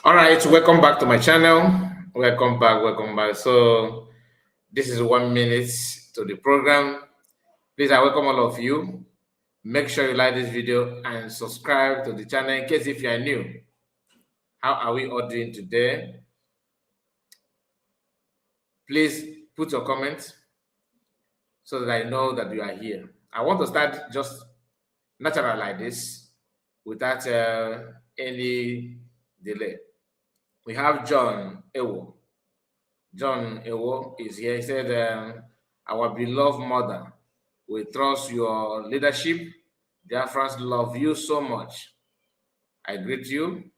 All right, welcome back to my channel. Welcome back. So this is 1 minute to the program. Please, I welcome all of you. Make sure you like this video and subscribe to the channel in case if you are new. How are we all doing today? Please put your comments so that I know that you are here. I want to start just natural like this without any delay. We have John Ewo. John Ewo is here. He said, our beloved mother, we trust your leadership. Biafrans love you so much. I greet you.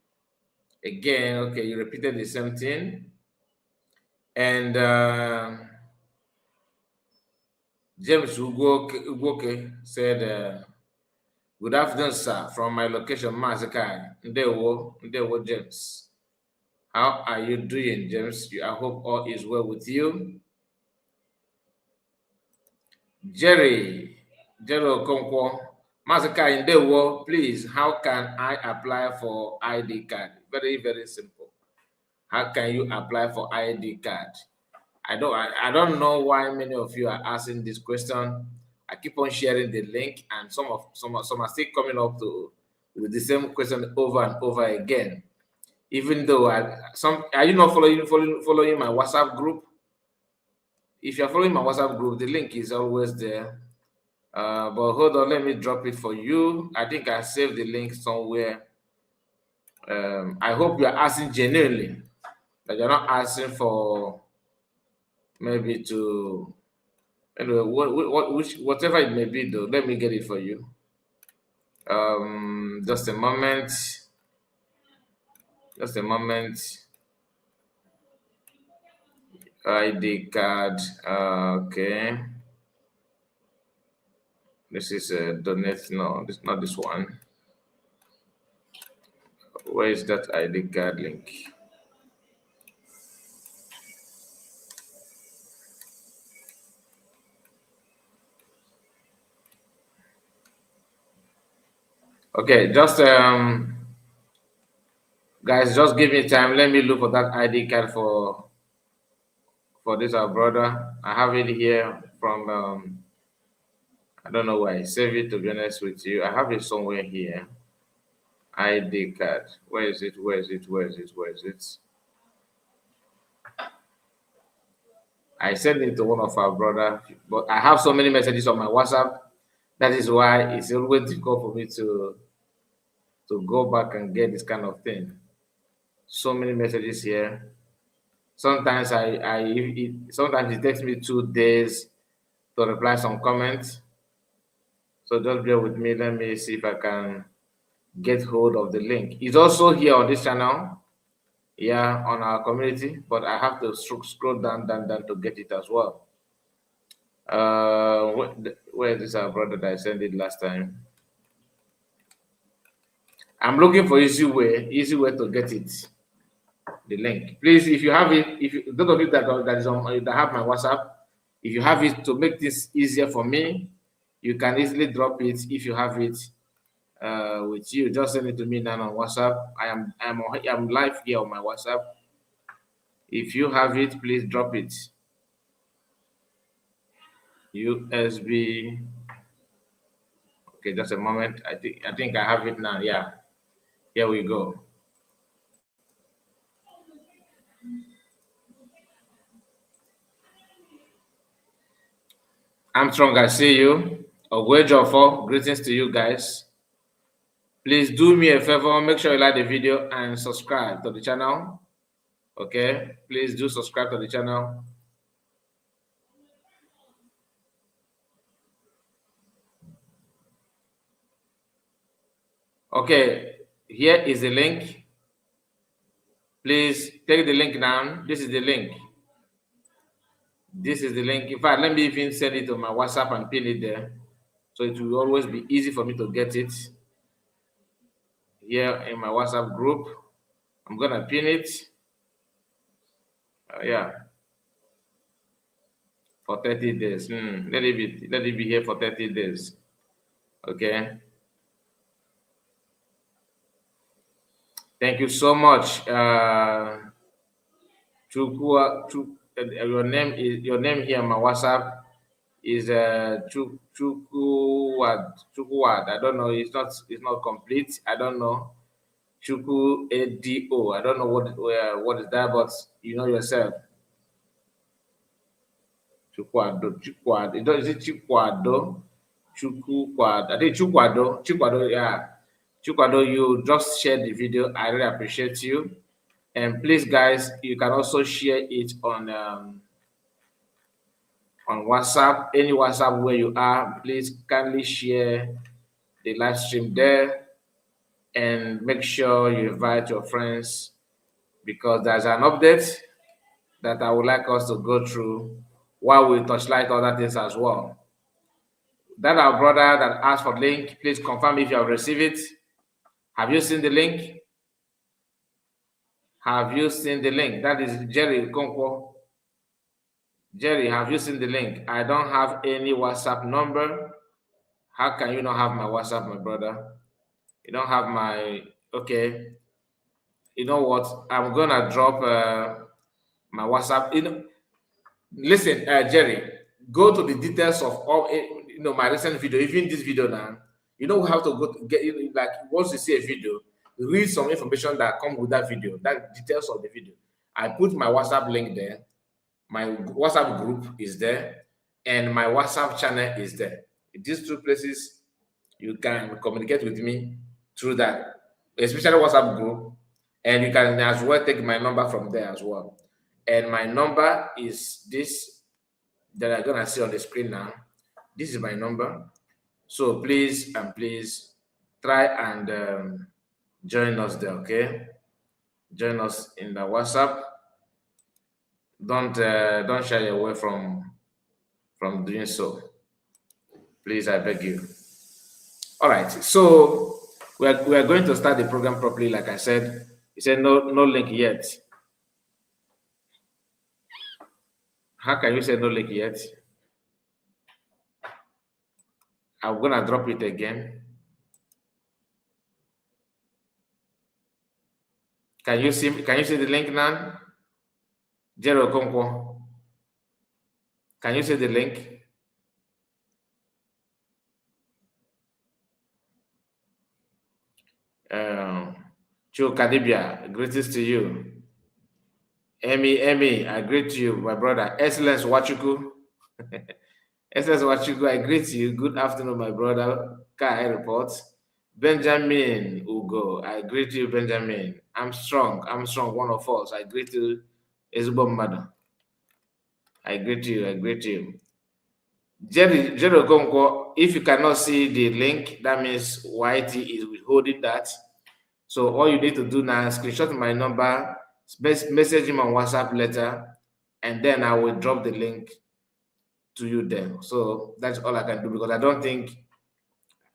Again, okay, you repeated the same thing. And James Ugoke said, good afternoon, sir, from my location, Mazakai. Ndewo, James. How are you doing, James? I hope all is well with you. Jerry Okonkwo, Mazakai Ndewo, please, how can I apply for ID card? Very, very simple. How can you apply for ID card? I don't know why many of you are asking this question. I keep on sharing the link, and some are still coming up with the same question over and over again. Even though are you not following my WhatsApp group? If you're following my WhatsApp group, the link is always there. But hold on, let me drop it for you. I think I saved the link somewhere. I hope you're asking genuinely, that you're not asking for maybe to, anyway, whatever it may be though. Let me get it for you. Just a moment. ID card. Okay. This is a donate. No, this not this one. Where is that ID card link? Okay, just guys, just give me time. Let me look for that ID card for this our brother. I have it here from I don't know why I save it, to be honest with you. I have it somewhere here. ID card. Where is it? I sent it to one of our brother, but I have so many messages on my WhatsApp. That is why it's always difficult for me to go back and get this kind of thing. So many messages here. Sometimes sometimes it takes me 2 days to reply some comments. So just bear with me. Let me see if I can get hold of the link. It's also here on this channel, yeah, on our community, but I have to scroll down to get it as well. Where is this our brother that I sent it last time? I'm looking for easy way to get it. The link, please. If you have it, those of you that have my WhatsApp, if you have it, to make this easier for me, you can easily drop it. If you have it with you, just send it to me now on WhatsApp. I'm live here on my WhatsApp. If you have it, please drop it. USB. Okay, just a moment. I think I have it now. Yeah, here we go. Armstrong, I see you. Ogwejofo, greetings to you guys. Please do me a favor, make sure you like the video and subscribe to the channel. Okay, please do subscribe to the channel. Okay, here is the link. Please take the link down. This is the link. This is the link. In fact, let me even send it to my WhatsApp and pin it there, so it will always be easy for me to get it. Here in my WhatsApp group, I'm gonna pin it. Yeah, for 30 days. Let it be here for 30 days. Okay. Thank you so much. Your name here on my WhatsApp is Chukwuwad. I don't know. It's not complete. I don't know. Chuku ADO. I don't know what is that, but you know yourself. Chukwado. Chukwado. Is it Chukwado? Chukwado. I think Chukwado. Chukwado. Yeah. Chukwado. You just shared the video. I really appreciate you. And please, guys, you can also share it on WhatsApp, any WhatsApp where you are. Please kindly share the live stream there and make sure you invite your friends because there's an update that I would like us to go through while we touchlight other things as well. That our brother that asked for link, please confirm if you have received it. Have you seen the link? Have you seen the link? That is Jerry Konkwo. Jerry, have you seen the link? I don't have any WhatsApp number. How can you not have my WhatsApp, my brother? You don't have my, okay. You know what? I'm gonna drop my WhatsApp. Listen, Jerry, go to the details of all, my recent video, even this video now. You don't have to go to get, like, once you see a video, read some information that come with that video, that details of the video. I put my WhatsApp link there. My WhatsApp group is there, and my WhatsApp channel is there. These two places, you can communicate with me through that, especially WhatsApp group, and you can as well take my number from there as well. And my number is this that I'm gonna see on the screen now. This is my number. So please try and join us there, okay? Join us in the WhatsApp. Don't shy away from doing so. Please, I beg you. All right, so we are going to start the program properly. Like I said, you said no link yet. How can you say no link yet? I'm gonna drop it again. Can you see the link now? Jero Konkwo. Can you see the link? Chu Kadibia, greetings to you. Emmy, I greet you, my brother. Excellence Wachuku. Excellence Wachuku, I greet you. Good afternoon, my brother. Kai reports. Benjamin Ugo, I greet you, Benjamin. I'm strong, one of us. I greet you, Ezbo Mmadụ. I greet you. Jerry Okonkwo, if you cannot see the link, that means YT is withholding that. So all you need to do now is screenshot my number, message him on WhatsApp later, and then I will drop the link to you there. So that's all I can do because I don't think,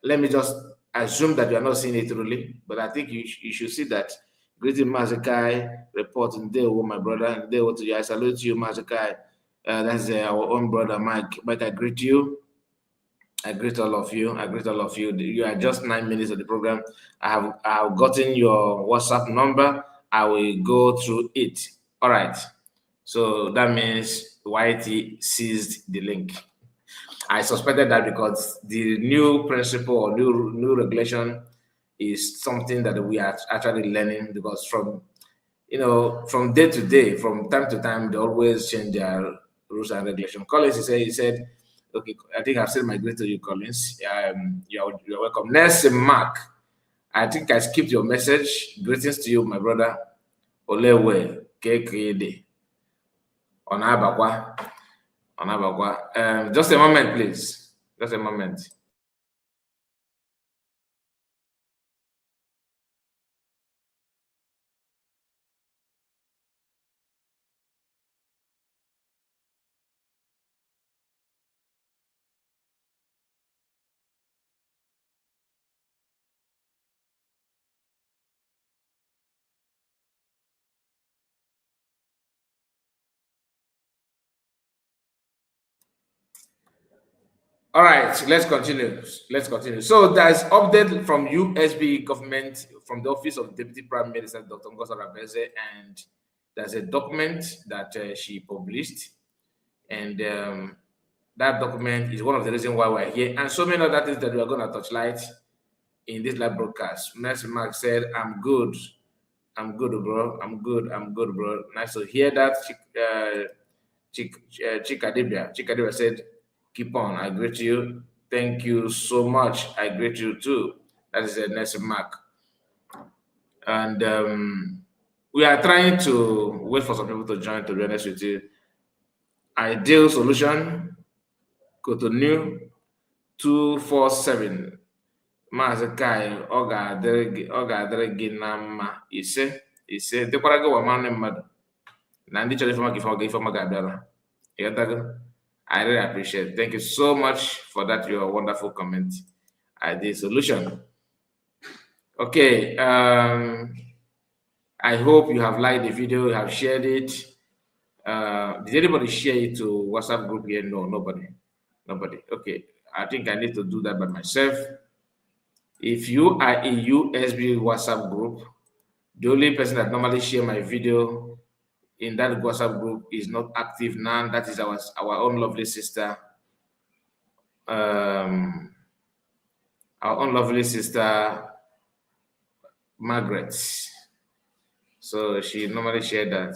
let me just assume that you are not seeing it really, but I think you should see that. Greeting Mazakai, reporting there, my brother, and there to you. I salute you, Mazakai. That's our own brother, Mike. Mike, I greet you. I greet all of you. You are just 9 minutes of the program. I have gotten your WhatsApp number. I will go through it. All right. So that means YT seized the link. I suspected that because the new principle or new regulation is something that we are actually learning because from day to day, from time to time, they always change their rules and regulations. Collins, he said, okay, I think I've said my greeting to you, Collins. You're welcome. Next, Mark. I think I skipped your message. Greetings to you, my brother. Olewe Kekede. Onabakwa. Just a moment, please. Just a moment. All right, let's continue. So there's update from USB government, from the Office of Deputy Prime Minister, Dr. Ngozi Okonjo-Iweala, and there's a document that she published, and that document is one of the reasons why we're here, and so many other things that we are going to touchlight in this live broadcast. Mercy Mark said, "I'm good, bro. I'm good, bro." Nice to hear that. Chikadibia said, "Keep on. I greet you. Thank you so much. I greet you too." That is a nice mark. And we are trying to wait for some people to join, to be honest with you. Ideal solution, go to new 247. Mazakai Oga Deregi Nama ise dekwara go wamane mmadu. Na ndi chọrọ ifeoma ga-abịara. I really appreciate it. Thank you so much for that, your wonderful comment. Ideal solution. Okay, I hope you have liked the video, you have shared it. Did anybody share it to WhatsApp group here? No, nobody. Okay, I think I need to do that by myself. If you are a USB WhatsApp group, the only person that normally share my video in that WhatsApp group is not active now. That is our own lovely sister. Our own lovely sister, Margaret. So she normally shared that.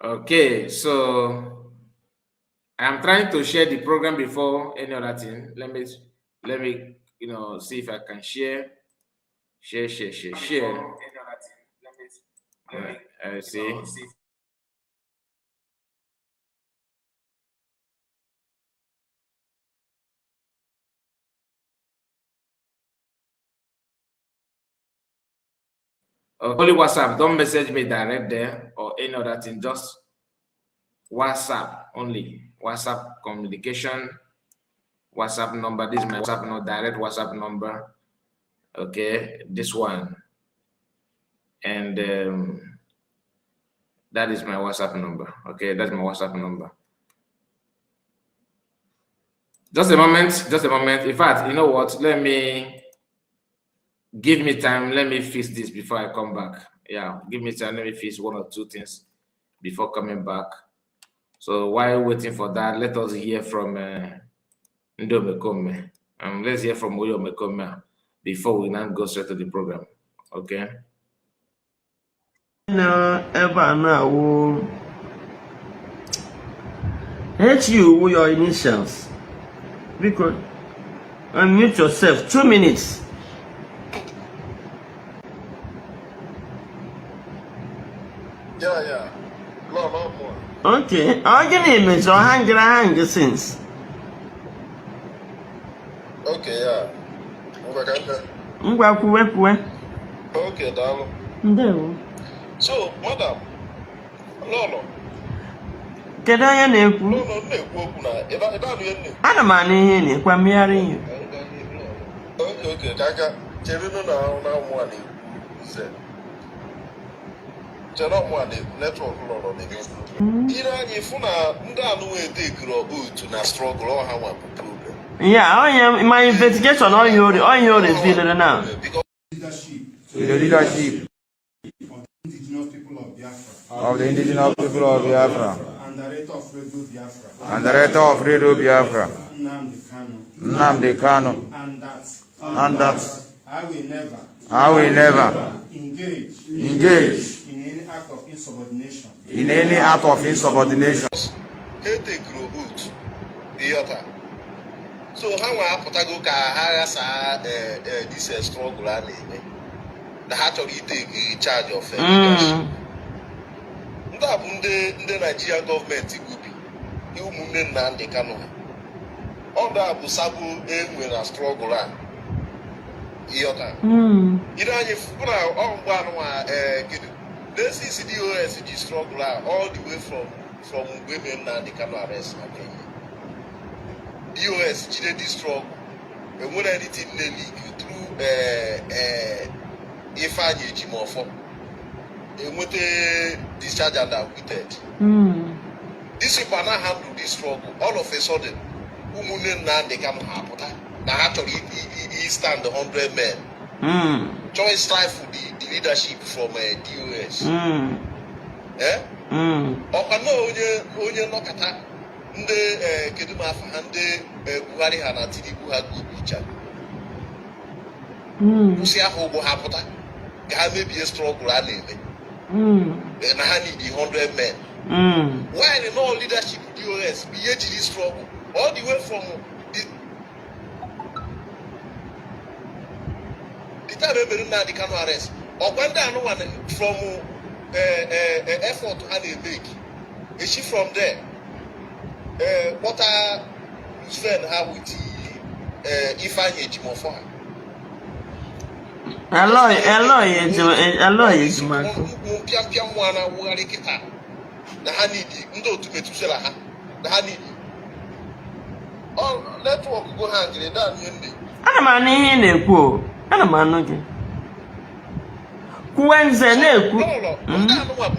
Okay, so I'm trying to share the program before any other thing. Let me see if I can share. Share. See. Only WhatsApp. Don't message me direct there or any other thing. Just WhatsApp only. WhatsApp communication. WhatsApp number. This is my WhatsApp number. Direct WhatsApp number. Okay, this one. And that is my WhatsApp number. Okay, that's my WhatsApp number. Just a moment. In fact, you know what? Give me time. Let me fix this before I come back. Yeah, give me time. Let me fix one or two things before coming back. So while waiting for that, let us hear from Ndo Mekome. Let's hear from Oyo Mekome before we now go straight to the program. Okay? No, ever now. Hate you with your initials. Because unmute yourself. 2 minutes. Yeah. No more. Okay. Our name is hang since. Okay, yeah. Okay, darling. No. So, madam. No. Kedu onye na-ekwu? No, na-ekwu okwu na ebe anụ ya nne. Ana m anụ ihe na-ekwa mmegharị ihe. Okay, kaka. Chere no na ụmụ a na-ekwu. Chere ụmụ a na-ekwu netwọk lọrọ na-ekwu. Ire anyị fụ na ndị anụ wee tekiri otu na strọgụl ọha nwa bụ problem. Yeah, my investigation on your feeling now. The leadership of the indigenous people of Biafra and the rate of Radio Biafra and the rate of Radio Biafra, Nnamdi Kanu, and that I will never engage in any act of insubordination. So how I put a go car this struggle and the heart of take charge of leadership. The Nigerian government will be you moving and they can all that Busabu when a struggle and Iota. Iran if all one this is the struggle all the way from women and they can arrest again. DOS did this struggle and when anything they leak through if I need him off and with the discharge and acquitted. This people now handle this struggle all of a sudden. Women now they come happen. Now actually he stand 100 men. Choice strive for the leadership from DOS. Or no Nokata. Nde Keduma Hande Buhari Hanatini Buhagu Bicha. Usia Hobo Hapota. There may be a struggle and I need the 100 men. While in all leadership DOS be this struggle all the way from the time they can arrest or when they no one from effort how they make is she from there what are friend how with if I need more for her alloy is Marco piam wana wari kita na hanidi ndo tumetusela ha na hanidi all network go hang down yende ana mani ihe na-ekwu ana manu gị kuwenze na-ekwu no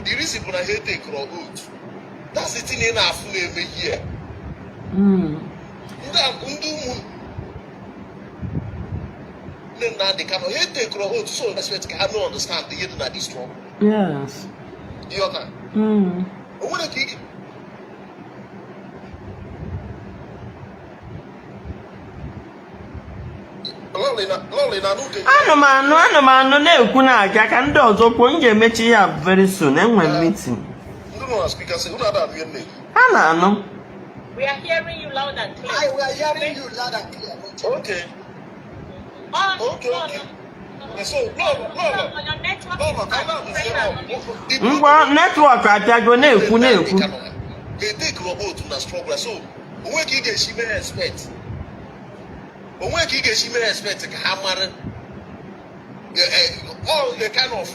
the reason for na he take raw oat that's the thing na afu na eme here they can he take raw oat so respect can no understand the hidden at this strong yes you okay what the anụmanụ na-ekwu na-aga ka ndị ọzọ kwuo m ga-emechi ya very soon enwe meeting ha na-anụ we are hearing you loud and clear. We are hearing you loud and clear. Okay. Okay. So, ngwa network abịago na-ekwu they take robot to struggle so onwe ka ị ga-esi mee expect onwe ka ị ga-esi mee expect ka ha mara all the kind of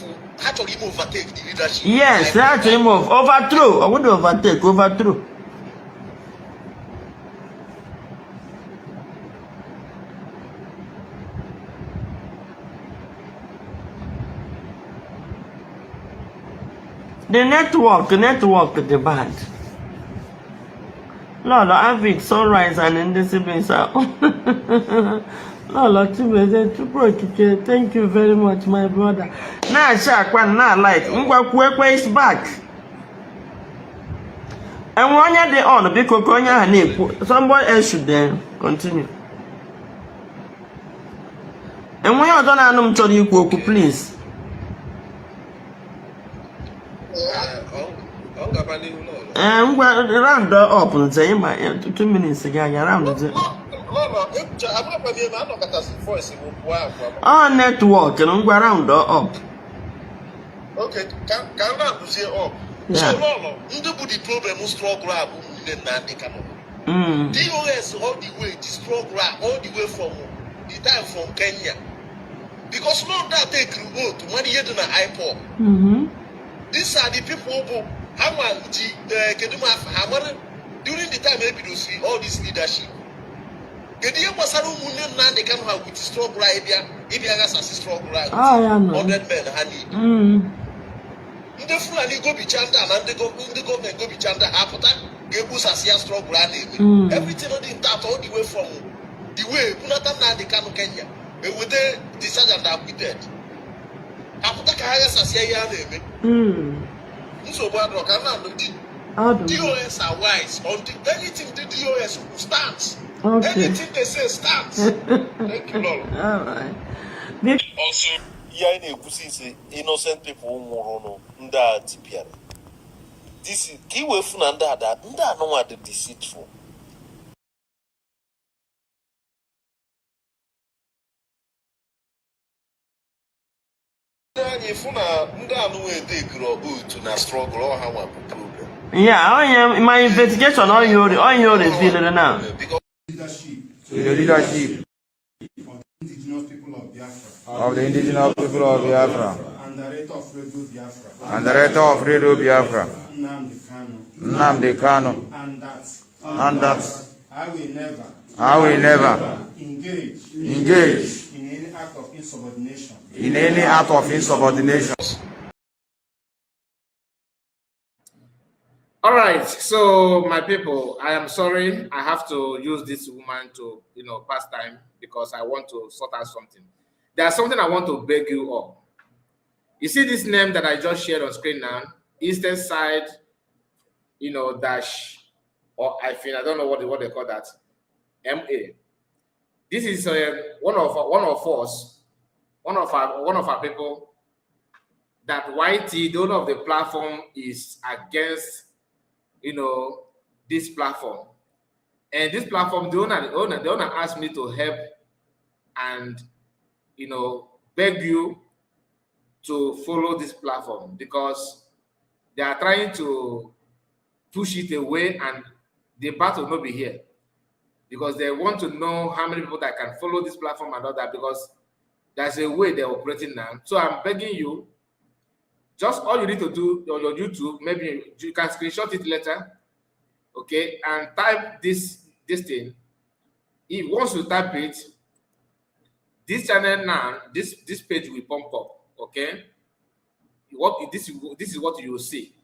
actually overtake the leadership. Yes, that's him of overthrow. I would overthrow. The network, the bad. Lord, Avid, Sunrise, and Indisciplines are. Lord, thank you very much, my brother. Now, Shakwan, now, light. Ngwakwe is back. And one year they on, because Konya, somebody else should then continue. And when you're done, I'm telling you, please. Round up and say, my 2 minutes ago, around it. Network and go around up. Okay, can I say up? So, no, the problem is struggle DOS all the way, the struggle all the way from the time from Kenya. Because not that they grew old when you had an iPod. These are the people who during the time maybe to see all this leadership. They can have with struggle idea if you have a struggle 100 men honey. The Fulani go be chanted and the government go be chanted after that. Give us a struggle everything in that all the way from the way Punatan they can Kenya with the discharge and acquitted. After Kayas as a so bad rock and DOS are wise on anything the DOS stands. Anything they say stands. Thank you, Lord. All right. Also, innocent people who know this is key way for that no one deceitful. Yeah, my investigation on your feeling now. To the leadership indigenous people of Biafra of the indigenous people of Biafra and the rate of Radio Biafra and the rector of Radio Biafra, Nnamdi Kanu, Nnamdi Kanu, and that I will never engage in any act of insubordination. In any act of insubordination. All right, so my people, I am sorry. I have to use this woman to, pass time because I want to sort out something. There's something I want to beg you all. You see this name that I just shared on screen now, Eastern Side, dash, or I don't know what they call that, MA. This is one of us, one of our people that YT, the owner of the platform, is against, this platform. And this platform, the owner asked me to help and, beg you to follow this platform because they are trying to push it away and the battle will not be here because they want to know how many people that can follow this platform and all that because there's a way they're operating now. So I'm begging you, just all you need to do on your YouTube, maybe you can screenshot it later, okay, and type this thing. Once you type it, this channel now, this page will pump up, okay? This is what you will see.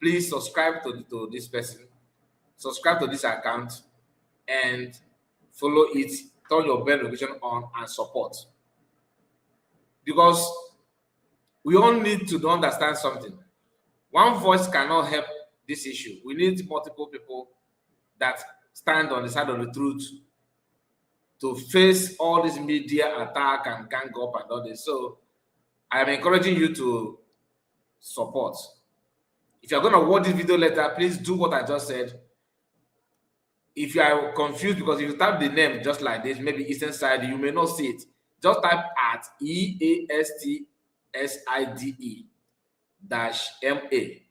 Please subscribe to this person, subscribe to this account, and follow it. Turn your bell notification on and support. Because we all need to understand something. One voice cannot help this issue. We need multiple people that stand on the side of the truth to face all this media attack and gang up and all this. So I am encouraging you to support. If you're going to watch this video later, please do what I just said. If you are confused, because if you type the name just like this, maybe Eastern Side, you may not see it. Just type at EASTSIDE -MA.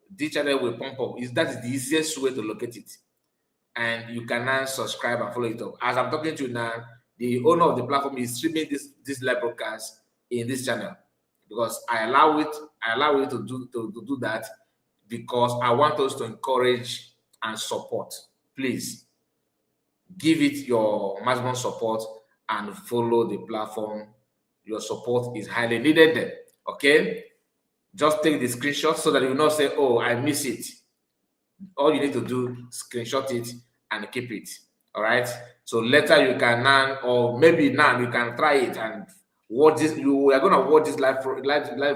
This channel will pump up. That is the easiest way to locate it. And you can now subscribe and follow it up. As I'm talking to you now, the owner of the platform is streaming this live broadcast in this channel because I allow it to do that because I want us to encourage and support. Please give it your maximum support and follow the platform. Your support is highly needed there. Okay, just take the screenshot so that you will not say, oh, I miss it. All you need to do, screenshot it and keep it. All right, so later you can now, or maybe now you can try it and watch this. You are going to watch this live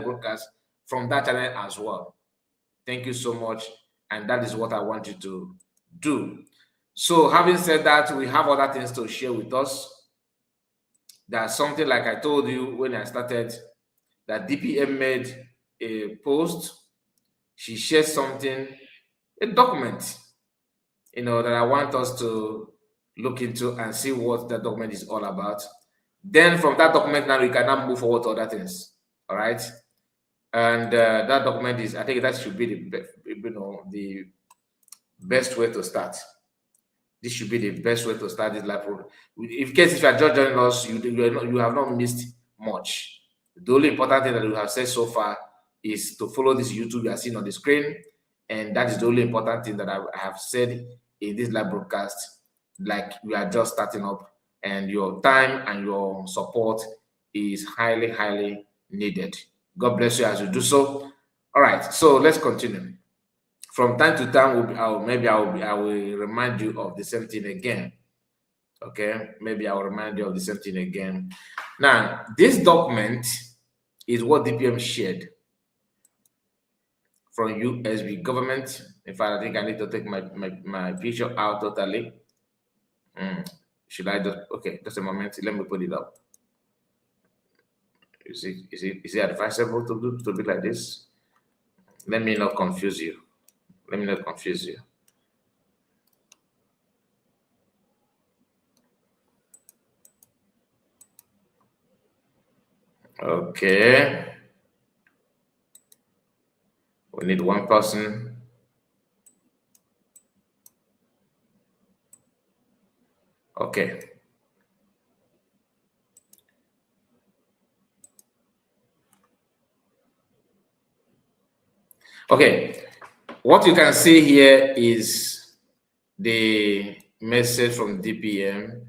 broadcast from that channel as well. Thank you so much, and that is what I want you to do. So having said that, we have other things to share with us. There's something like I told you when I started, that DPM made a post. She shared something, a document, that I want us to look into and see what that document is all about. Then from that document, now we can now move forward to other things. All right. And that document is, I think that should be the best way to start. This should be the best way to start this live program. If you are just joining us, you have not missed much. The only important thing that we have said so far is to follow this YouTube you are seeing on the screen, and that is the only important thing that I have said in this live broadcast. Like we are just starting up, and your time and your support is highly, highly needed. God bless you as you do so. All right, so let's continue. From time to time, I will remind you of the same thing again. Okay, maybe I will remind you of the same thing again. Now, this document is what DPM shared from USB government. In fact, I think I need to take my picture out totally. Should I just, okay, just a moment, let me put it up. Is it advisable to be like this? Let me not confuse you. Let me not confuse you. Okay. We need one person. Okay. Okay. What you can see here is the message from DPM.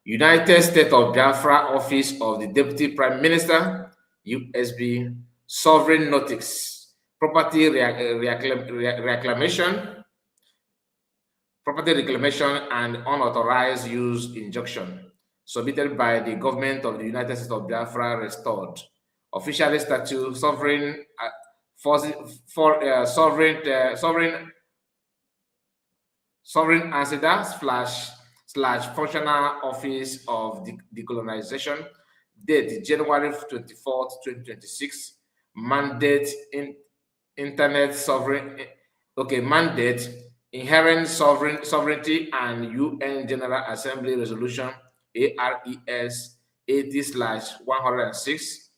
United States of Biafra Office of the Deputy Prime Minister, USB, Sovereign Notice, Property Reclamation, Property Reclamation and Unauthorized Use Injunction, submitted by the government of the United States of Biafra, restored. Officially statute, sovereign, sovereign ambassador / functional office of decolonization, date January 24th, 2026, mandate internet sovereign, mandate inherent sovereignty and UN General Assembly Resolution ARES 80/106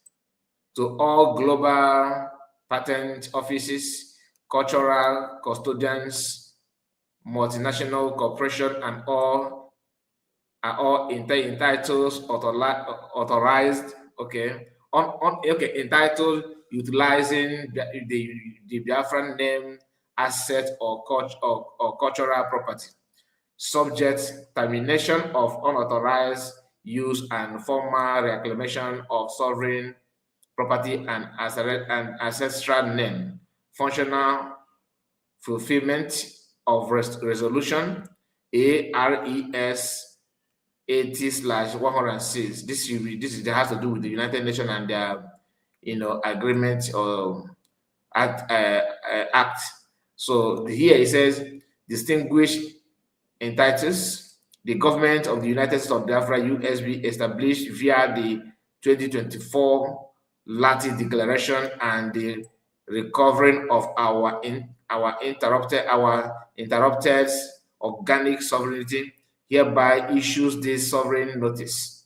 to all global patent offices, cultural custodians, multinational corporation, and all are all entitled, authorized, entitled, utilizing the Biafran name, asset, or cultural property, subject termination of unauthorized use and formal reclamation of sovereign property and ancestral name, functional fulfillment of resolution ARES 80/106. This has to do with the United Nations and their agreement or act. So here it says distinguished entitles the government of the United States of Biafra USB established via the 2024 Latin Declaration and the recovering of our interrupted organic sovereignty, hereby issues this sovereign notice.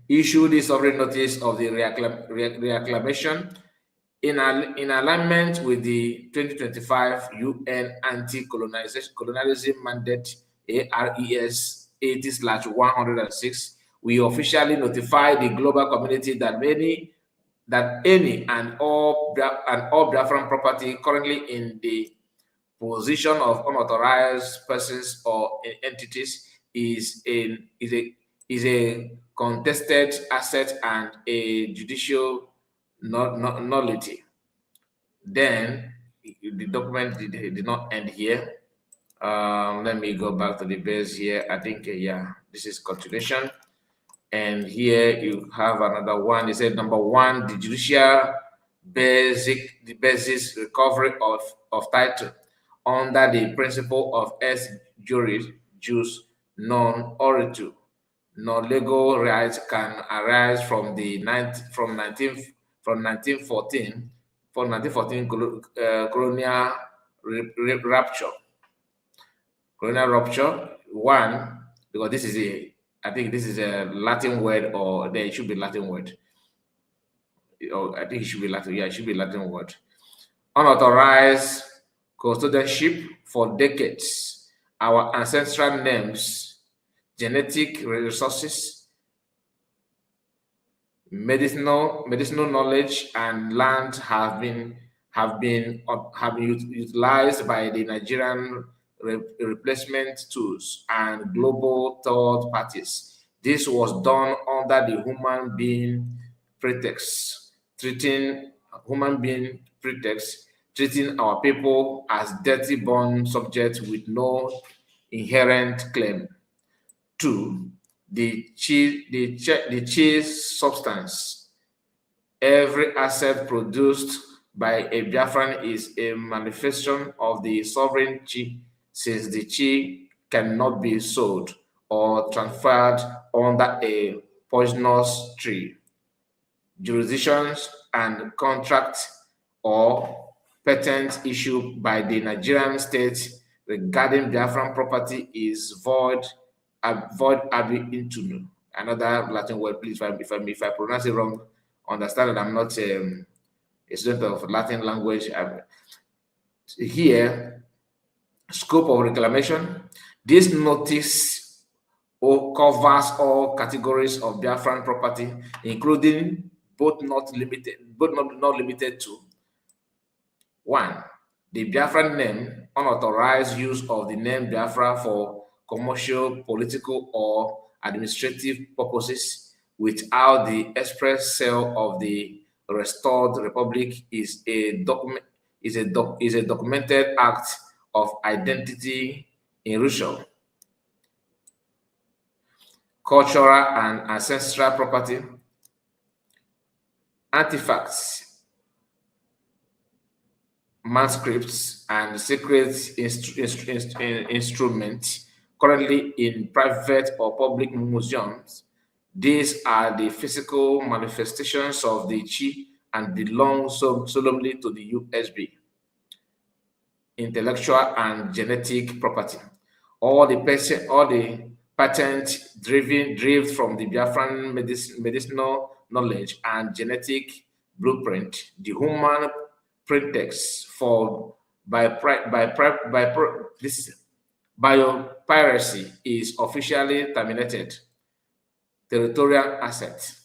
Issue the sovereign notice of the reclamation in alignment with the 2025 UN Anti-Colonialism Mandate ARES 80/106. We officially notify the global community that any and all Biafran property currently in the possession of unauthorized persons or entities is a contested asset and a judicial nullity. Then the document did not end here. Let me go back to the base here. I think this is continuation. And here you have another one. It said number one, the judicial basis recovery of title under the principle of S juris jus non oritur. No legal rights can arise from 1914 colonial rupture. Colonial rupture, one, because this is I think this is a Latin word, or there it should be Latin word. I think it should be Latin. Yeah, it should be Latin word. Unauthorized custodianship for decades. Our ancestral names, genetic resources, medicinal knowledge, and land have been utilized by the Nigerian replacement tools and global third parties. This was done under the human being pretext, treating our people as dirty born subjects with no inherent claim. Two, the cheese substance. Every asset produced by a Biafran is a manifestation of the sovereign chi, since the chi cannot be sold or transferred under a poisonous tree. Jurisdictions and contracts or patents issued by the Nigerian state regarding Biafran property is void ab initio. another Latin word, please, if I pronounce it wrong, understand that I'm not a student of Latin language. Here, scope of reclamation. This notice covers all categories of Biafran property, including but not limited to: 1. The Biafran name, unauthorized use of the name Biafra for commercial, political, or administrative purposes without the express sale of the restored republic is a documented act of identity erosion. Cultural and ancestral property, artifacts, manuscripts, and sacred instruments currently in private or public museums. These are the physical manifestations of the Chi and belong solemnly to the USB. Intellectual and genetic property. All the patent derived from the Biafran medicinal knowledge and genetic blueprint, the human pretext for biopiracy is officially terminated. Territorial assets.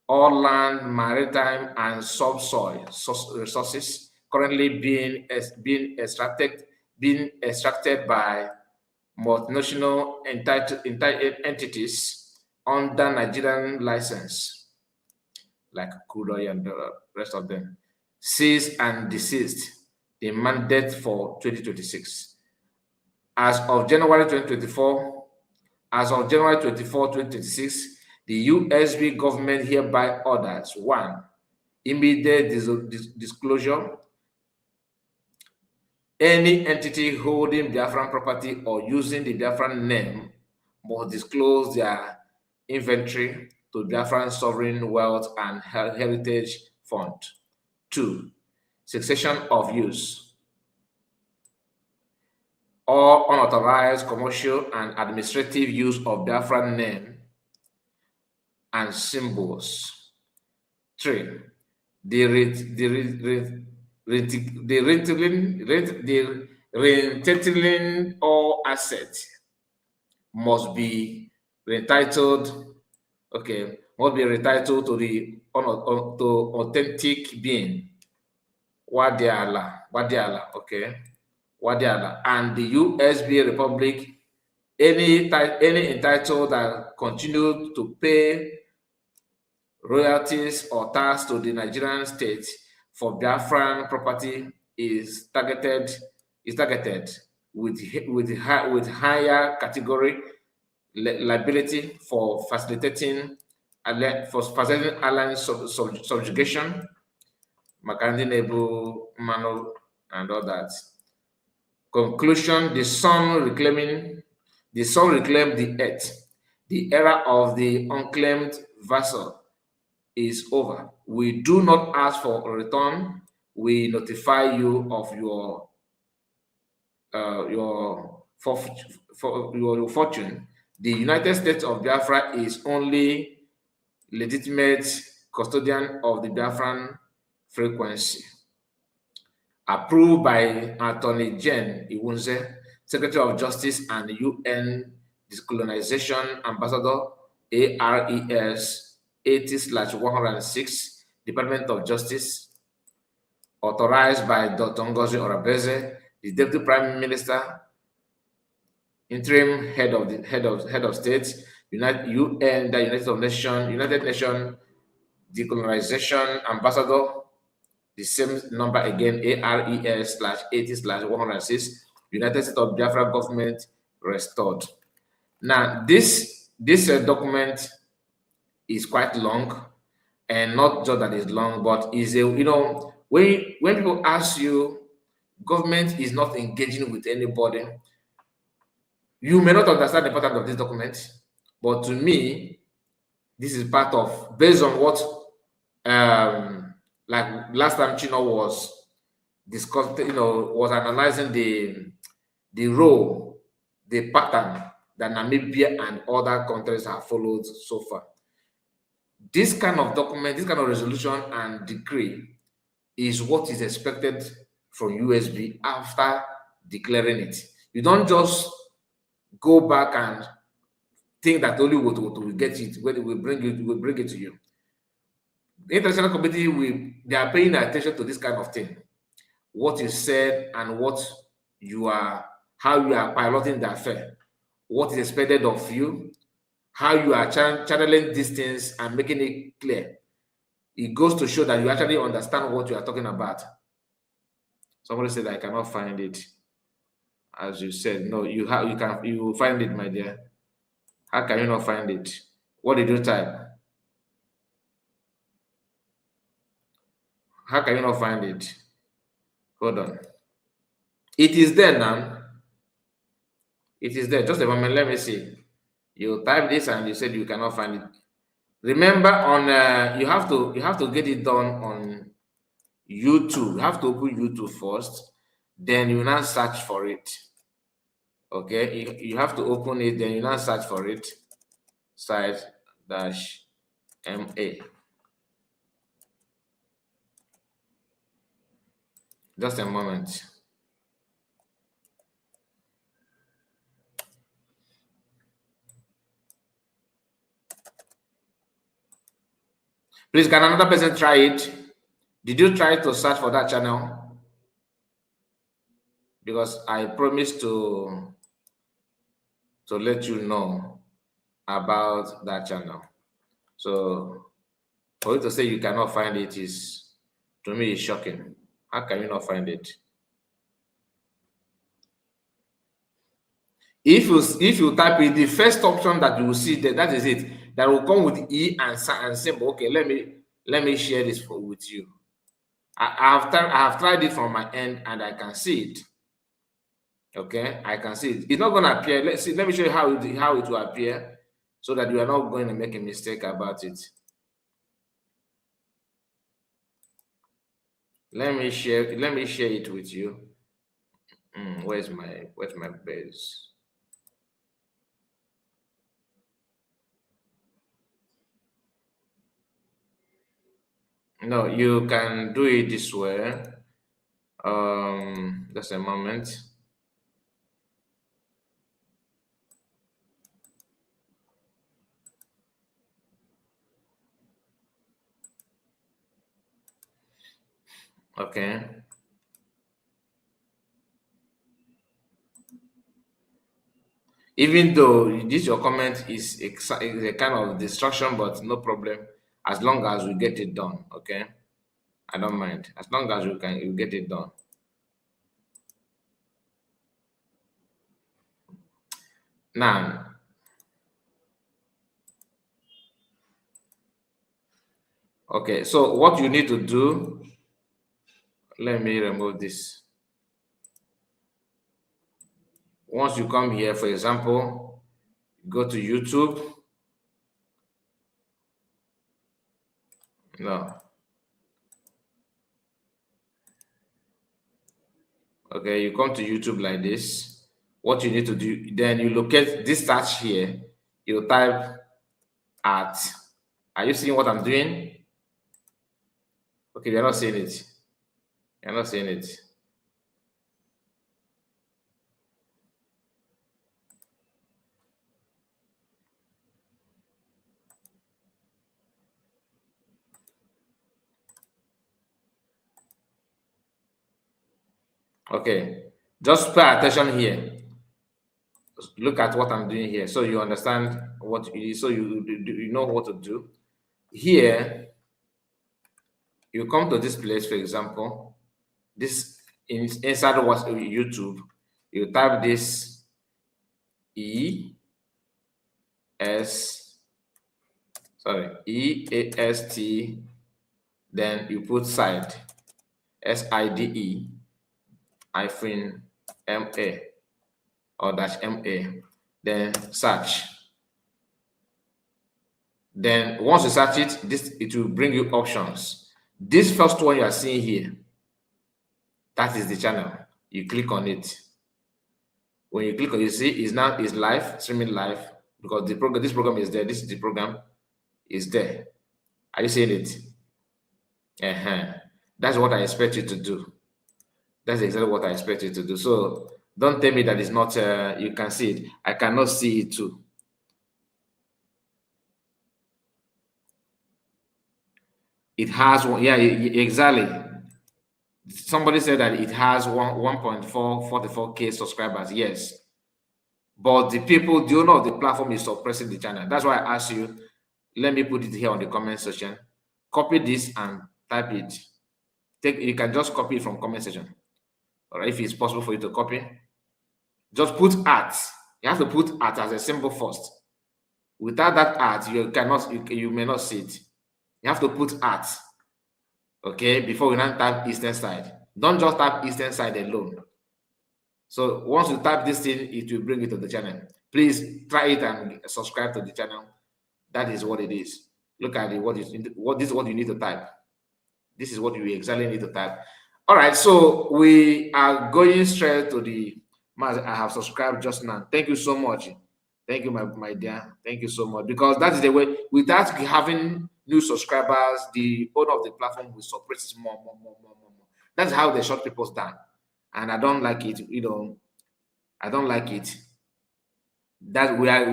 All land, maritime, and subsoil resources currently being extracted by multinational entities under Nigerian license, like crude oil and the rest of them, seized and deceased, the mandate for 2026. As of January 2024, 2026, the USB government hereby orders: 1. Immediate disclosure. Any entity holding Biafran property or using the Biafran name must disclose their inventory to Biafran Sovereign Wealth and Heritage Fund. 2. Cessation of use. All unauthorized commercial and administrative use of Biafran name and symbols. 3. The reentitling all assets must be retitled. Okay, must be retitled to the to authentic being. Wadiala. Okay, Wadiala, and the USB Republic. Any entitled that continue to pay royalties or tax to the Nigerian state for Biafran property is targeted with higher category liability for facilitating alliance subjugation, Makandi Mano, and all that. Conclusion: the sun reclaimed the earth. The era of the unclaimed vassal is over. We do not ask for a return. We notify you of your fortune. The United States of Biafra is only legitimate custodian of the Biafran frequency. Approved by Attorney Jen Iwunze, Secretary of Justice and UN Decolonization Ambassador, ARES 80/106, Department of Justice. Authorized by Dr. Ngozi Orabeze, the Deputy Prime Minister, interim head of state, United Nations Decolonization Ambassador, the same number again, ARES /80/106, United States of Biafra government restored. Now, this document is quite long, and not just that it's long, but is a, when people ask you, government is not engaging with anybody, you may not understand the importance of this document, but to me, this is part of, based on what, like last time Chino was discussed, was analyzing the role, the pattern that Namibia and other countries have followed so far. This kind of document, this kind of resolution and decree is what is expected from USB after declaring it. You don't just go back and think that only what will get it, when we bring it to you. The international community they are paying attention to this kind of thing. What is said and how you are piloting the affair, what is expected of you, how you are channeling these things and making it clear. It goes to show that you actually understand what you are talking about. Somebody said, I cannot find it. As you said, no, you will find it, my dear. How can you not find it? What did you type? How can you not find it? Hold on. It is there now. It is there. Just a moment. Let me see. You type this and you said you cannot find it. Remember, you have to get it done on YouTube. You have to open YouTube first. Then you now search for it. Okay, you have to open it. Then you now search for it. Site-MA. Just a moment. Please, can another person try it? Did you try to search for that channel? Because I promised to let you know about that channel. So for you to say you cannot find it is, to me, is shocking. How can you not find it? If you type in the first option that you will see there, that is it. That will come with E and symbol. Okay, let me share this with you. I have tried it from my end and I can see it. Okay, I can see it. It's not going to appear. Let me show you how it will appear, so that you are not going to make a mistake about it. Let me share it with you. Where's my base? No, you can do it this way. Just a moment. Okay. Even though your comment is a kind of distraction, but no problem, as long as we get it done. Okay, I don't mind, as long as you get it done. Now, okay, so what you need to do, let me remove this. Once you come here, for example, go to YouTube. No. Okay, you come to YouTube like this. What you need to do, then you locate this search here. You type at. Are you seeing what I'm doing? Okay, you're not seeing it. You're not seeing it. Okay, just pay attention here. Look at what I'm doing here, so you understand what it is, so you know what to do. Here, you come to this place, for example, this inside of YouTube, you type this EAST, then you put site, SIDE -MA or -MA, then search. Then once you search it, it will bring you options. This first one you are seeing here, that is the channel. You click on it. When you click on, you see is live, streaming live, because this program is there. This is the program is there. Are you seeing it? That's what I expect you to do. That's exactly what I expect you to do. So don't tell me that it's not. You can see it. I cannot see it too. It has one. Yeah, exactly. Somebody said that it has 1.44K subscribers. Yes. But the people, the owner of the platform is suppressing the channel. That's why I asked you, let me put it here on the comment section. Copy this and type it. You can just copy it from comment section. All right, if it's possible for you to copy, just put art. You have to put art as a symbol first. Without that art, you may not see it. You have to put art, okay, before you now type eastern side. Don't just type eastern side alone. So once you type this thing, it will bring it to the channel. Please try it and subscribe to the channel. That is what it is. Look at it. This is what you need to type. This is what you exactly need to type. All right, so we are going straight to the mass. I have subscribed just now. Thank you so much. Thank you, my dear. Thank you so much. Because that is the way, without having new subscribers, the owner of the platform will suppress it more. That's how they shut people down. And I don't like it, I don't like it. That we are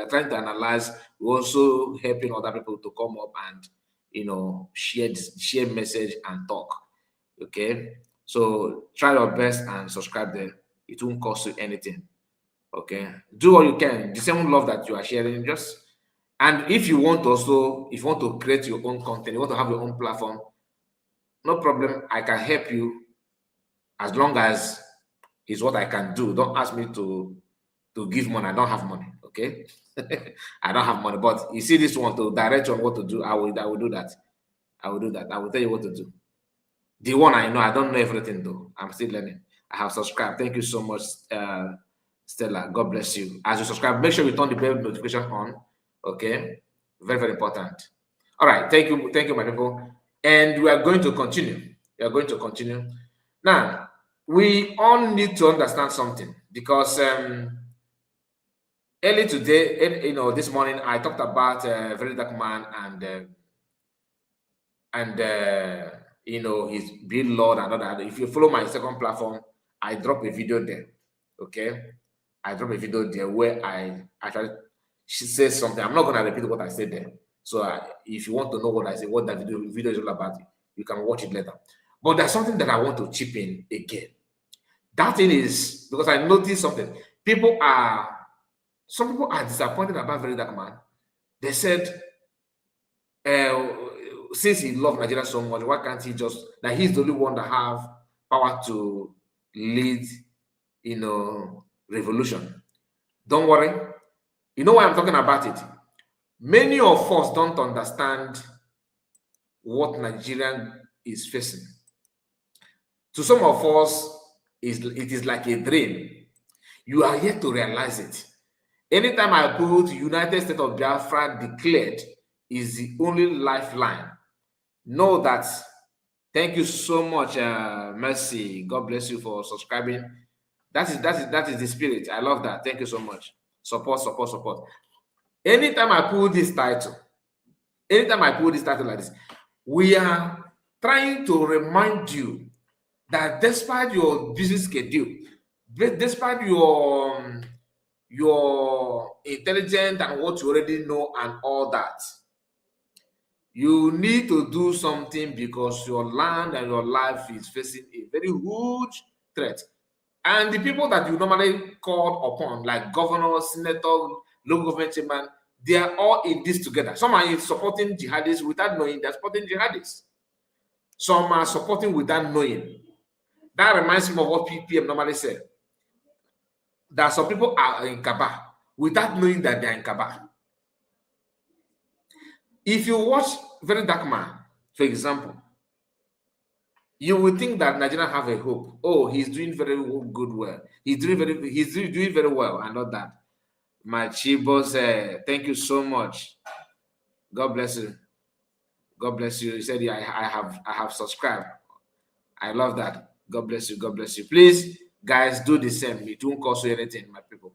trying to analyze, we're also helping other people to come up and share message and talk. Okay, so try your best and subscribe there. It won't cost you anything. Okay, do what you can. The same love that you are sharing, and if you want to create your own content, you want to have your own platform, no problem. I can help you as long as it's what I can do. Don't ask me to give money. I don't have money. Okay, I don't have money. But you see this one, to direct you on what to do, I will do that. I will do that. I will tell you what to do. The one I know, I don't know everything though. I'm still learning. I have subscribed. Thank you so much, Stella. God bless you. As you subscribe, make sure you turn the bell notification on. Okay, very, very important. All right, thank you, my people. And we are going to continue. We are going to continue. Now, we all need to understand something, because early today, this morning, I talked about a very dark man and his being Lord and all that. If you follow my second platform, I drop a video there. Okay, I drop a video there where I actually say something. I'm not going to repeat what I said there. So if you want to know what I say, what that video is all about, you can watch it later. But there's something that I want to chip in again. That thing is because I noticed something. Some people are disappointed about very dark man. They said, since he loved Nigeria so much, why can't he just, like, he's the only one that have power to lead, revolution. Don't worry. You know why I'm talking about it? Many of us don't understand what Nigerian is facing. To some of us, it is like a dream. You are yet to realize it. Anytime I put United States of Biafra declared is the only lifeline, know that. Thank you so much, Mercy. God bless you for subscribing. That is the spirit. I love that. Thank you so much. Support. Anytime I put this title like this, we are trying to remind you that despite your busy schedule, despite your intelligence and what you already know and all that, you need to do something, because your land and your life is facing a very huge threat. And the people that you normally call upon, like governors, senators, local government chairman, they are all in this together. Some are supporting jihadists without knowing they're supporting jihadists. Some are supporting without knowing. That reminds me of what PPM normally said. That some people are in Kaaba without knowing that they're in Kaaba. If you watch Very Dark Man, for example, you will think that Nigeria have a hope. Oh, he's doing very good well. He's doing very well, and not that. My Chibos, thank you so much. God bless you. God bless you. He said, I have subscribed. I love that. God bless you. God bless you. Please Guys, do the same. It won't cost you anything, my people.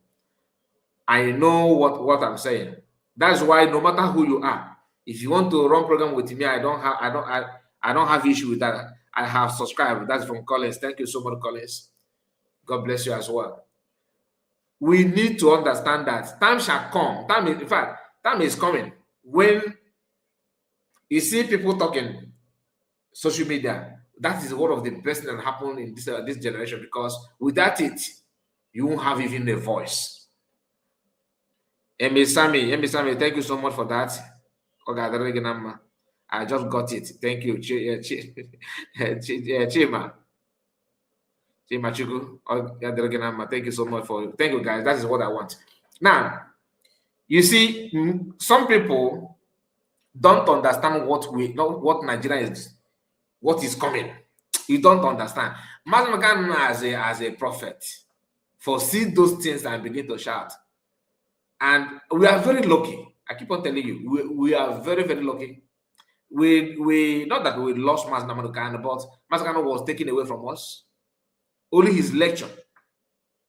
I know what I'm saying. That's why no matter who you are, if you want to run program with me, I don't have issue with that. I have subscribed. That's from Collins. Thank you so much, Collins. God bless you as well. We need to understand that time shall come. Time is coming when you see people talking social media. That is one of the best things that happened in this generation, because without it, you won't have even a voice. Sami, thank you so much for that. I just got it. Thank you, Chima. Thank you so much for. Thank you, guys. That is what I want. Now, you see, some people don't understand what Nigeria is. What is coming? You don't understand. Mazamakan as a prophet foresee those things and begin to shout. And we are very lucky. I keep on telling you, we are very, very lucky. We not that we lost Mazamakan, but Mazamakan was taken away from us. Only his lecture,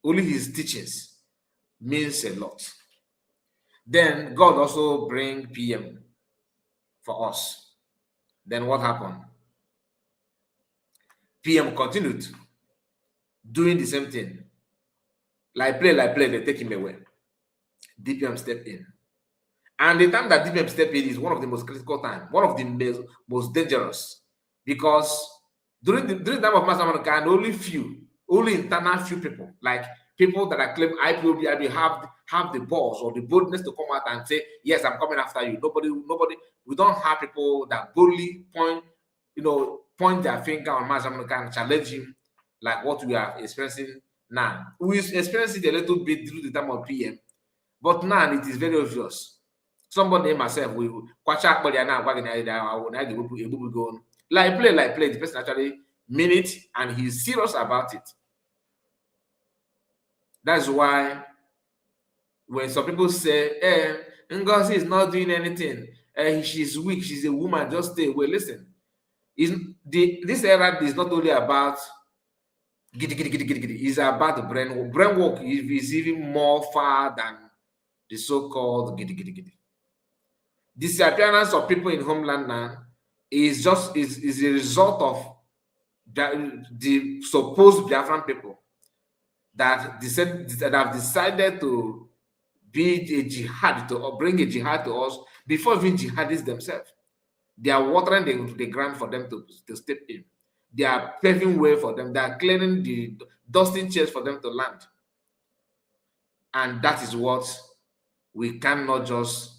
only his teachings means a lot. Then God also bring PM for us. Then what happened? PM continued doing the same thing. Like play, they take him away. DPM step in. And the time that DPM step in is one of the most critical times, one of the most dangerous. Because during the time of Mazamakan, only internal few people, like people that are claim IPOB have the balls or the boldness to come out and say, yes, I'm coming after you. Nobody, we don't have people that boldly point their finger on Mazamakan and challenge him like what we are experiencing now. We experienced it a little bit through the time of PM, but now it is very obvious. Somebody myself will like play. The person actually mean it and he's serious about it. That's why when some people say, Ngozi is not doing anything, she's weak, she's a woman, just stay away. Listen, this era is not only about it's about the brain. Brain work is even more far than the so-called disappearance of people in homeland now is a result of the supposed Biafran people that have decided to be a jihad or bring a jihad to us before even jihadists themselves. They are watering the ground for them to step in. They are paving way for them. They are clearing the dusting chairs for them to land. And that is what we cannot just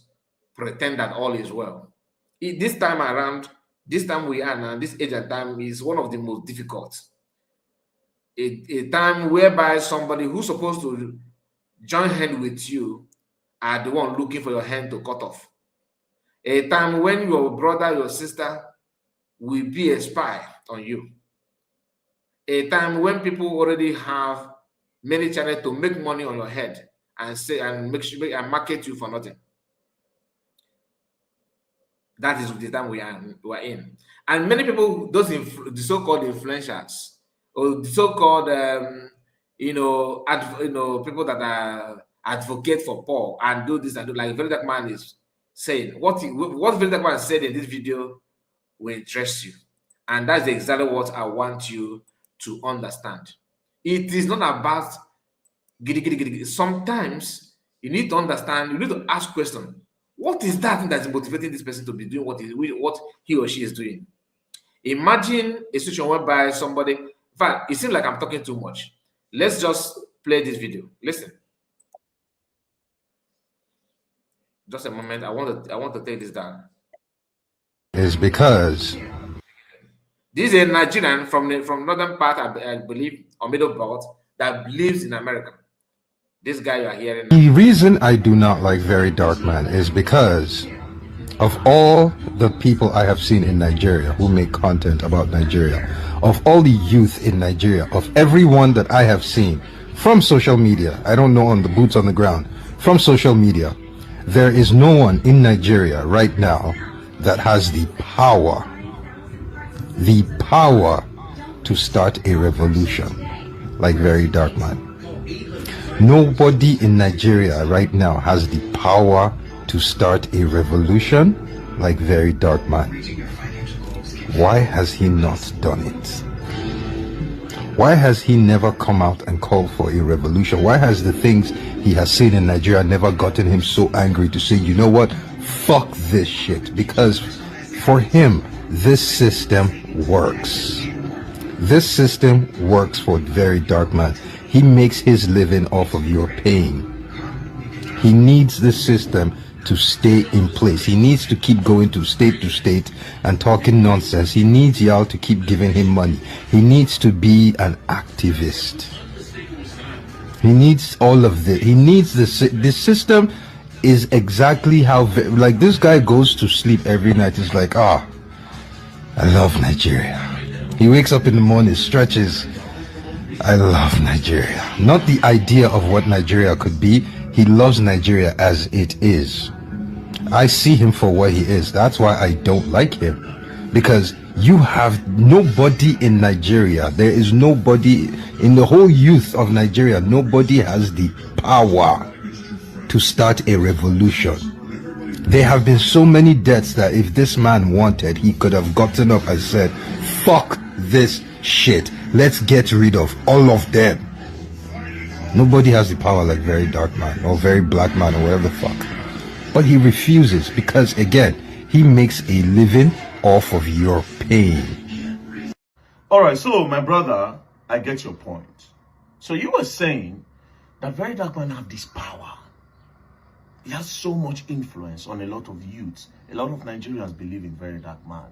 pretend that all is well. This time around, this time we are now, this age and time is one of the most difficult. A time whereby somebody who's supposed to join hand with you are the one looking for your hand to cut off. A time when your brother, your sister will be a spy on you. A time when people already have many channels to make money on your head and say and market you for nothing. That is the time we are in. And many people, the so-called influencers, or the so-called people that are advocate for poor and do this and do, like Very Dark Man is saying, what Very Dark Man said in this video will interest you. And that's exactly what I want you to understand. It is not about giddy. Sometimes you need to understand, you need to ask questions. What is that thing that's motivating this person to be doing what he or she is doing? Imagine a situation whereby somebody, in fact, it seems like I'm talking too much. Let's just play this video. Listen. Just a moment. I want to take this down. Is because this is a Nigerian from northern part, I believe, or middle belt, that lives in America. This guy you are hearing now. The reason I do not like Very Dark Man is because of all the people I have seen in Nigeria who make content about Nigeria, of all the youth in Nigeria, of everyone that I have seen from social media, I don't know on the boots on the ground, from social media, there is no one in Nigeria right now that has the power to start a revolution. like very dark man. Nobody in Nigeria right now has the power to start a revolution like very dark man. Why has he not done it? Why has he never come out and called for a revolution? Why has the things he has seen in Nigeria never gotten him so angry to say, you know what, fuck this shit? Because for him, this system works. This system works for very dark man. He makes his living off of your pain. He needs the system to stay in place. He needs to keep going to state and talking nonsense. He needs y'all to keep giving him money. He needs to be an activist. He needs all of this. He needs the system is exactly how, like, this guy goes to sleep every night. He's like, I love Nigeria. He wakes up in the morning, stretches. I love Nigeria. Not the idea of what Nigeria could be. He loves Nigeria as it is. I see him for what he is. That's why I don't like him. Because you have nobody in Nigeria. There is nobody in the whole youth of Nigeria. Nobody has the power to start a revolution. There have been so many deaths that if this man wanted, he could have gotten up and said, fuck this shit. Let's get rid of all of them. Nobody has the power like very dark man or very black man or whatever the fuck. But he refuses because, again, he makes a living off of your pain. All right, so my brother, I get your point. So you were saying that very dark man have this power. He has so much influence on a lot of youths. A lot of Nigerians believe in very dark man.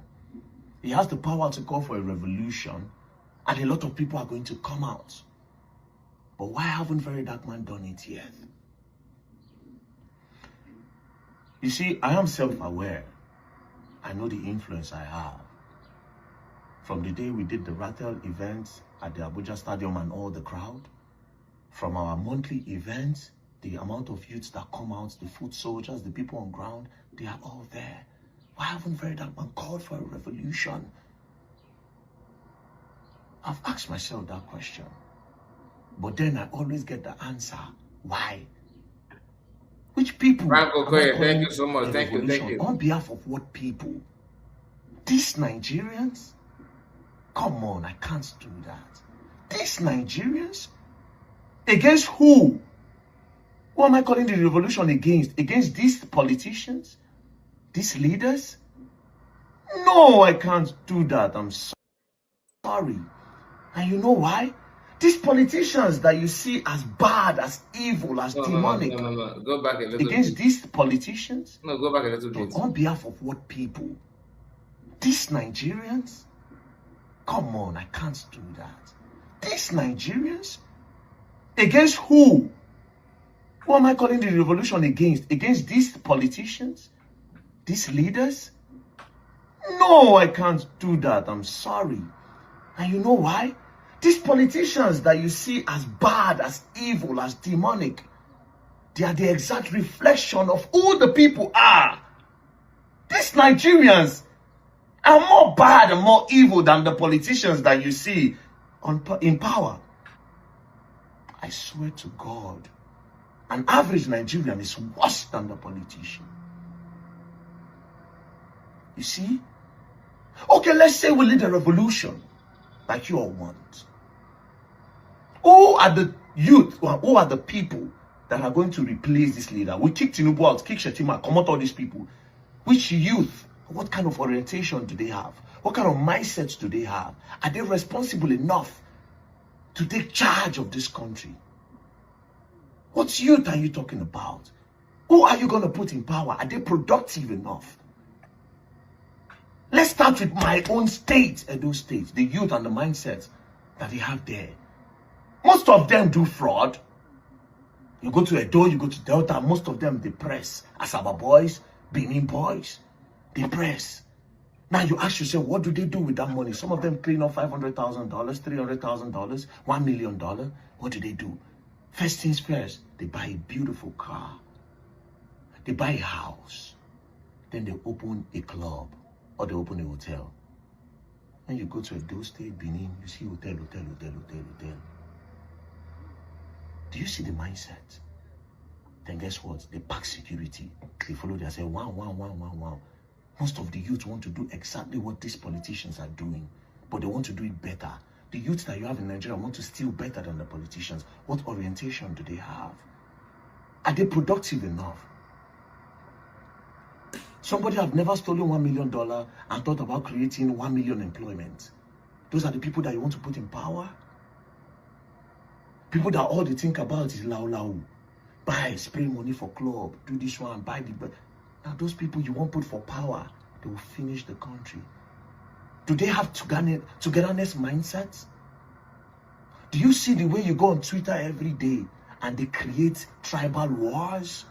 He has the power to call for a revolution, and a lot of people are going to come out. But why haven't very dark man done it yet? You see, I am self-aware. I know the influence I have. From the day we did the Rattle events at the Abuja Stadium and all the crowd, from our monthly events, the amount of youths that come out, the foot soldiers, the people on ground, they are all there. Why haven't very dark man called for a revolution? I've asked myself that question. But then I always get the answer. Why? Which people? Franco, go ahead. Thank you so much. Thank you. On behalf of what people? These Nigerians? Come on, I can't do that. These Nigerians? Against who? Who am I calling the revolution against? Against these politicians? These leaders? No, I can't do that. I'm sorry. And you know why? These politicians that you see as bad, as evil, as demonic. No. Go back a little bit. Against these politicians? No, go back a little bit. On behalf of what people? These Nigerians? Come on, I can't do that. These Nigerians? Against who? Who am I calling the revolution against? Against these politicians? These leaders? No, I can't do that. I'm sorry. And you know why? These politicians that you see as bad, as evil, as demonic, they are the exact reflection of who the people are. These Nigerians are more bad and more evil than the politicians that you see in power. I swear to God, an average Nigerian is worse than the politician. You see? Okay, let's say we lead a revolution like you all want. Who are the youth, or who are the people that are going to replace this leader? We kick Tinubu out, kick Shetima, come out all these people. Which youth? What kind of orientation do they have? What kind of mindsets do they have? Are they responsible enough to take charge of this country? What youth are you talking about? Who are you going to put in power? Are they productive enough? Let's start with my own state, Edo State, the youth and the mindsets that they have there. Most of them do fraud. You go to Edo, you go to Delta, most of them they press. Asaba boys, Benin boys, they press. Now you ask yourself, what do they do with that money? Some of them clean up $500,000, $300,000, $1 million. What do they do? First things first, they buy a beautiful car. They buy a house. Then they open a club or they open a hotel. When you go to Edo State, Benin, you see hotel. Do you see the mindset? Then guess what? They pack security. They follow. They say, wow, wow, wow, wow, wow. Most of the youth want to do exactly what these politicians are doing, but they want to do it better. The youth that you have in Nigeria want to steal better than the politicians. What orientation do they have? Are they productive enough? Somebody have never stolen $1 million and thought about creating 1 million employment. Those are the people that you want to put in power. People that all they think about is lau. Buy, spray money for club, do this one, buy the... Now those people you won't put for power, they will finish the country. Do they have togetherness mindsets? Do you see the way you go on Twitter every day and they create tribal wars?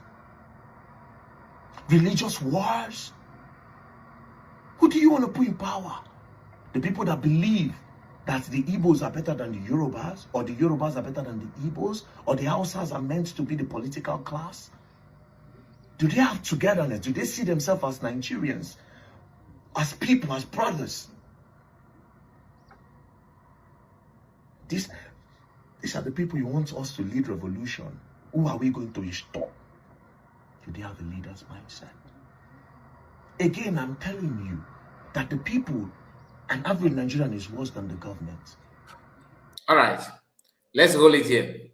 Religious wars? Who do you want to put in power? The people that believe that the Igbos are better than the Yorubas, or the Yorubas are better than the Igbos, or the Hausas are meant to be the political class? Do they have togetherness? Do they see themselves as Nigerians, as people, as brothers? These are the people you want us to lead revolution. Who are we going to stop? Do they have a leader's mindset? Again, I'm telling you that the people, an average Nigerian is worse than the government. All right, let's hold it here.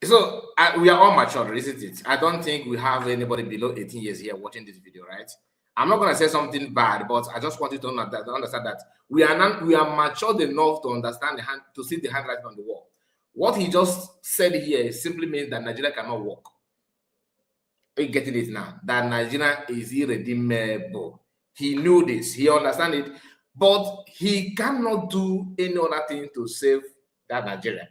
So we are all mature, isn't it? I don't think we have anybody below 18 years here watching this video, right? I'm not going to say something bad, but I just want you to understand that we are matured enough to understand to see the handwriting on the wall. What he just said here simply means that Nigeria cannot work. Are you getting it now? That Nigeria is irredeemable. He knew this. He understands it. But he cannot do any other thing to save that Nigeria.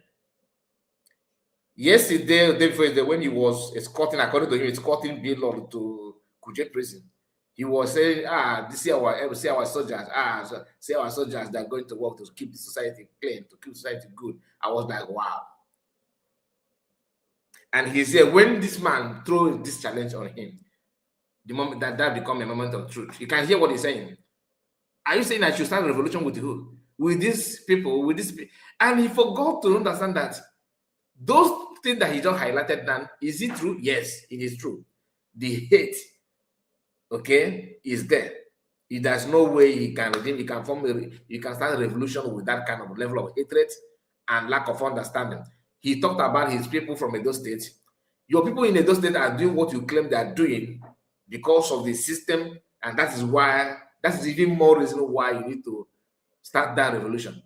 Yesterday, the day before yesterday, when he was escorting, according to him, escorting Bill to Kuje prison, he was saying, see our soldiers, see our soldiers that are going to work to keep the society clean, to keep society good. I was like, wow. And he said, when this man threw this challenge on him, the moment that become a moment of truth. You can hear what he's saying. Are you saying I should start a revolution with who? With these people, with this people? And he forgot to understand that those things that he just highlighted now, is it true? Yes, it is true. The hate, okay, is there. There's no way he can redeem, you can start a revolution with that kind of level of hatred and lack of understanding. He talked about his people from Edo State. Your people in Edo State are doing what you claim they are doing because of the system, and that is even more reason why you need to start that revolution.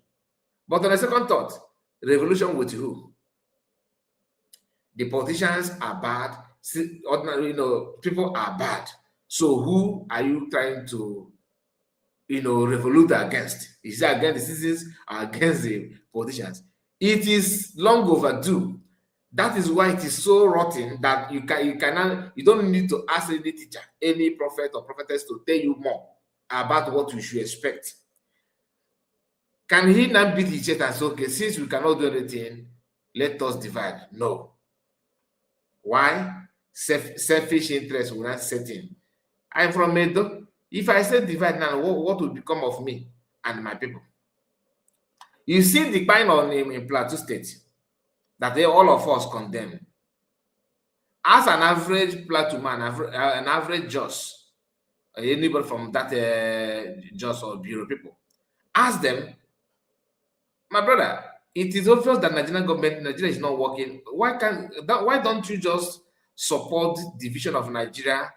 But on a second thought, revolution with who? The politicians are bad. Ordinary, people are bad. So who are you trying to, revolute against? Is it against the citizens or against the politicians? It is long overdue. That is why it is so rotten that you don't need to ask any teacher, any prophet or prophetess to tell you more about what we should expect. Can he not beat his chest and say, okay, since we cannot do anything, let us divide? No. Why? Selfish interest will not set in. I'm from Edo. If I say divide now, what will become of me and my people? You see the kind on him in Plateau State that all of us condemn. As an average Plateau man, an average Jos, anybody from that Jos or Bureau people, ask them, my brother, it is obvious that Nigeria is not working. Why don't you just support division of Nigeria,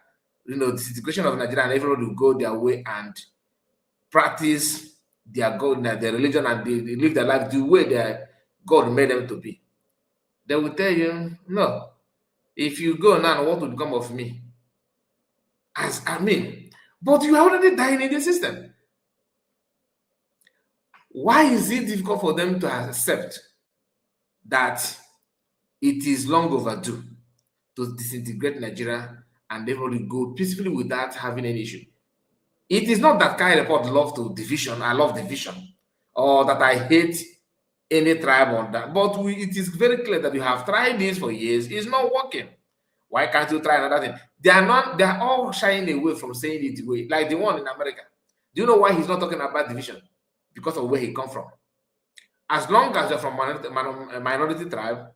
the disintegration of Nigeria, and everybody will go their way and practice their God, their religion, and they live their life the way their God made them to be? They will tell you, no. If you go now, what will become of me? But you are already dying in the system. Why is it difficult for them to accept that it is long overdue to disintegrate Nigeria and everybody go peacefully without having any issue? It is not that kind of report love to division. I love division, or that I hate any tribe on that. But it is very clear that you have tried this for years. It's not working. Why can't you try another thing? They are all shying away from saying it way, like the one in America. Do you know why he's not talking about division? Because of where he come from. As long as you're from a minority tribe,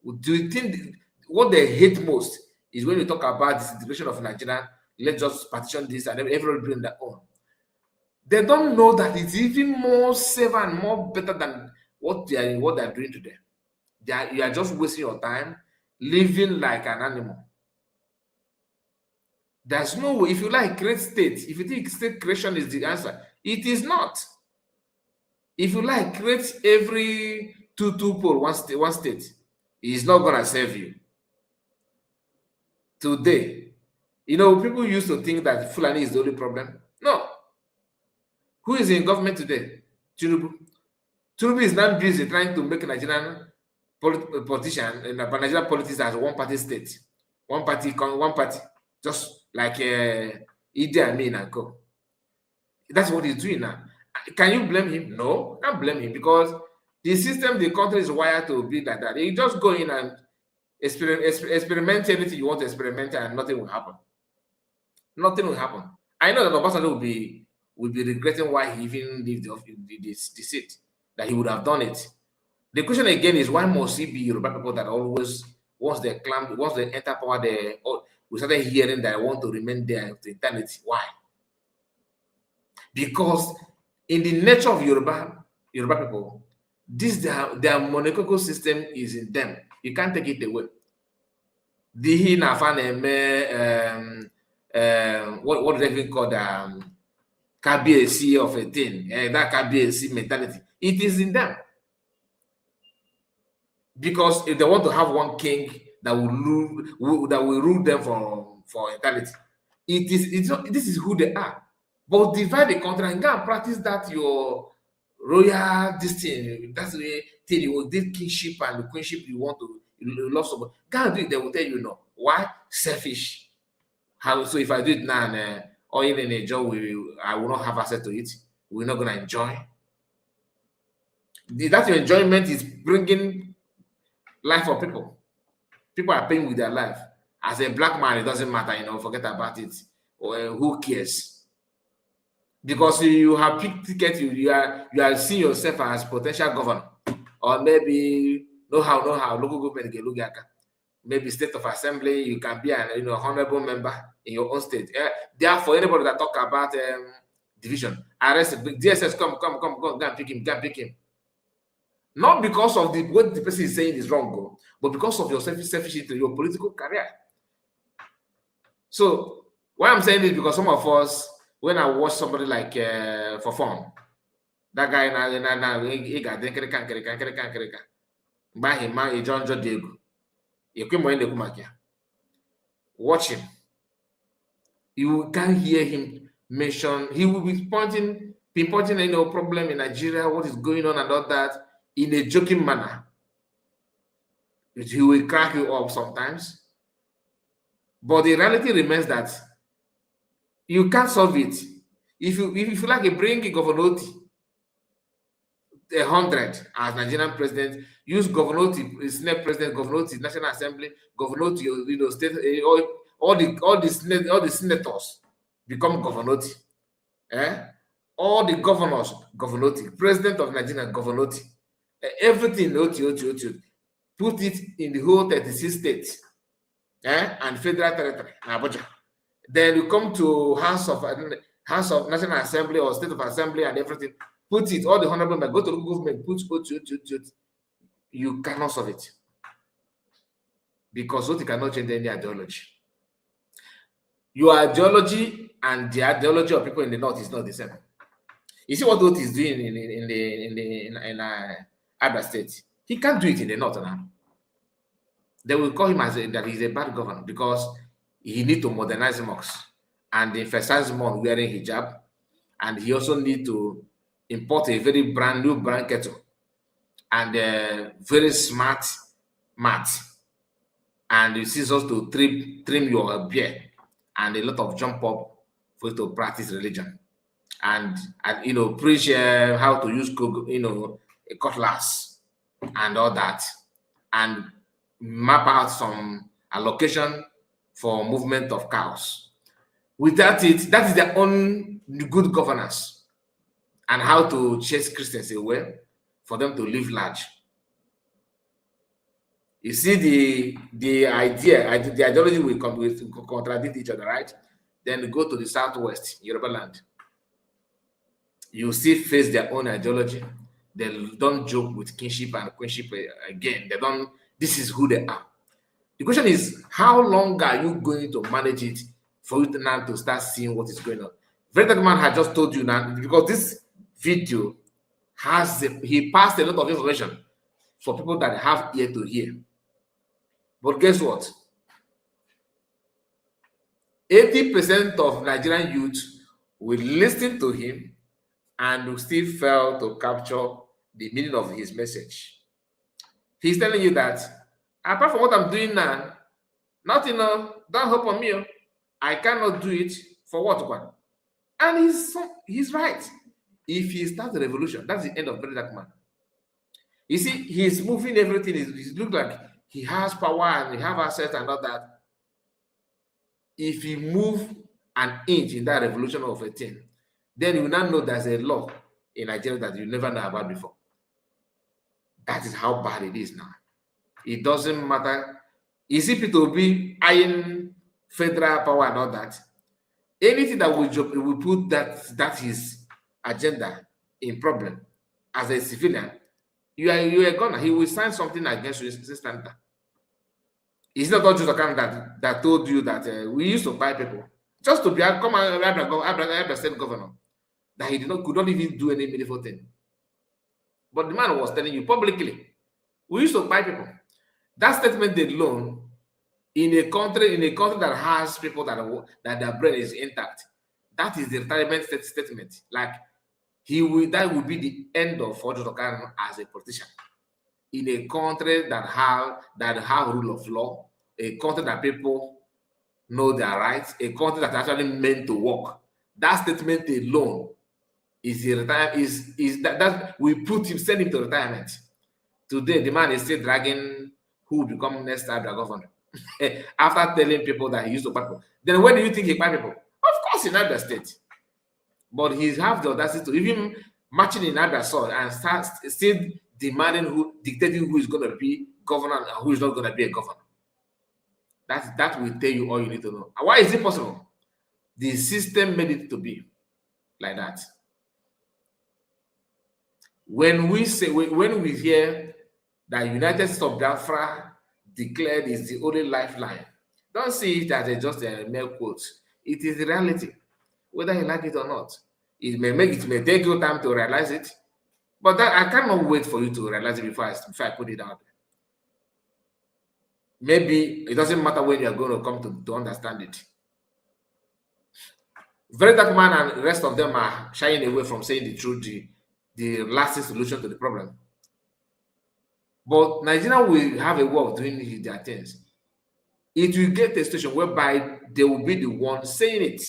Do you think what they hate most is when you talk about disintegration of Nigeria? Let's just partition this and everybody doing their own. They don't know that it's even more safer and more better than what they are doing today. You are just wasting your time living like an animal. There's no way. If you like create state, if you think state creation is the answer, it is not. If you like create every two pole one state, it's not gonna save you. Today, people used to think that Fulani is the only problem. No. Who is in government today? Tinubu. Tinubu is now busy trying to make Nigerian politician and Nigerian politics as one party state, one party, just like Idi Amin and co. That's what he's doing now. Can you blame him? No, can't blame him, because the system, the country is wired to be like that. You just go in and experiment anything you want to experiment, and nothing will happen. Nothing will happen. I know that Obasanjo will be regretting why he even left the seat, that he would have done it. The question again is, why must it be Yoruba people that always, once they enter power, we started hearing that they want to remain there to eternity? Why? Because in the nature of Yoruba people, their monarchical system is in them. You can't take it away. What do they even call KBAC of a thing? That KBAC mentality, it is in them. Because if they want to have one king that will rule them for eternity, this is who they are. But divide the country and go and practice that your royal destiny. That's the way you did kingship and the queenship you want to love somebody. Go and do it, they will tell you no. Why? Selfish. How so? If I do it now, or in a job, I will not have access to it. We're not gonna enjoy. That your enjoyment is bringing life for people. People are paying with their life. As a black man, it doesn't matter, forget about it. Or who cares? Because you have picked ticket, you are seeing yourself as potential governor, or maybe local government get look at. Maybe state of assembly, you can be an honorable member in your own state. Therefore, anybody that talk about division, arrest DSS, come, go and pick him. Not because of what the person is saying is wrong, but because of your selfish interest, your political career. So why I'm saying this, because some of us, when I watch somebody like for fun, that guy he got by him, John Diego. Watch him. You can't hear him mention. He will be pinpointing problem in Nigeria, what is going on and all that, in a joking manner. He will crack you up sometimes. But the reality remains that you can't solve it. If you like a bring Governoti 100 as Nigerian president, use Governoti, Senate president, Governoti, National Assembly, Governoti, state, all the senators become Governoti. All the governors, Governoti, president of Nigeria, Governoti. Everything, Oti. Put it in the whole 36 states and federal territory, Abuja. Then you come to House of National Assembly or State of Assembly and everything. Put it, all the honorable men, go to the government, put. You cannot solve it. Because Oti cannot change any ideology. Your ideology and the ideology of people in the north is not the same. You see what Oti is doing in other states. He can't do it in the north now. They will call him that he's a bad governor because he need to modernize mosques and emphasize more wearing hijab, and he also need to import a very brand new brand kettle and very smart mat, and you see us to trim your beard and a lot of jump up for you to practice religion and preach how to use a cutlass and all that, and map out some allocation for movement of cows. Without it, that is their own good governance and how to chase Christians away for them to live large. You see the ideology will contradict each other, right? Then go to the southwest, Yoruba land. You still face their own ideology. They don't joke with kinship and queenship again. They don't. This is who they are. The question is, how long are you going to manage it for you now to start seeing what is going on? Very Dark Man had just told you now, because this video he passed a lot of information for people that have ear to hear. But guess what? 80% of Nigerian youth will listen to him and will still fail to capture the meaning of his message. He's telling you that apart from what I'm doing now, nothing, don't hope on me. I cannot do it for what one. And he's right. If he starts a revolution, that's the end of Very Dark Man. You see, he's moving everything. It looks like he has power and he has assets and all that. If he move an inch in that revolution of a thing, then you will not know there's a law in Nigeria that you never know about before. That is how bad it is now. It doesn't matter. Is it to be eyeing federal power and all that? Anything that will put that his agenda in problem as a civilian, you are gonna. He will sign something against you standard. It's not just a that told you that we used to buy people just to become a state governor, that he could not even do any meaningful thing. But the man was telling you publicly, we used to buy people. That statement alone, in a country that has people that their brain is intact, that is the retirement statement. Like that would be the end of Ojo Kanu as a politician. In a country that have rule of law, a country that people know their rights, a country that actually meant to work. That statement alone is that we send him to retirement. Today, the man is still dragging who will become next Abia governor. After telling people that he used to buy people. Then where do you think he buy people? Of course in Abia State. But he has the audacity to even marching in Abia soil and start still dictating who is going to be governor and who is not going to be a governor. That will tell you all you need to know. And why is it possible? The system made it to be like that. When we hear that United States of Biafra declared is the only lifeline, don't see it as just a mere quote. It is the reality, whether you like it or not. It may take you time to realize it, but I cannot wait for you to realize it before I put it out. Maybe it doesn't matter when you're going to come to understand it. Very Dark Man and the rest of them are shying away from saying the truth, the lasting solution to the problem. But Nigeria will have a way of doing their things. It will get to a situation whereby they will be the one saying it.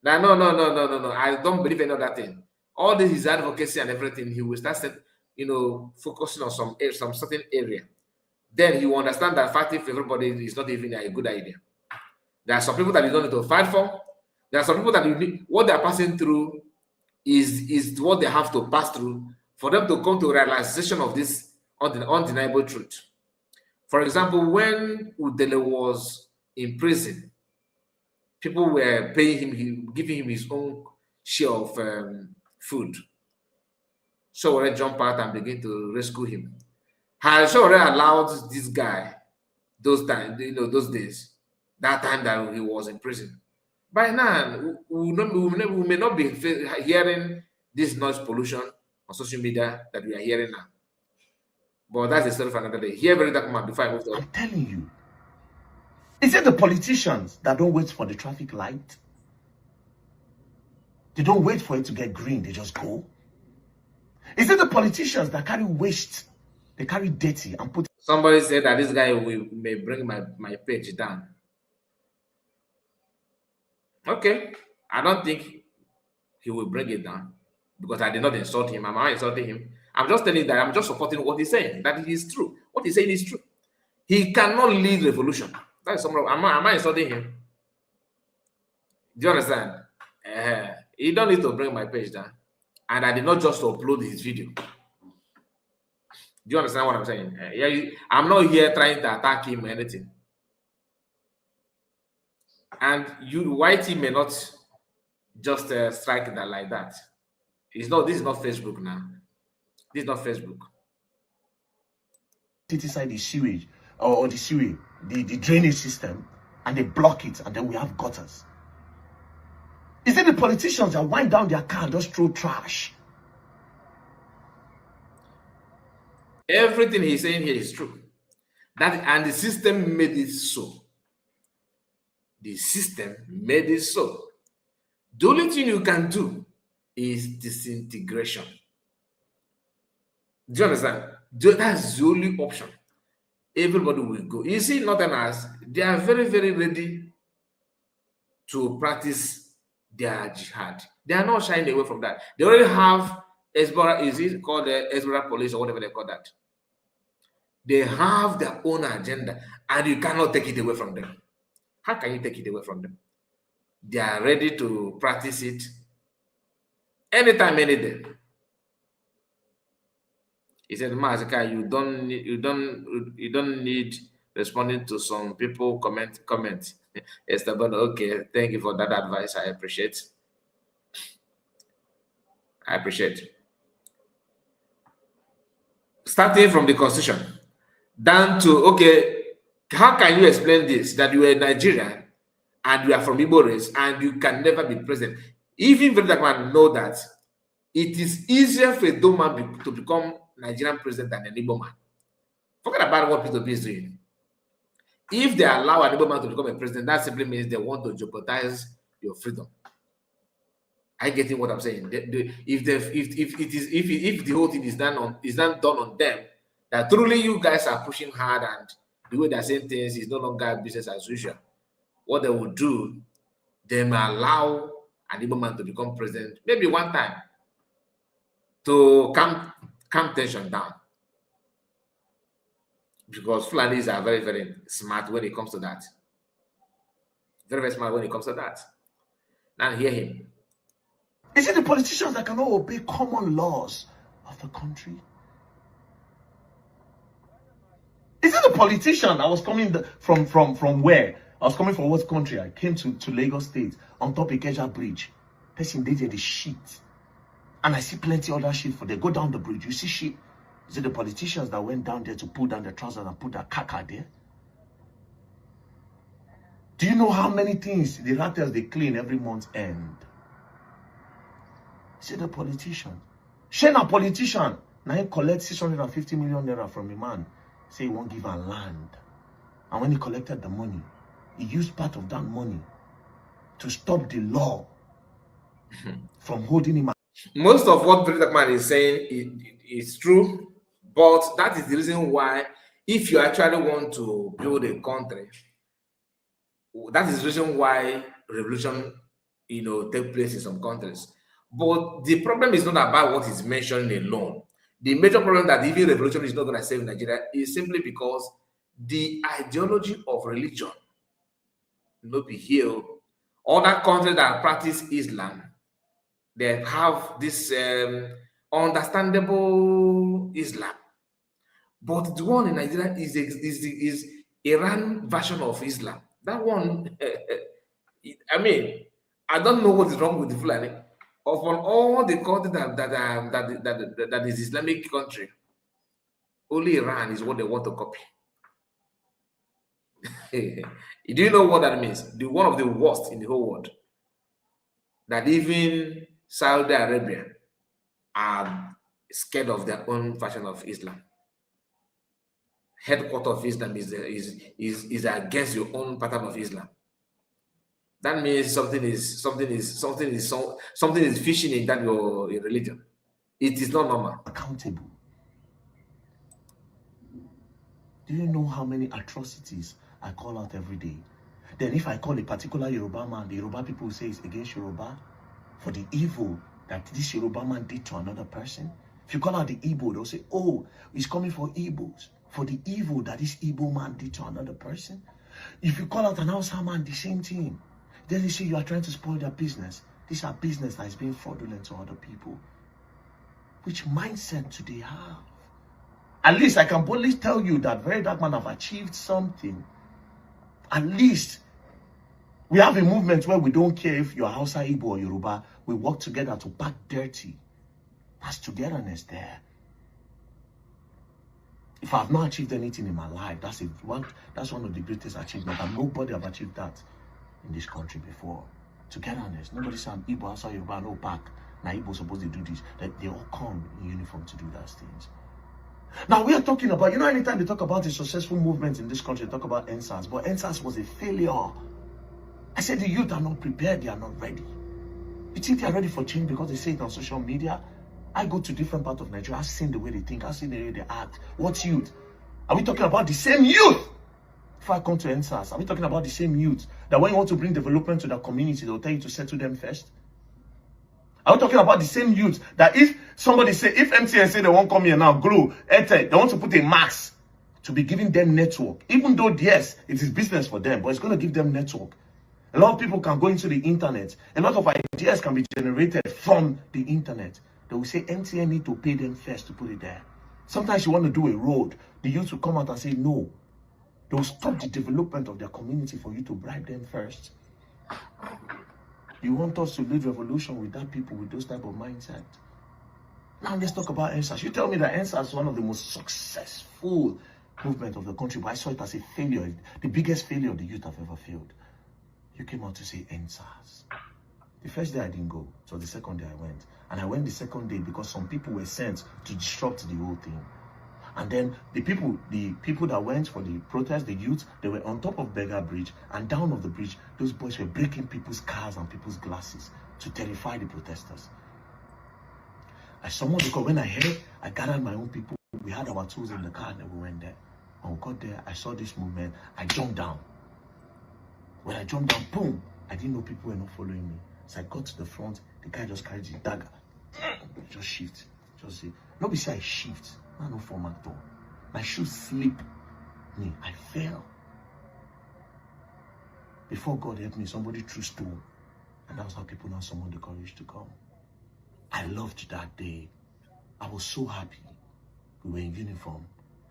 Now, no. I don't believe any of that thing. All this is advocacy and everything. He will start, focusing on some certain area. Then he will understand that fighting for everybody is not even a good idea. There are some people that you don't need to fight for. There are some people that what they are passing through is what they have to pass through for them to come to a realization of this undeniable truth. For example, when Udele was in prison, people were paying him, giving him his own share of food. So we jump out and begin to rescue him. Had Shore allowed this guy those days, that time that he was in prison, by now we may not be hearing this noise pollution on social media that we are hearing now. But that's a story for another day. Here, Very Dark Man, before I move on. I'm telling you. Is it the politicians that don't wait for the traffic light? They don't wait for it to get green, they just go? Is it the politicians that carry waste? They carry dirty and put... Somebody said that this guy may bring my page down. Okay. I don't think he will bring it down because I did not insult him. I'm not insulting him. I'm just telling you that I'm just supporting what he's saying. That it is true. What he's saying is true. He cannot lead revolution. That is something. Am I insulting him? Do you understand? You don't need to bring my page down. And I did not just upload his video. Do you understand what I'm saying? I'm not here trying to attack him or anything. And you, YT may not just strike that like that. It's not. This is not Facebook now. This is not Facebook. It inside the sewage or the sewage, the drainage system, and they block it, and then we have gutters. Is it the politicians that wind down their car and just throw trash? Everything he's saying here is true. And the system made it so. The system made it so. The only thing you can do is disintegration. Do you understand? That's the only option. Everybody will go. You see, Northerners, they are very, very ready to practice their jihad. They are not shying away from that. They already have Hezbollah, is it called the Hezbollah police or whatever they call that? They have their own agenda, and you cannot take it away from them. How can you take it away from them? They are ready to practice it anytime, any day. He said, Mazika, you don't need responding to some people comment. Esteban, okay, thank you for that advice. I appreciate. Starting from the constitution down to, okay, how can you explain this, that you are Nigerian and you are from Igbo race and you can never be president? Even very man know that it is easier for a Doma to become Nigerian president than an Igbo man. Forget about what P2P is doing. If they allow an Igbo man to become a president, that simply means they want to jeopardize your freedom. I getting what I'm saying? If the whole thing is done on them, that truly you guys are pushing hard and the way they're saying things is no longer business as usual. What they will do, they may allow an Igbo man to become president maybe one time to calm tension down. Because Fulanis are very, very smart when it comes to that. Very, very smart when it comes to that. Now hear him. Is it the politicians that cannot obey common laws of the country? Is it the politician that was coming from where? I was coming from what country? I came to Lagos State on top of Ikeja Bridge. Person did the shit. And I see plenty other shit for they go down the bridge. You see shit. Is it the politicians that went down there to pull down the trousers and put that caca there? Do you know how many things the hotels they clean every month end? Is it the politician? Shane a politician. Now he collects 650 million naira from a man. Say he won't give her land. And when he collected the money, he used part of that money to stop the law from holding him. Most of what that man is saying is true, but that is the reason why, if you actually want to build a country, that is the reason why revolution, take place in some countries. But the problem is not about what is mentioned alone. The major problem that even revolution is not going to save Nigeria is simply because the ideology of religion not be healed. Other countries that practice Islam, they have this understandable Islam. But the one in Nigeria is Iran version of Islam. That one, I mean, I don't know what is wrong with the Fulani. Upon all the countries that is Islamic country, only Iran is what they want to copy. Do you know what that means? One of the worst in the whole world. That even Saudi Arabia are scared of their own version of Islam. Headquarters of Islam is against your own pattern of Islam. That means something is fishing in that your religion. It is not normal. Accountable. Do you know how many atrocities I call out every day? Then if I call a particular Yoruba man, the Yoruba people will say it's against Yoruba for the evil that this Yoruba man did to another person. If you call out the Igbo, they'll say, oh, it's coming for Igbos, for the evil that this Igbo man did to another person. If you call out an Hausa man, the same thing. Then they say you are trying to spoil their business. These are business that is being fraudulent to other people. Which mindset do they have? At least I can boldly tell you that very dark man have achieved something. At least we have a movement where we don't care if you're Hausa, Igbo, or Yoruba. We work together to pack dirty. That's togetherness there. If I've not achieved anything in my life, that's one of the greatest achievements, and nobody have achieved that in this country before. Togetherness. Nobody said I'm Igbo, Hausa, Yoruba, no pack. Now Igbo supposed to do this. They all come in uniform to do those things. Now we are talking about, anytime they talk about a successful movement in this country, they talk about NSAS, but NSAS was a failure. I said the youth are not prepared, they are not ready. You think they are ready for change because they say it on social media? I go to different parts of Nigeria, I've seen the way they think, I've seen the way they act. What youth? Are we talking about the same youth? If I come to NSAS, are we talking about the same youth that when you want to bring development to the community, they'll tell you to settle them first? Are we talking about the same youth that if somebody say, if MTN say they won't come here now, Glo, Airtel, they want to put a max to be giving them network, even though, yes, it is business for them, but it's going to give them network. A lot of people can go into the internet. A lot of ideas can be generated from the internet. They will say MTN need to pay them first to put it there. Sometimes you want to do a road. The youth will come out and say no. They will stop the development of their community for you to bribe them first. You want us to lead revolution without people with those type of mindset. Now let's talk about NSAS. You tell me that NSAS is one of the most successful movement of the country, but I saw it as a failure, the biggest failure the youth have ever failed. You came out to say NSAS. The first day I didn't go, so the second day I went. And I went the second day because some people were sent to disrupt the whole thing. And then the people that went for the protest, the youth, they were on top of Beggar Bridge, and down of the bridge, those boys were breaking people's cars and people's glasses to terrify the protesters. I summoned, because when I heard, I gathered my own people. We had our tools in the car and we went there. When we got there, I saw this movement. I jumped down. When I jumped down, boom, I didn't know people were not following me. So I got to the front, the guy just carried the dagger. Just shift. Just say, nobody say I shift. No format though. My shoe slip me. I fell. Before God helped me, somebody threw stone. And that was how people now summoned the courage to come. I loved that day. I was so happy. We were in uniform.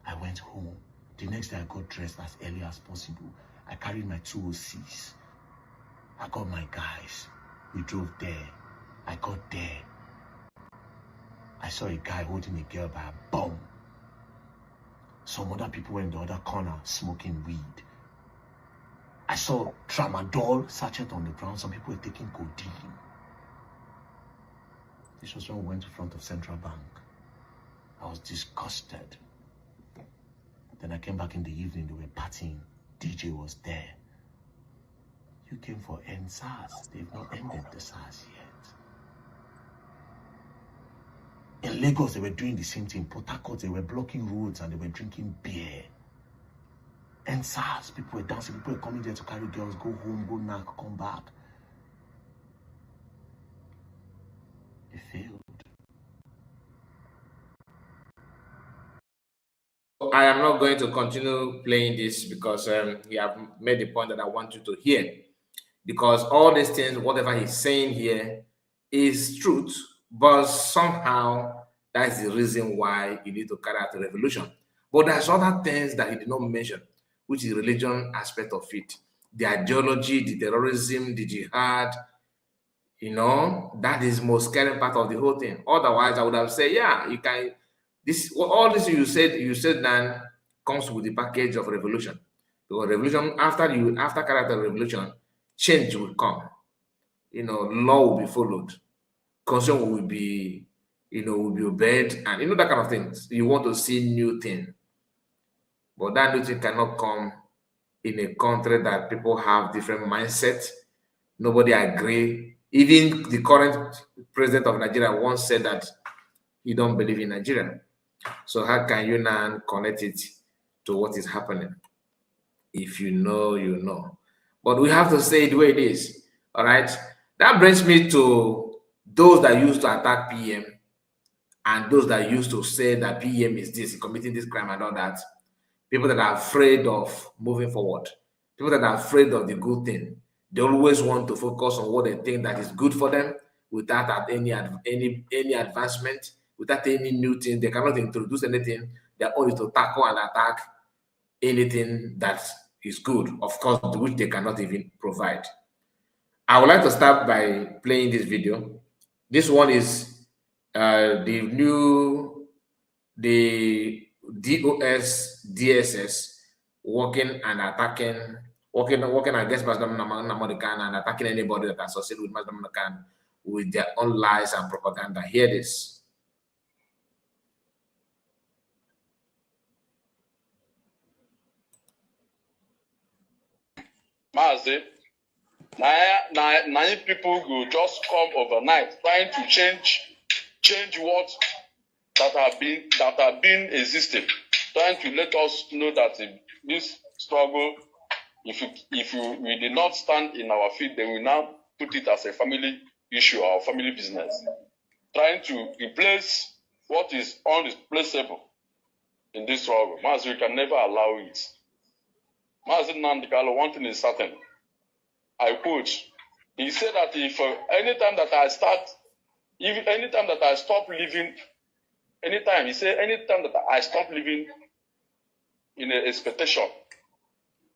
I went home. The next day I got dressed as early as possible. I carried my 206. I got my guys. We drove there. I got there. I saw a guy holding a girl by a bum. Some other people were in the other corner smoking weed. I saw tramadol sachet on the ground. Some people were taking codeine. This was when we went to front of Central Bank. I was disgusted. Then I came back in the evening. They were partying. DJ was there. You came for NSAS. They've not ended the SARS yet. In Lagos, they were doing the same thing. Port Harcourt, they were blocking roads and they were drinking beer. NSAS, people were dancing. People were coming there to carry girls, go home, go knock, come back. They failed. I am not going to continue playing this because he have made the point that I want you to hear. Because all these things, whatever he's saying here, is truth, but somehow that's the reason why you need to carry out a revolution. But there's other things that he did not mention, which is religion aspect of it. The ideology, the terrorism, the jihad, that is the most scary part of the whole thing. Otherwise, I would have said, yeah, you can. All this you said then comes with the package of revolution. Because revolution, after character revolution, change will come. Law will be followed. Constitution will be, will be obeyed, and that kind of things. You want to see new thing. But that new thing cannot come in a country that people have different mindsets. Nobody agree. Even the current president of Nigeria once said that he don't believe in Nigeria. So how can you now connect it to what is happening? If you know, you know. But we have to say it the way it is. All right. That brings me to those that used to attack PM and those that used to say that PM is this, committing this crime and all that. People that are afraid of moving forward. People that are afraid of the good thing. They always want to focus on what they think that is good for them without any advancement, without any new thing. They cannot introduce anything Their own is to tackle and attack anything that is good, of course, which they cannot even provide. I would like to start by playing this video. This one is the DSS working and attacking, working against President Nnamdi Kanu and attacking anybody that associated with President Nnamdi Kanu with their own lies and propaganda. Hear this. Mazi, nine people will just come overnight trying to change what that have been existing, trying to let us know that this struggle, if we did not stand in our feet, then we now put it as a family issue or family business, trying to replace what is unreplaceable in this struggle. Mazi, we can never allow it. Mazi Nnamdi Kanu, one thing is certain. I quote, he said that if anytime that I stop living in an expectation,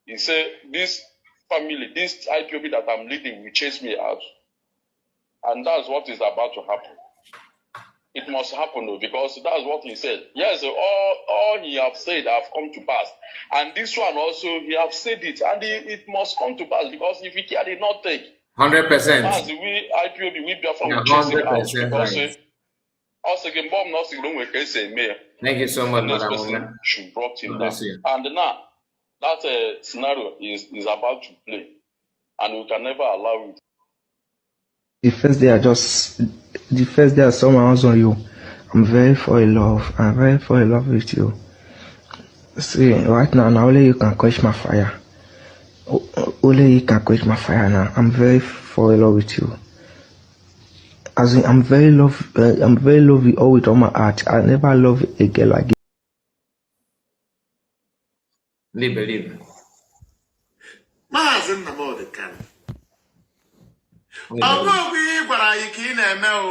he said this family, this IPOB that I'm leading will chase me out. And that's what is about to happen. It must happen though, because that's what he said. Yes, all he have said have come to pass. And this one also, he have said it, and it must come to pass, because if he did not take 100%. As we IPOB, we Biafra will chase him out, because also again, Bob Nossing don't work as a mayor. Thank you so much, This Madam. person should brought him down. And now that scenario is about to play, and we can never allow it. The first day I saw my house on you, I'm very fall in love. I'm very fall in love with you. See, right now only you can quench my fire. Only you can quench my fire now. I'm very fall in love with you. As in, I'm very love you all with all my heart. I never love a girl like you. Leave. Maazị Nnamdi Kanu. Ọ bụghị gwara anyị ka ị na-eme o.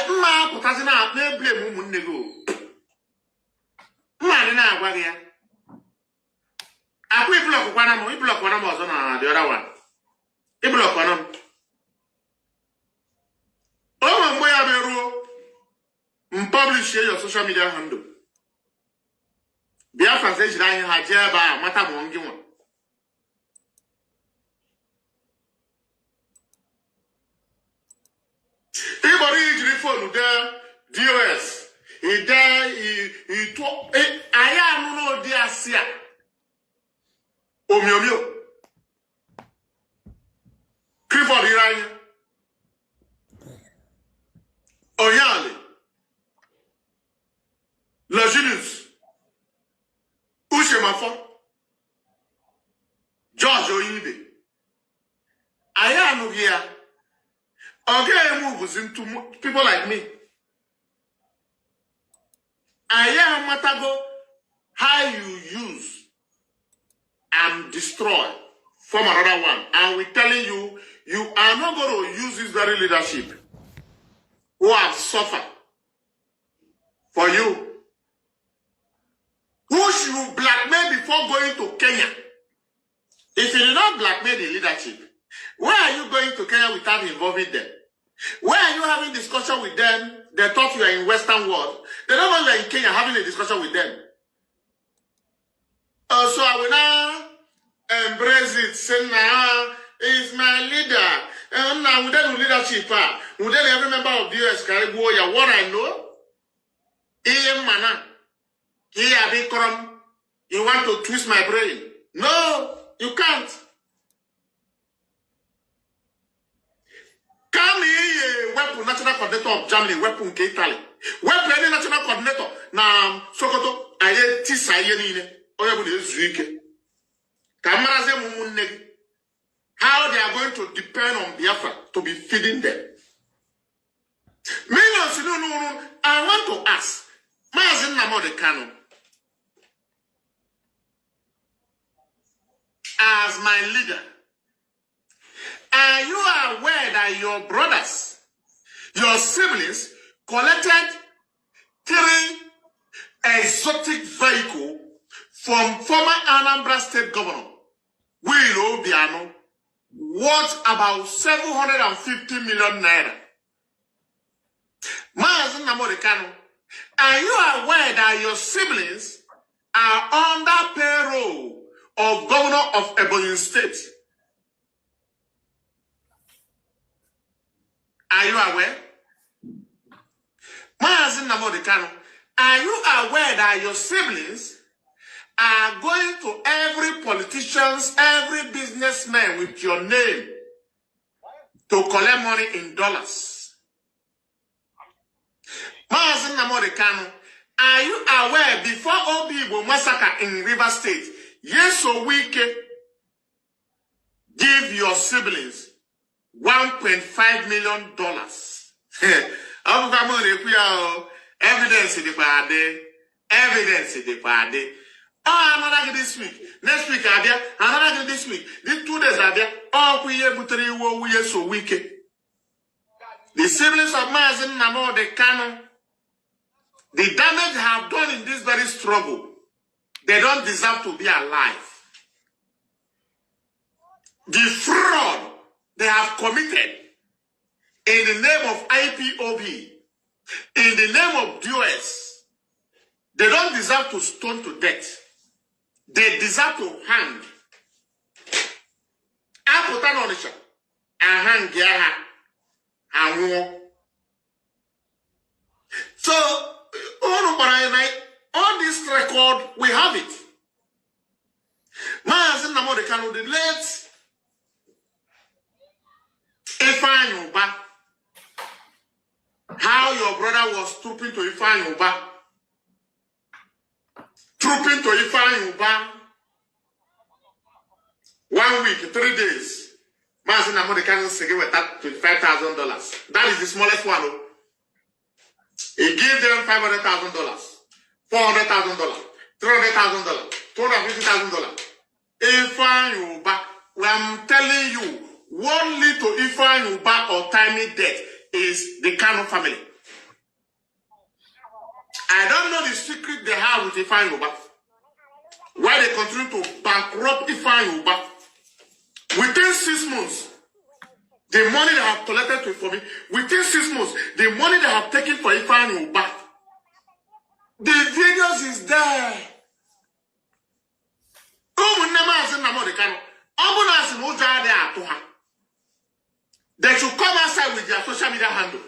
Mma apụtazi na-eblem ụmụnne gị o. Mma dị na-agwa gị ya. Akwa ịblọkwana m ọzọ na the other one. Ịblọkwana m. O nwere mgbe ya meruo publish your social media handle. Biafra sị ejiri anyị ha jee ebe a mata ma ngị nwa. Anybody ejiri phone there, DOS. He talk. I am no dear Sia. Omio. Clifford Irani. Oyale. Logilus. Ushemafo. George Oyibe. I am here. Okay, moves into people like me. I am Matago, how you use and destroy from another one. And we're telling you, you are not going to use this very leadership who have suffered for you. Who should you blackmail before going to Kenya? If you did not blackmail the leadership, where are you going to Kenya without involving them? Where are you having discussion with them? They thought you are in Western world. They don't know you are in Kenya having a discussion with them. So I will now embrace it, say now is my leader. Now we don't leadership. We don't every member of the US carry warrior. What I know, you want to twist my brain. No, you can't. Come here, weapon national coordinator of Germany, weapon Italy. Weapon any national coordinator. Now, Sokoto, I tisa yenine. Oyabune zuike. Kamaraze mumunne. How they are going to depend on Biafra to be feeding them. Millions, no. I want to ask, Maazị Nnamdi Kanu, as my leader, are you aware that your brothers, your siblings, collected 3 exotic vehicle from former Anambra State Governor Will Obiano worth about 750 million naira. Mazen Namorikano, are you aware that your siblings are under payroll of Governor of Ebonyi State? Are you aware? Mazen Namorikano, are you aware that your siblings are going to every politicians, every businessman with your name to collect money in dollars? Mazen Namorikano, are you aware before Obibo massacre in River State, yes or Wike give your siblings $1.5 million? Evidence in the party. Evidence in the party. Oh, another this week. Next week, another this week. These 2 days are there. Oh, we are so wicked. The siblings of Mazen Namo, the canon, the damage they have done in this very struggle, they don't deserve to be alive. The fraud they have committed in the name of IPOB, in the name of DOS, they don't deserve to stone to death. They deserve to hang. I put an on the hang so, on this record, we have it. Mazen Namorikano, the late Ifeanyi, how your brother was trooping to Ifeanyi, trooping to Ifeanyi 1 week, 3 days. Mazen Namorikano Sege with that $25,000. That is the smallest one. He gave them $500,000, $400,000, $300,000, $250,000. Ifeanyi, I'm telling you, what lead to Ifeanyi or timely death is the Kano family. I don't know the secret they have with Ifeanyi, why they continue to bankrupt Ifeanyi. Within 6 months, the money they have collected for me, within 6 months, the money they have taken for Ifeanyi back, the videos is there. They should come outside with their social media handle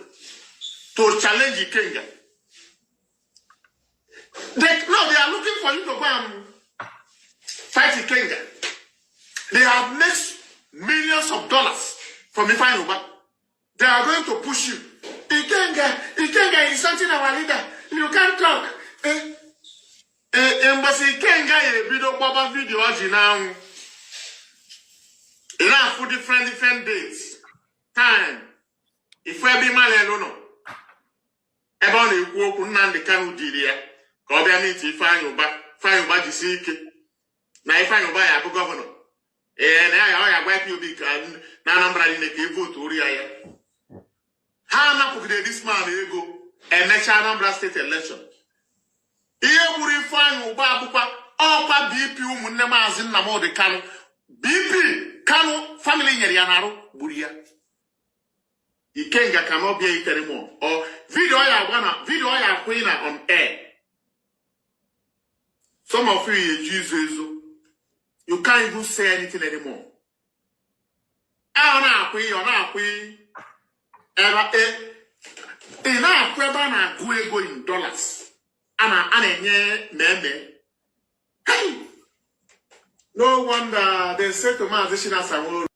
to challenge the king. They are looking for you to go and fight the king. They have made millions of dollars from Ifeanyi. They are going to push you. Ikenga is something our leader. You can't talk. Embassy Ikenga video now. Enough for different dates. Time. If we be mal alone. Ebon you go Nandi Kanu Didia. Obviamente Ifeanyi Jisike. Na Ifeanyi ya governor. Na ya wipe you big na Anambra in vote ori how na put this man ego Anambra state election. Ihe buru Ifeanyi abụkwa ọkwa BP ụmụnne Maazị Nnamdi Kanu. BP Kanu family nyere ya narụ gburu ya. Ikenga cannot be it anymore. Or video ya queen on air. Some of you use you can't even say anything anymore. Go in dollars. No wonder they say to me,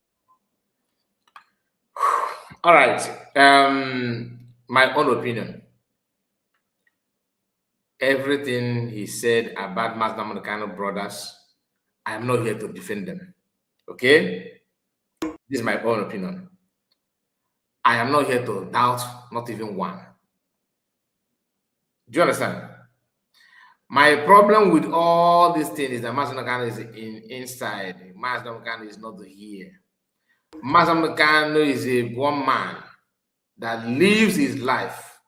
all right. My own opinion. Everything he said about Mazen Nnamdi Kanu brothers, I am not here to defend them. Okay? This is my own opinion. I am not here to doubt not even one. Do you understand? My problem with all these things is that Mazen Nnamdi Kanu is inside. Mazen Nnamdi Kanu is not here. Mazen Nnamdi Kanu is a one man that lives his life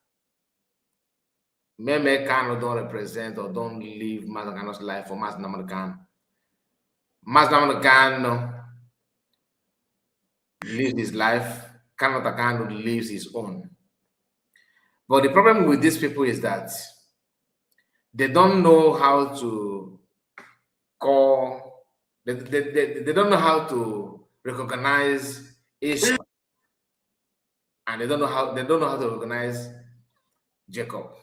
Meme Kano don't represent or don't live Master Kano's life for Master Kano. Master Kano lives his life. Kano Takano lives his own. But the problem with these people is that they don't know how to call, they don't know how to recognize Esau, and they don't know how to recognize Jacob.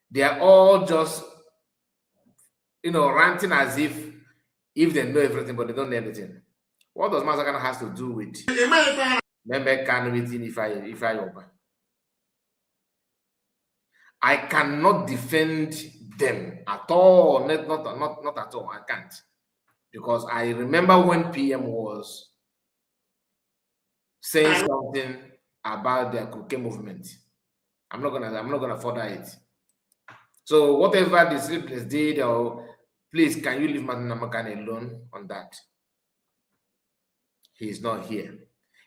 They are all just, ranting as if they know everything, but they don't know anything. What does Master Kano has to do with Membe Kano meeting if I open? I cannot defend them at all. Not at all. I can't. Because I remember when PM was saying something about their Kuke movement. I'm not gonna further it. So whatever the siblings did, or please, can you leave Martin Namakan alone on that? He's not here.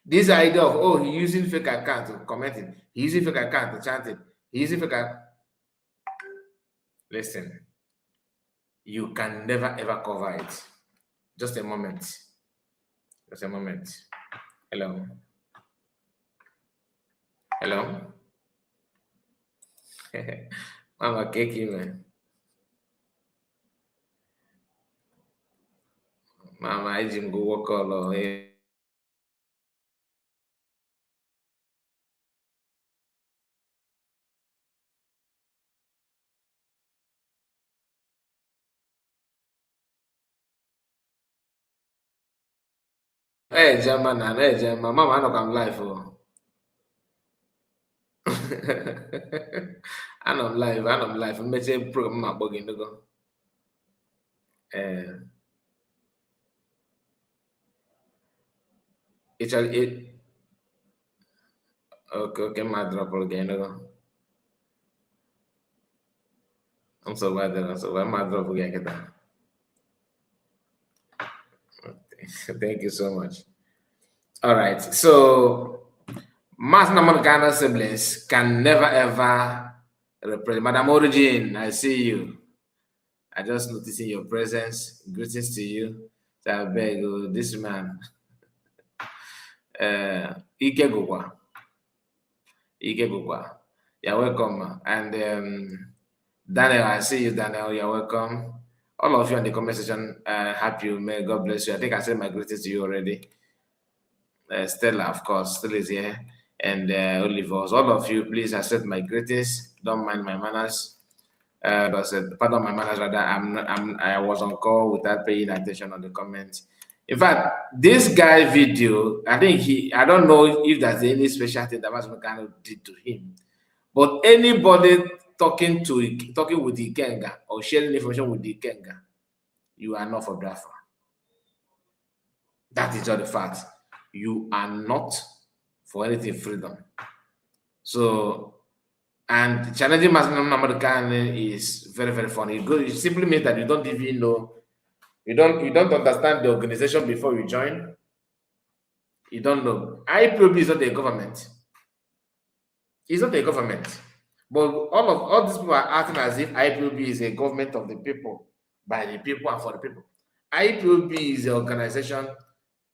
This idea of he using fake account to commenting, he using fake account to chanting, he using fake account. Listen, you can never ever cover it. Just a moment. Just a moment. Hello. Hello. Mama cakey man. Mama, I didn't go work all hey. Hey, German, Mama, I know I'm live. I'm live. I'm making program my bugging to go. Okay, my drop again. I'm so bad. My drop again. Thank you so much. All right. So, Mass Namakana siblings can never ever represent. Madam Origin, I see you. I just noticing your presence. Greetings to you. So I beg this man. Ike Gugwa. You're welcome. And Daniel, I see you, Daniel. You're welcome. All of you in the comment section, happy. May God bless you. I think I said my greetings to you already. Stella, of course, still is here. And Olivos. All of you, please accept my greetings. Don't mind my manners. Pardon my manners, rather. I was on call without paying attention on the comments. In fact, this guy video, I don't know if there's any special thing that Masmukano did to him, but anybody talking with the Ikenga or sharing information with the Ikenga, you are not for Biafra. That is all the fact. You are not for anything freedom. So, and challenging Masmukano is very, very funny. It simply means that you don't even know. You don't understand the organization before you join. You don't know. IPOB is not a government. It's not a government. But all these people are acting as if IPOB is a government of the people, by the people and for the people. IPOB is an organization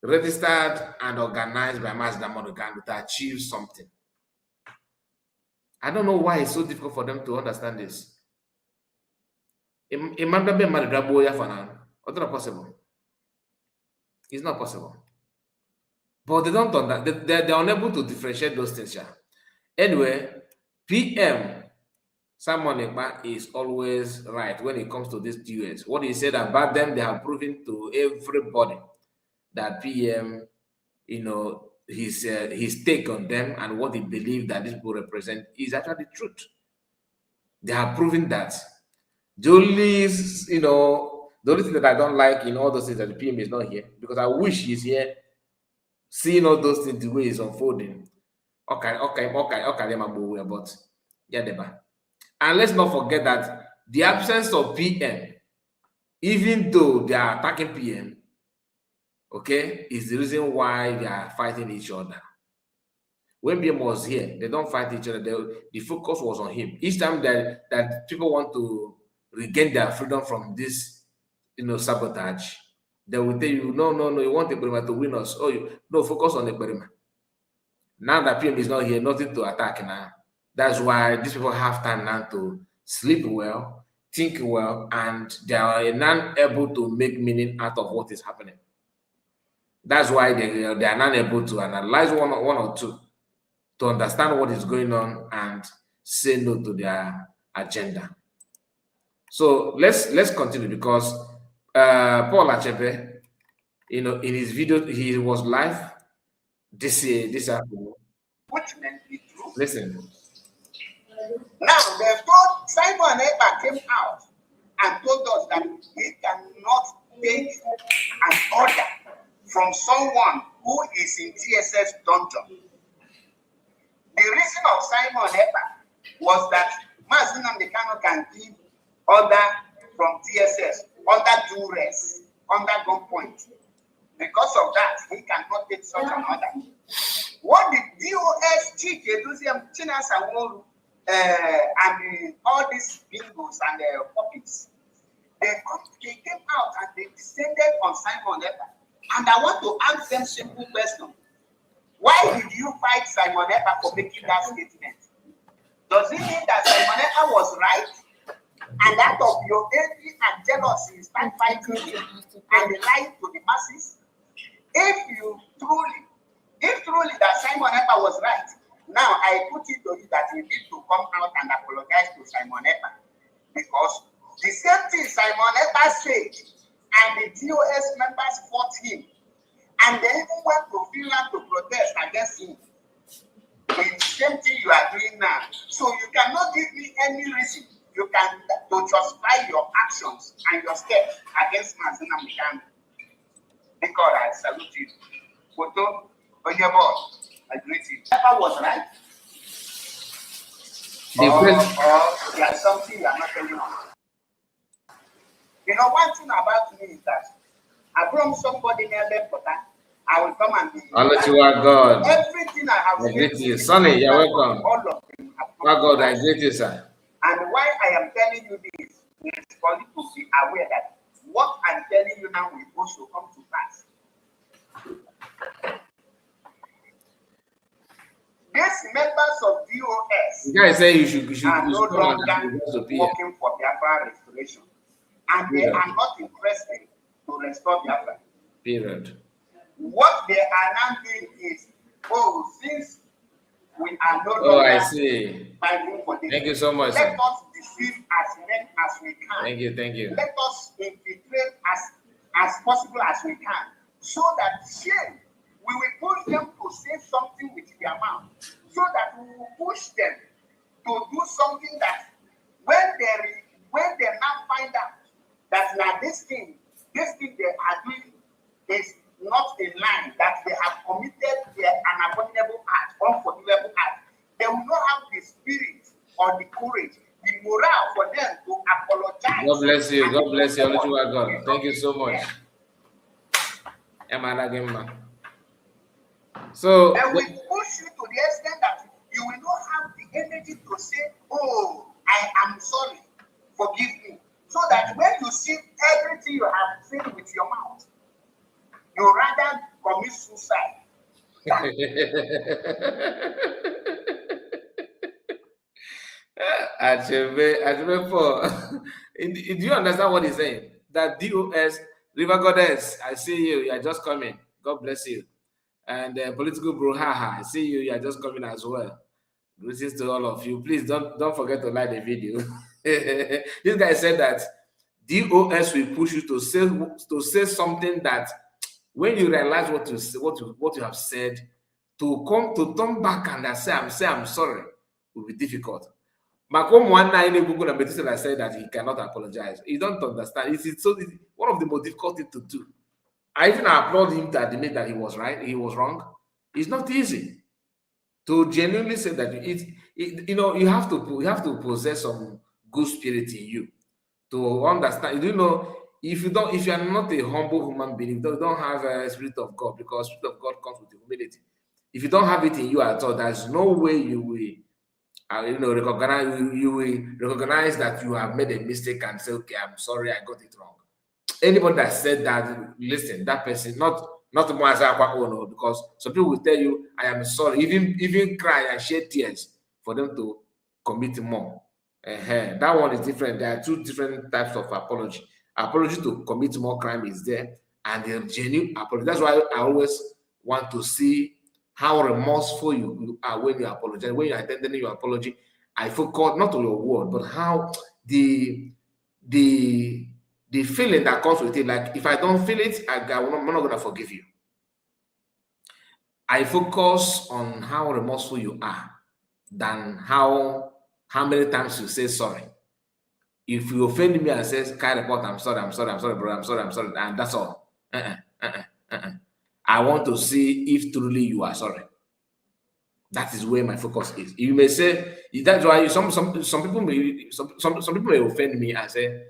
registered and organized by Master Namodokan to achieve something. I don't know why it's so difficult for them to understand this. It's not possible. It's not possible. But they don't understand. They're unable to differentiate those things. Anyway, PM Simon Ekpa is always right when it comes to these duels. What he said about them, they have proven to everybody that PM, his take on them and what he believes that these people represent is actually the truth. They have proven that. The only thing that I don't like in all those things that the PM is not here, because I wish he's here, seeing all those things the way it's unfolding. Okay, but yeah, and let's not forget that the absence of PM, even though they are attacking PM, okay, is the reason why they are fighting each other. When BM was here, they don't fight each other. The focus was on him. Each time that people want to regain their freedom from this, sabotage, they will tell you, no, you want the Burma to win us. Oh, no, focus on the Burma. Now that PM is not here, nothing to attack now. That's why these people have time now to sleep well, think well, and they are not able to make meaning out of what is happening. That's why they are not able to analyze one or two to understand what is going on and say no to their agenda. So let's continue, because Paul Achepe, in his video, he was live this afternoon. Listen. Now they told Simon Ekpa came out and told us that he cannot take an order from someone who is in TSS dungeon. The reason of Simon Ekpa was that Mazi Nnamdi Kanu can give order from TSS under duress, under gunpoint. Because of that, he cannot take such an order. What the DOS, Chinas and all these bingos and puppets, they came out and they descended on Simon Ekpa. And I want to ask them simple question. Why did you fight Simon Ekpa for making that statement? Does it mean that Simon Ekpa was right? And out of your envy and jealousy, start fighting him and lying to the masses? If truly that Simon Ekpa was right, now I put it to you that you need to come out and apologize to Simon Ekpa. Because the same thing Simon Ekpa said, and the DOS members fought him, and they even went to Finland to protest against him. It's the same thing you are doing now. So you cannot give me any reason you can to justify your actions and your steps against Mazi Nnamdi Kanu. Because I salute you. Photo on your board. I greet you. Ekpa was right. Or there's something you are not telling us. You know, one thing about me is that I promise somebody near Lepota, I will come and be. Unless you are God. Everything I have I greet you. Sonny, you're welcome. All of them have my God, I greet you, sir. And why I am telling you this is for you to be aware that what I'm telling you now will also come to pass. These members of DOS, you guys say you should are no longer working for Biafra restoration, and they are not interested to restore Biafra. Period. What they are now doing is, since we are no longer I see. fighting for this, thank you so much. Let us deceive as many as we can. Thank you. Let us infiltrate as possible as we can, so that we will push them to say something with their mouth, so that we will push them to do something that when they now find out that now this thing they are doing is not in line, that they have committed an abominable act, unforgivable act, they will not have the spirit or the courage, the morale for them to apologize. God bless you. God bless you. God. Thank you so much. So they will push you to the extent that you will not have the energy to say, I am sorry, forgive me. So that when you see everything you have said with your mouth, you rather commit suicide. Do you understand what he's saying? That DOS, River Goddess, I see you. You are just coming. God bless you. And political brouhaha, I see you. You are just coming as well. Greetings to all of you. Please don't forget to like the video. This guy said that DOS will push you to say something that when you realize what you have said, to turn back and say I'm sorry will be difficult. Macom one night in Google and Methuselah said that he cannot apologize. He don't understand. It's one of the most difficult things to do. I even applaud him to admit that he was right, he was wrong. It's not easy to genuinely say that you have to possess some good spirit in you to understand. If you are not a humble human being, you don't have a spirit of God, because spirit of God comes with humility. If you don't have it in you at all, there's no way you will, you will recognize that you have made a mistake and say, okay, I'm sorry, I got it wrong. Anybody that said that, listen, that person, not more as no, because some people will tell you, I am sorry, even cry and shed tears for them to commit more. That one is different. There are two different types of apology. Apology to commit more crime is there, and the genuine apology. That's why I always want to see how remorseful you are when you apologize. When you are intending your apology, I focus not on your word, but how the feeling that comes with it. Like, if I don't feel it, I'm not going to forgive you. I focus on how remorseful you are than how many times you say sorry. If you offend me and say, "Kind report, I'm sorry, bro, I'm sorry," and that's all. I want to see if truly you are sorry. That is where my focus is. You may say, that's why some people may offend me and say,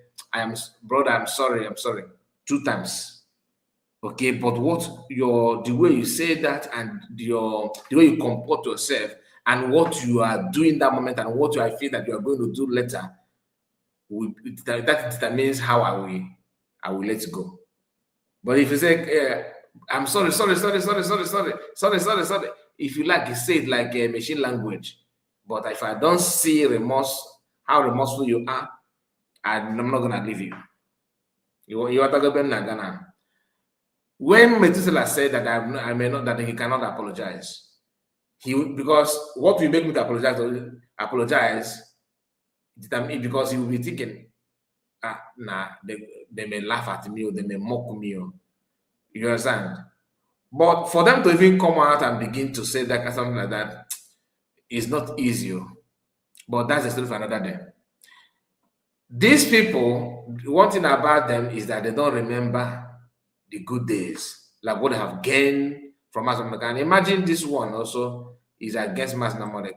"Brother, I'm sorry, 2 times." Okay, but the way you say that, and the way you comport yourself, and what you are doing that moment, and what I feel that you are going to do later, that determines how I will let it go. But if you say, I'm sorry, if you like, you say it like a machine language. But if I don't see how remorseful you are, I'm not gonna leave you. You are talking about when Methuselah said that I may not, that he cannot apologize, because what will make me to apologize, because he will be thinking, they may laugh at me, or they may mock me, you understand? But for them to even come out and begin to say that, something like that, is not easy. But that's the story for another day. These people, one thing about them is that they don't remember the good days, like what they have gained from Mas Nnamdi. Imagine this one also is against Mas Nnamdi.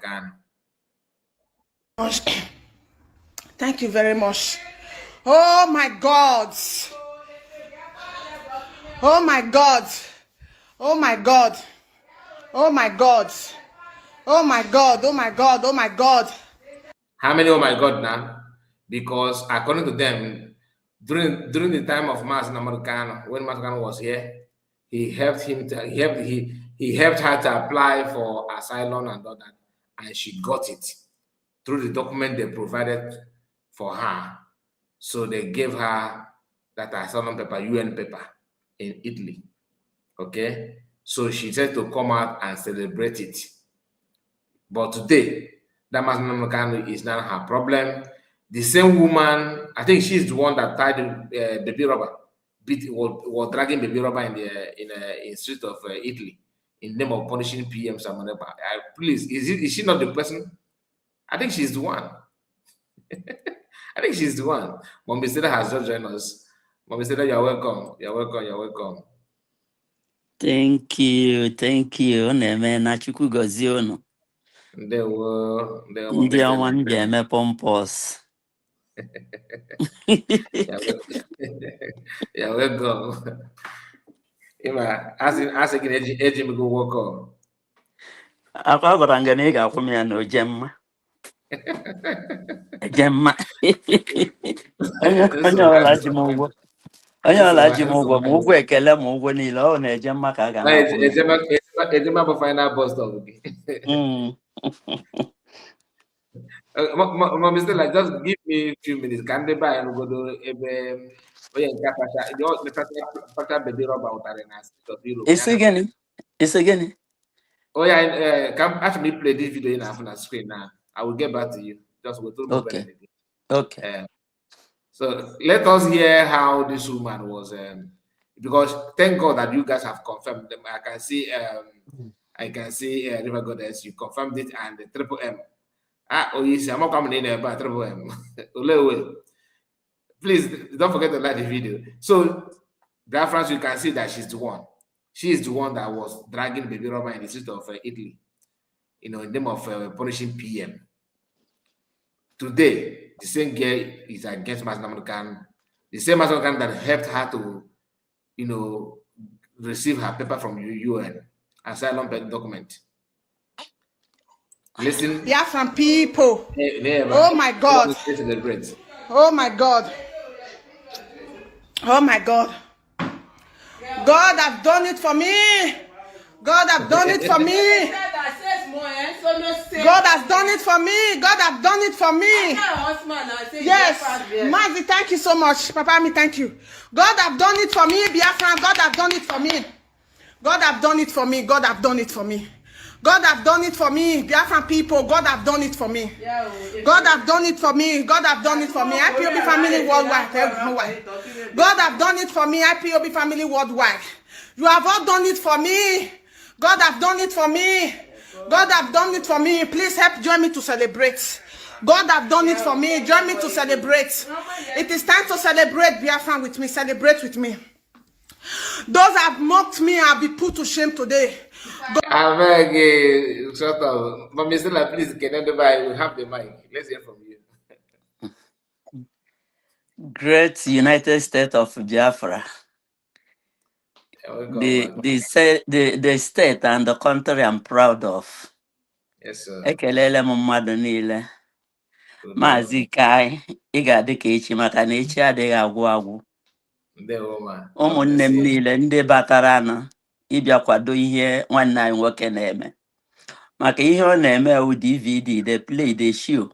Thank you very much. Oh my God. Oh my God. Oh my God. Oh my God. Oh my God. Oh my God. Oh my God. How many oh my God now? Because according to them, during the time of Mas Nnamdi, when Mas Nnamdi was here, he helped her to apply for asylum and all that, and she got it through the document they provided for her. So they gave her that asylum paper, UN paper, in Italy. Okay, so she said to come out and celebrate it. But today, that Mas Nnamdi is not her problem. The same woman, I think she's the one that tied baby rubber, was dragging baby rubber in the street of Italy in name of punishing PM Samonepa. Please, is she not the person? I think she's the one. I think she's the one. Mommy Stella has just joined us. Mommy Stella, you're welcome. You're welcome. You're welcome. Thank you. Na-eme na Chukwu gozie unu. Ndewo. Ndị ọma m ga-eme pompous. You're welcome. Ima, asị gị na eji m go work on. Akwa gwara nga na ị ga-akwụ m ya na ojemma. Ejemma. Onye ọla ji m ụgwọ. Onye ọla ji m ụgwọ, ma ụgwọ ekele ma ụgwọ niile, ọ na-eje mma ka a ga na-akwụ. Ejemma bụ final bus stop. Mom, Stella, just give me a few minutes. Can they buy and go to baby rubber It's again. Oh yeah, can actually play this video in the screen now. I will get back to you. Just go through. Okay. So let us hear how this woman was. Because thank God that you guys have confirmed them. I can see River Goddess. You confirmed it, and the Triple M. Yes, I'm not coming in there, but Triple M. Please don't forget to like the video. So, Biafra, you can see that she's the one. She is the one that was dragging baby rubber in the street of Italy, in the name of punishing PM. Today, the same girl is against Mas Nnamdi. The same Mas Nnamdi that helped her to, receive her paper from UN. asylum document. Listen. Biafran people. Oh my God. Oh my God. Oh my God. God have done it for me. God have done it for me. God has done it for me. God have done it for me. Yes. Mazi, thank you so much. Papa, me thank you. God have done it for me. Biafran, God have done it for me. God have done it for me. God have done it for me. God have done it for me. Biafran people, God have done it for me. God have done it for me. God have done it for me. IPOB family worldwide. God have done it for me. IPOB family worldwide. You have all done it for me. God have done it for me. God have done it for me. Please help join me to celebrate. God have done it for me. Join me to celebrate. It is time to celebrate, Biafran, with me. Celebrate with me. Those have mocked me, I'll be put to shame today. I beg, shut up. But Mr. La, please, can anybody will have the mic? Let's hear from you. Great United States of Biafra. The state and the country I'm proud of. Yes, sir. Ekelele m mmadụ niile. Maazị Kai, ị ga-adị ka echi maka na echi adịghị agwụ agwụ. Ụmụnne m niile ndị batara anụ ịbịa kwado ihe nwanne anyị nwoke na-eme. Maka ihe ọ na-eme wụ DVD, they play the show.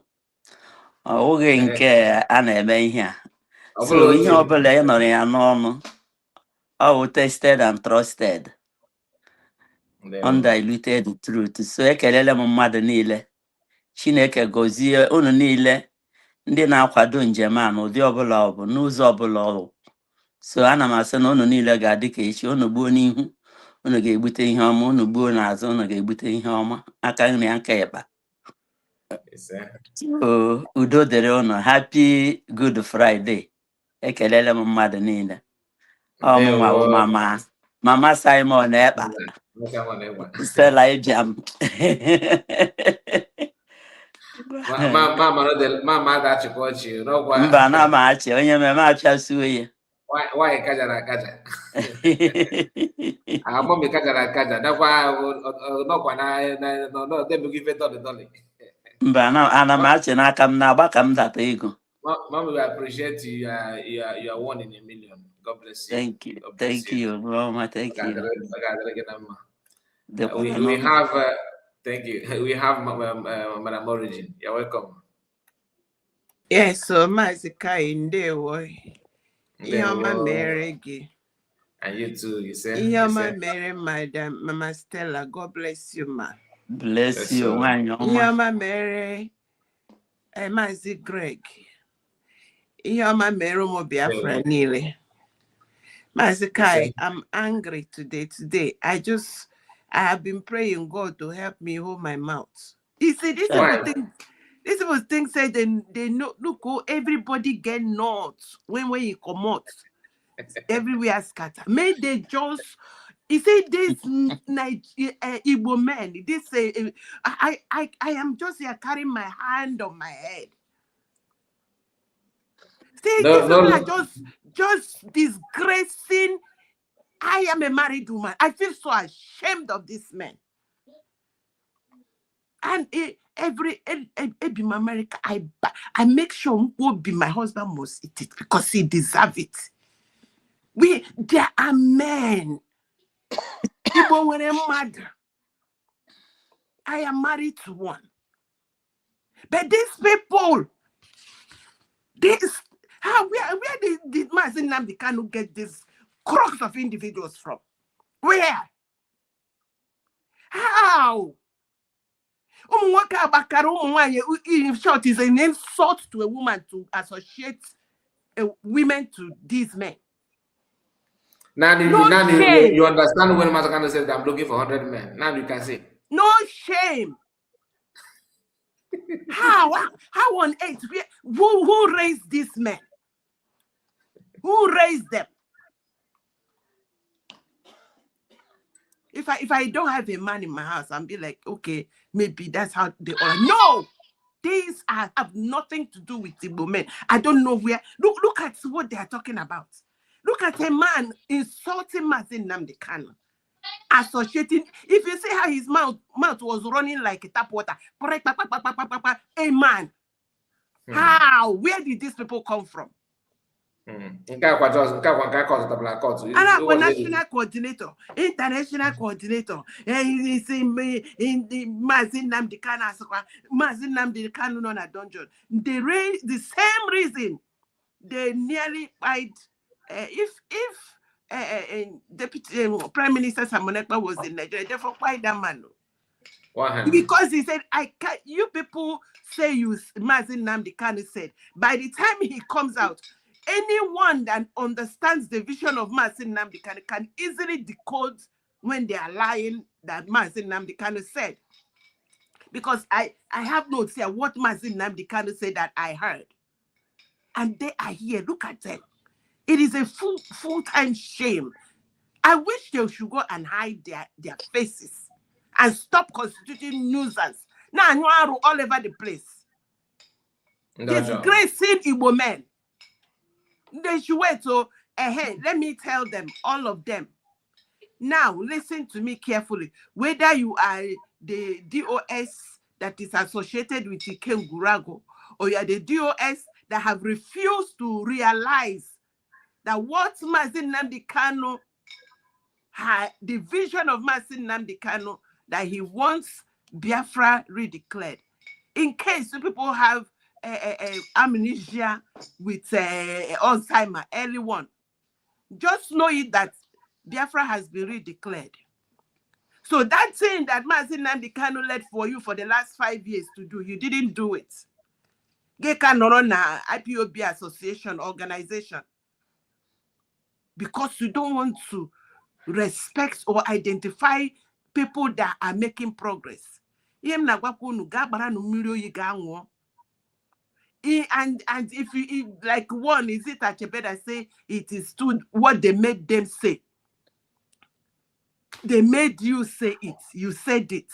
Ọ bụghị nke a na-eme ihe a. So ihe ọbụla ị nọrọ ya n'ọnụ, ọ wụ tested and trusted. Undiluted truth. So ekelele m mmadụ niile. Chineke gọzie unu niile ndị na-akwado njem a n'ụdị ọbụla ọ bụ n'ụzọ ọbụla ọ bụ. So ana m asị na unu niile ga-adị ka echi. Unu gbuo n'ihu, unu ga-egbute ihe ọma. Unu gbuo n'azụ, unu ga-egbute ihe ọma. Aka nri aka ịkpa. Udo dịrị unu. Happy Good Friday. Ekelele m mmadụ niile. Ọmụma mama Simon Ekpa. Stella Ijam. Mama ga-achịkọchi. Mba na m achị, onye mmemme achịasuo ya. Why kajara akaja? Mami kajara akaja. Dakwa nọkwa na debughị ife dọlị. Mba ana m achị n'aka m na-agba ka m data ego. Mami, we appreciate you. You are one in a million. God bless you. Thank you. Thank you, Roma. Thank you. We have thank you. We have Madam Origin. You're welcome. Yes, so Mazika in there, boy. Yama Mary. And you too, you say. Yama Mary, Madam Mama Stella. God bless you, ma. Bless you, man. Yama Mary. Mazi Greg. Yama Mary mo Biafra nearly. Mazikai, I'm angry today. I have been praying God to help me hold my mouth. You see, this was things said they know, look, everybody get nuts when you come out. Everywhere scatter. May they just, you see, this Igbo man, this I am just here carrying my hand on my head. See, just disgracing. I am a married woman. I feel so ashamed of this man. And every America, I make sure will be my husband must eat it because he deserves it. There are men. People when a mother. I am married to one. But these people, where did Mazi Nnamdi Kanu get this crux of individuals from? Where? How? In short, is an insult to a woman to associate women to these men. Now you understand when Mazi Kanu said, I'm looking for 100 men. Now you can say. No shame. How on earth? Who raised these men? Who raised them? If I don't have a man in my house, I'll be like, okay, maybe that's how they are. No! These have nothing to do with Igbo men. I don't know where. Look at what they are talking about. Look at a man insulting Mazi Nnamdi Kanu. associating. If you see how his mouth was running like a tap water, a man. How? Where did these people come from? National coordinator, international coordinator, and he's in the Mazin Namdi Kanu, Mazin Namdi Kanu on a dungeon. The same reason they nearly fight. If Deputy Prime Minister Samonekpa was in Nigeria, therefore fight that man. Because he said, I can't. You people say you Mazin Namdi Kanu said. By the time he comes out, anyone that understands the vision of Mazin Namdi Kanu can easily decode when they are lying that Mazin Namdi Kanu said. Because I have notes here what Mazin Namdi Kanu said that I heard. And they are here. Look at them. It is a full-time shame. I wish they should go and hide their faces and stop constituting nuisance. Now all over the place. Disgracing Igbo men. They should wait. So, let me tell them, all of them. Now, listen to me carefully. Whether you are the DOS that is associated with Ikem Gurago, or you are the DOS that have refused to realize that what Mazin Namdi Kanu had, the vision of Mazin Namdi Kanu, that he wants Biafra redeclared. In case people have amnesia with Alzheimer, early one, just know it that Biafra has been redeclared. So that thing that Mazin Namdi Kanu led for you for the last 5 years to do, you didn't do it. IPOB association, organization, because you don't want to respect or identify people that are making progress. And if you like one, is it Achebe say it is to what they made them say? They made you say it. You said it.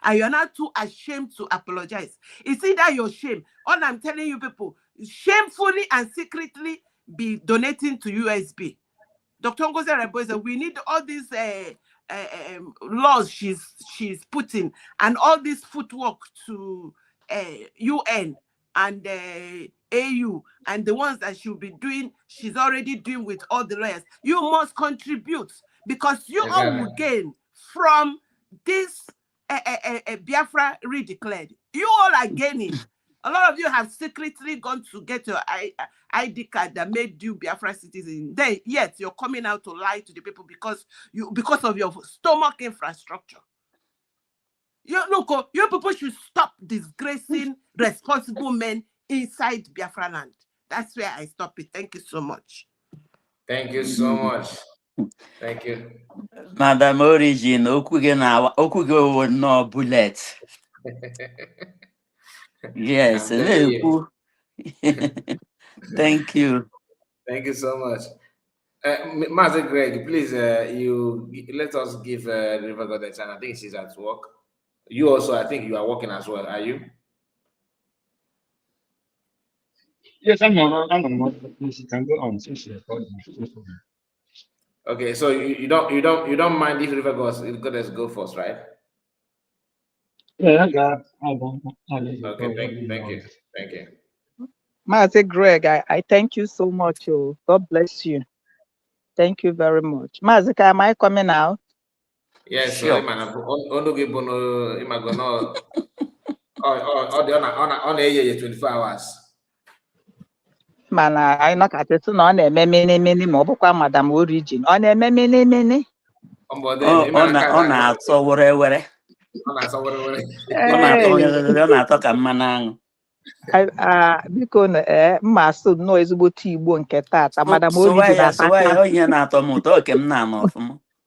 And you're not too ashamed to apologize. It's either your shame. All I'm telling you people, shamefully and secretly be donating to USB. Dr. Ngozi Areboze, we need all these laws she's putting and all this footwork to UN and AU and the ones that she'll be doing, she's already doing with all the lawyers. You must contribute because you all will gain from this Biafra redeclared. You all are gaining. A lot of you have secretly gone to get your ID card that made you Biafra citizen. Then, yet you're coming out to lie to the people because of your stomach infrastructure. You people should stop disgracing responsible men inside Biafra land. That's where I stop it. Thank you so much. Thank you so much. Thank you. Madam Origin, okuge no bullet. Yes, thank you. Thank you so much. Master Greg, please, you let us give River Goddess, and I think she's at work. You also, I think you are working as well. Are you? Yes, I'm on. You can go on since you're recording. Okay, so you don't mind if River Goddess go first, right? Yeah, I got. Okay, thank you. Master Greg, I thank you so much. Oh, God bless you. Thank you very much. Master, am I coming out? Yes, sure. So on air 24 hours. Mana I knock at it on a many more Madam Origin. On a many. So whatever. Biko maso no ezigbo Igbo nke tata Madam Origin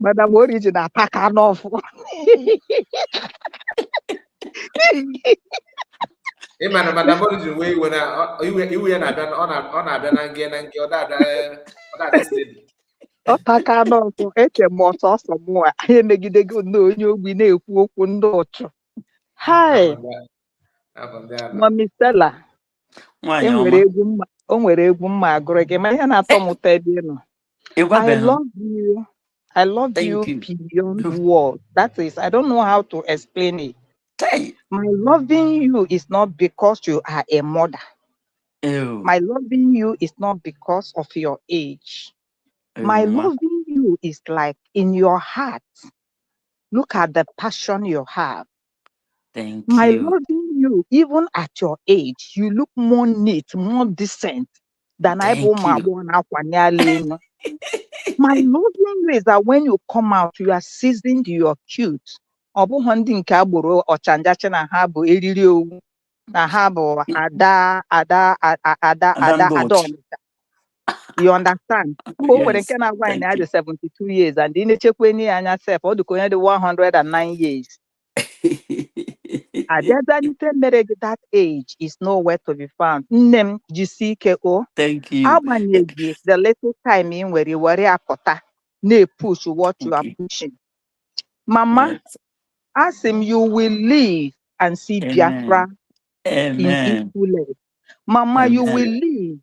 Madam Origin ataka n'ofu. Madam Origin we when you na nke oda steady. Otaka n'ofu eche mo so mo anyị megide gị onye ogbi na-ekwu okwu ndị ụchụ. Hi. Mami Stella. O nwere egwu mma agụrụ gị ma ihe na-atọ m ụtọ ebe ị nọ. I love you. I love you beyond words. That is, I don't know how to explain it. My loving you is not because you are a mother. My loving you is not because of your age. My loving you is like in your heart. Look at the passion you have. My loving you, even at your age, you look more neat, more decent than I bought my one. My loving you is that when you come out, you are seasoned, you are cute. Obu hunting kaburo or chanjacha na habo eririo na habo ada. You understand? Who when can I win at the 72 years and in the Chekweni and yourself or the 109 years? That age is nowhere to be found. Name GCKO. Thank you. The little time in where you worry akota, ne push what you are pushing. Mama, ask him you will live and see Biafra in Ikule. Mama, you will live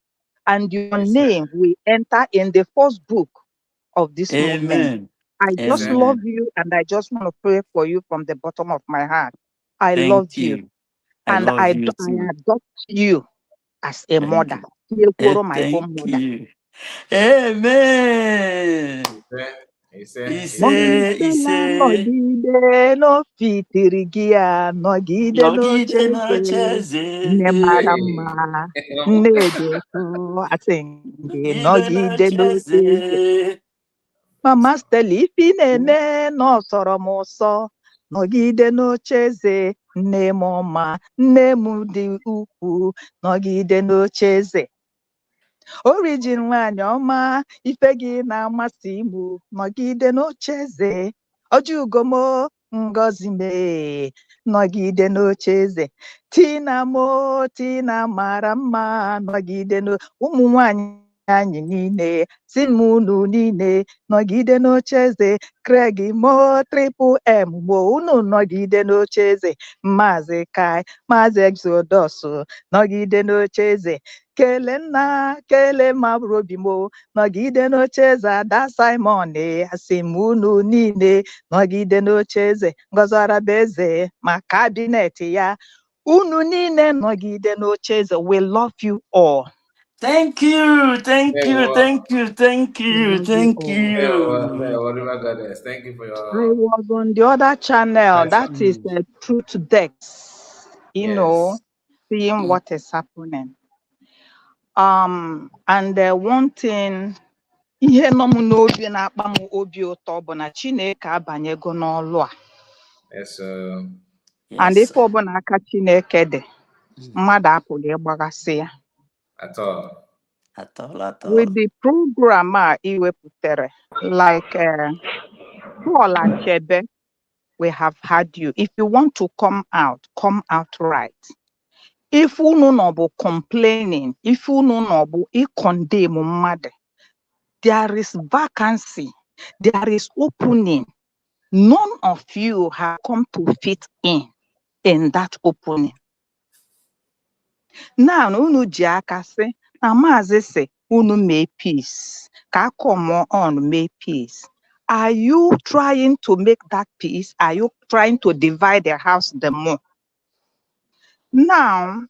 and your name will enter in the first book of this movement. I just love you and I just want to pray for you from the bottom of my heart. I love you. And I adopt you as a mother. My own mother. You. Amen. Nọgide n'ofitiri gị ya, nọgide n'ocheeze, nne mara mma, nne dị ụtọ, asị gị nọgide n'ocheeze. Mama Stella, ife na-eme n'ọsọrọ m ụsọ, nọgide n'ocheeze, nne m ọma, nne m dị ukwu, nọgide n'ocheeze. Origin nwanyị ọma, ife gị na-amasị m, nọgide n'ocheeze. Ojugomo Ngozi me, nọgide n'ocheeze. Tina mo, Tina mara mma, nọgide ụmụ nwanyị anyị niile, si m unu niile, nọgide n'ocheeze. Craig mo, Triple M mo, unu nọgide n'ocheeze. Maazị Kai, Maazị Exodus, nọgide n'ocheeze. Kele nna, kele mabụrụ obi m, nọgide n'ocheeze. Ada Simon, asị m unu niile, nọgide n'ocheeze. Ngozi Arabeze, ma kabinet ya, unu niile nọgide n'ocheeze. We love you all. Thank you, thank you, thank you, thank you, thank you. Thank you for your. I was on the other channel, that is the Truth Decks, you know, seeing what is happening. And one thing, ihe nọ m n'obi na-akpa m obi ụtọ bụ na Chineke abanyego n'ọlụ a. And ife ọbụla aka Chineke dị, mmadụ apụghị ịgbaghasị ya. At all. With the program a iwepụtere, like Paul Achebe, we have had you. If you want to come out right. If unu no bụ complaining, if unu no bụ condemn mmadụ, there is vacancy, there is opening. None of you have come to fit in that opening. Now, unu ji aka sị na Maazị sị unu mee peace, ka come on make peace. Are you trying to make that peace? Are you trying to divide the house the more? Now,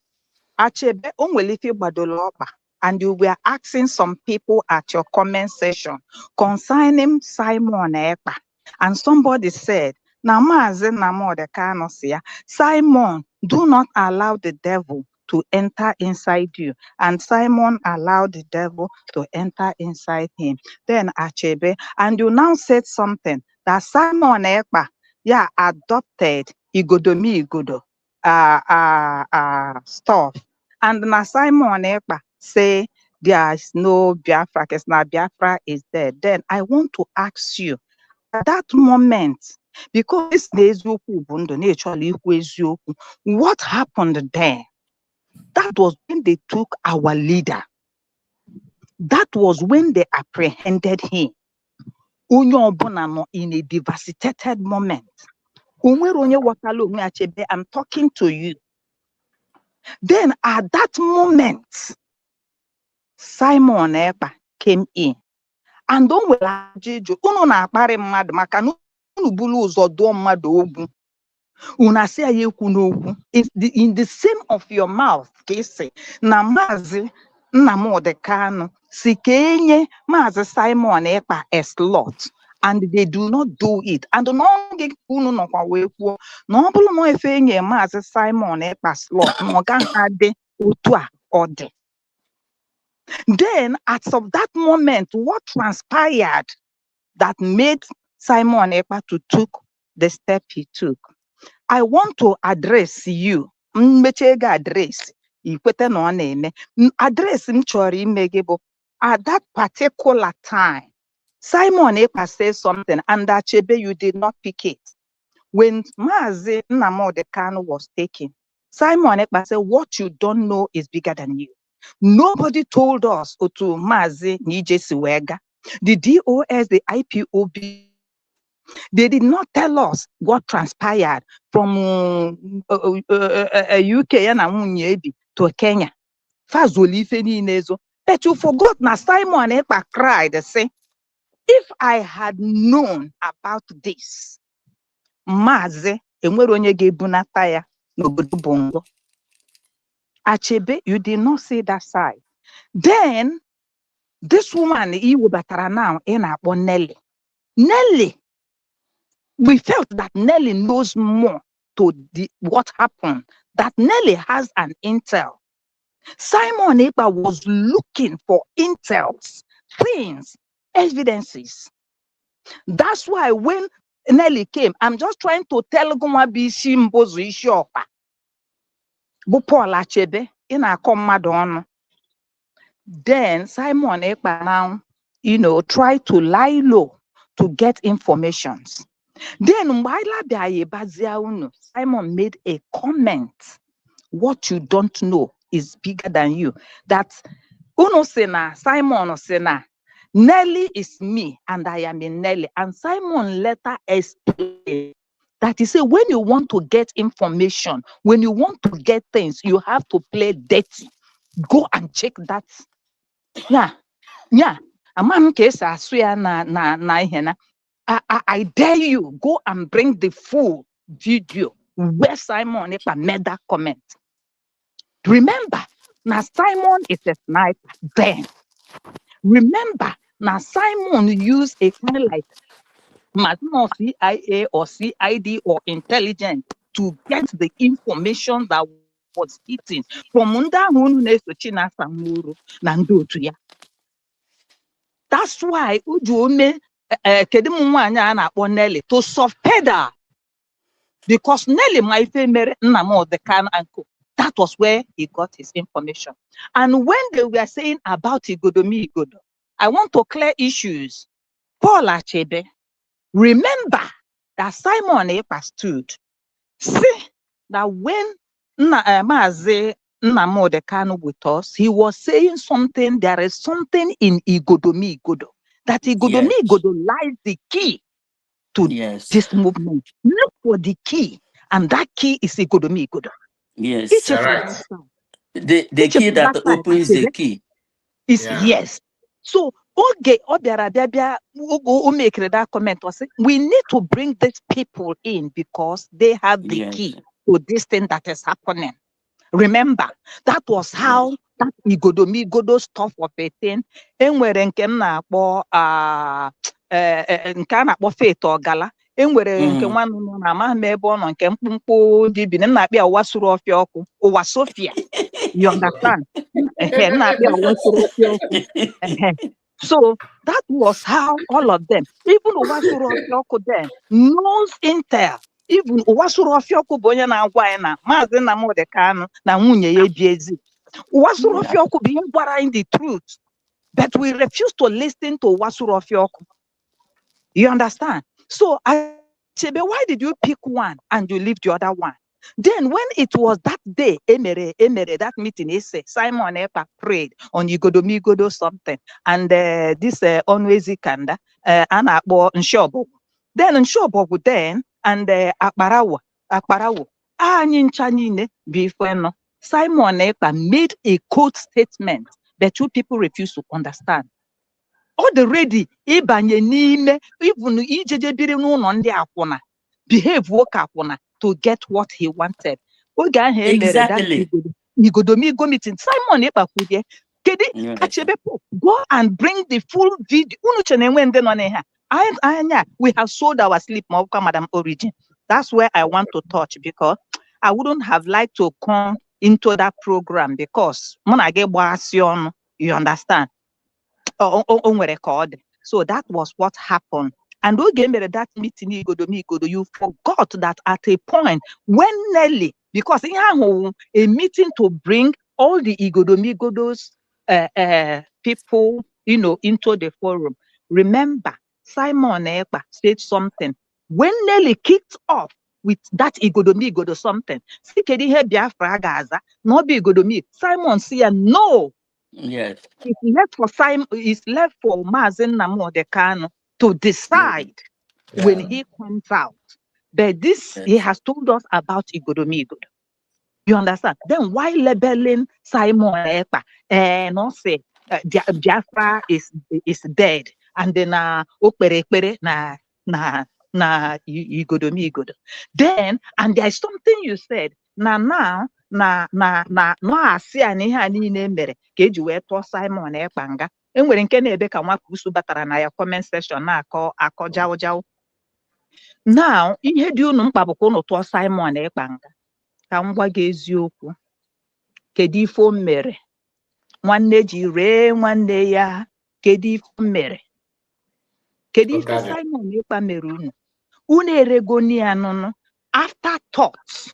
Achebe onwelife gbadolo ọkpa, and you were asking some people at your comment section concerning Simon Ekpa, and somebody said, na Maazị Nnamdi Kanu si ya, Simon, do not allow the devil to enter inside you, and Simon allowed the devil to enter inside him. Then Achebe, and you now said something that Simon Ekpa, yeah, adopted Igodo stuff. And na Simon Ekpa say there is no Biafra, because now Biafra is dead. Then I want to ask you, at that moment, because what happened there? That was when they took our leader. That was when they apprehended him. In a devastated moment. I'm talking to you. Then at that moment, Simon Ekpa came in and o nwere ajụjụ unu na-akparị mmadụ maka na unu bulu ụzọ dụọ mmadụ ogwu unu asị ya ekwu n'okwu in the same of your mouth ka isi na Maazị Nnamdi Kanu si ka enye Maazị Simon Ekpa a slot and they do not do it and n'oge unu nọkwa wee kwuo na ọ bụrụ na efe enye Maazị Simon Ekpa slot na ọ gaghị adị otu a ọ dị. Then as of that moment, what transpired that made Simon Ekpa to took the step he took? I want to address you. Address address at that particular time. Simon Ekpa says something and Achebe, you did not pick it. When Maazị Nnamdi Kanu was taken, Simon Ekpa said, what you don't know is bigger than you. Nobody told us to Maazị Nije Siwega. The DOS, the IPOB, they did not tell us what transpired from UK to Kenya. But you forgot now Simon Ekpa cried, say, if I had known about this, Maazị enwere onye ga-ebunata ya n'obodo Bongo. Achebe, you did not see that side. Then, this woman, Iwubatara now, Enakpo Nelly. Nelly, we felt that Nelly knows more to what happened, that Nelly has an intel. Simon Ekpa was looking for intels, things, evidences. That's why when Nelly came, I'm just trying to tell Gumwabi Shimbozu Ishopa. Paul Achebe in a command. Then Simon Ekpa now, try to lie low to get informations. Then Simon made a comment. What you don't know is bigger than you. That Simon Osena, Nelly is me and I am in Nelly. And Simon later explained that he said, when you want to get information, when you want to get things, you have to play dirty. Go and check that. Yeah. I dare you, go and bring the full video where Simon Ekpa made that comment. Remember, now Simon is a sniper then. Remember, now Simon used a kind of like CIA or CID or intelligence to get the information that was hitting from that's why Ujume Nelly to soft pedal because Nelly my favorite Nnamdi Kanu uncle. That was where he got his information. And when they were saying about Igodomi Igodo, I want to clear issues. Paul Achebe, remember that Simon Ekpa stood. See that when Maazị Nnamdi Kanu with us, he was saying something. There is something in Igodomi Igodo. That Igodomi Igodo lies the key to this movement. Look for the key, and that key is Igodomi Igodo. Yes, right. The key that opens the key is yes. So okay, make that comment was we need to bring these people in because they have the key to this thing that is happening. Remember, that was how that Igodomi Igodo stuff of a thing. And where nke na-akpọ Faith Ogala. Enwere nke nwanne m na ama ebe ọ nọ nke mkpụmkpụ dibi na-akpịa ụwa suru ọfịa ọkụ ụwa Sophia. You understand? Na-akpịa ụwa suru ọfịa ọkụ. So that was how all of them, even ụwa suru ọfịa ọkụ then, knows intel. Even ụwa suru ọfịa ọkụ bụ onye na-agwa anyị na Maazị Nnamdi Kanu na nwunye ya ebi ezi. Ụwa suru ọfịa ọkụ bụ ihe gwara anyị the truth. But we refuse to listen to ụwa suru ọfịa ọkụ. You understand? So, Achebe, why did you pick one and you leave the other one? Then when it was that day, Emere, that meeting, he said, Simon Ekpa prayed on Igodomi Igodo something. And this Onwezi Kanda, Anakbo Nshobo. Then Nshobo then, and Akbarawo, Bifweno. Simon Ekpa made a code statement that two people refuse to understand. all the ready ịbanye n'ime even ijeje biri n'ụlọ ndị akwụna behave woke akwụna to get what he wanted. Oge ahụ emere that igodomigo meeting, Simon Ekpakwudie kedu Achebe go and bring the full video. Unu chene nwe ndị nọ n'ihe anya we have sold our sleep ma ọkwa Madam Origin. That's where I want to touch, because I wouldn't have liked to come into that program because you understand. So that was what happened. And that meeting, you forgot that at a point when Nelly, because he had a meeting to bring all the Igodomigodos people, into the forum. Remember, Simon Ekpa said something. When Nelly kicked off with that Igodomigodo something, Biafra Gaza, no be Igodomi. Simon said no. Yes. It's left for Mazen Namo Dekano to decide when he comes out. But this, he has told us about Igodomigodo. You understand? Then why labeling Simon Ekpa and not say Biafra is dead, and then Okpere na Igodomigodo. Then, and there's something you said now no asị anyị ha niile mere ka eji wee tụọ Simon Ekpa nga. Enwere nke na-ebe ka nwa kusu batara na ya comment section na-akọ jaụ. Now ihe dị unu mkpa bụ ka unu tụọ Simon Ekpa nga. Ka m gwa gị eziokwu, kedu ife o mere? Nwanne ji ree nwanne ya. Kedu ife o mere? Kedu ife Simon Ekpa mere unu eregoni anụnụ after thoughts.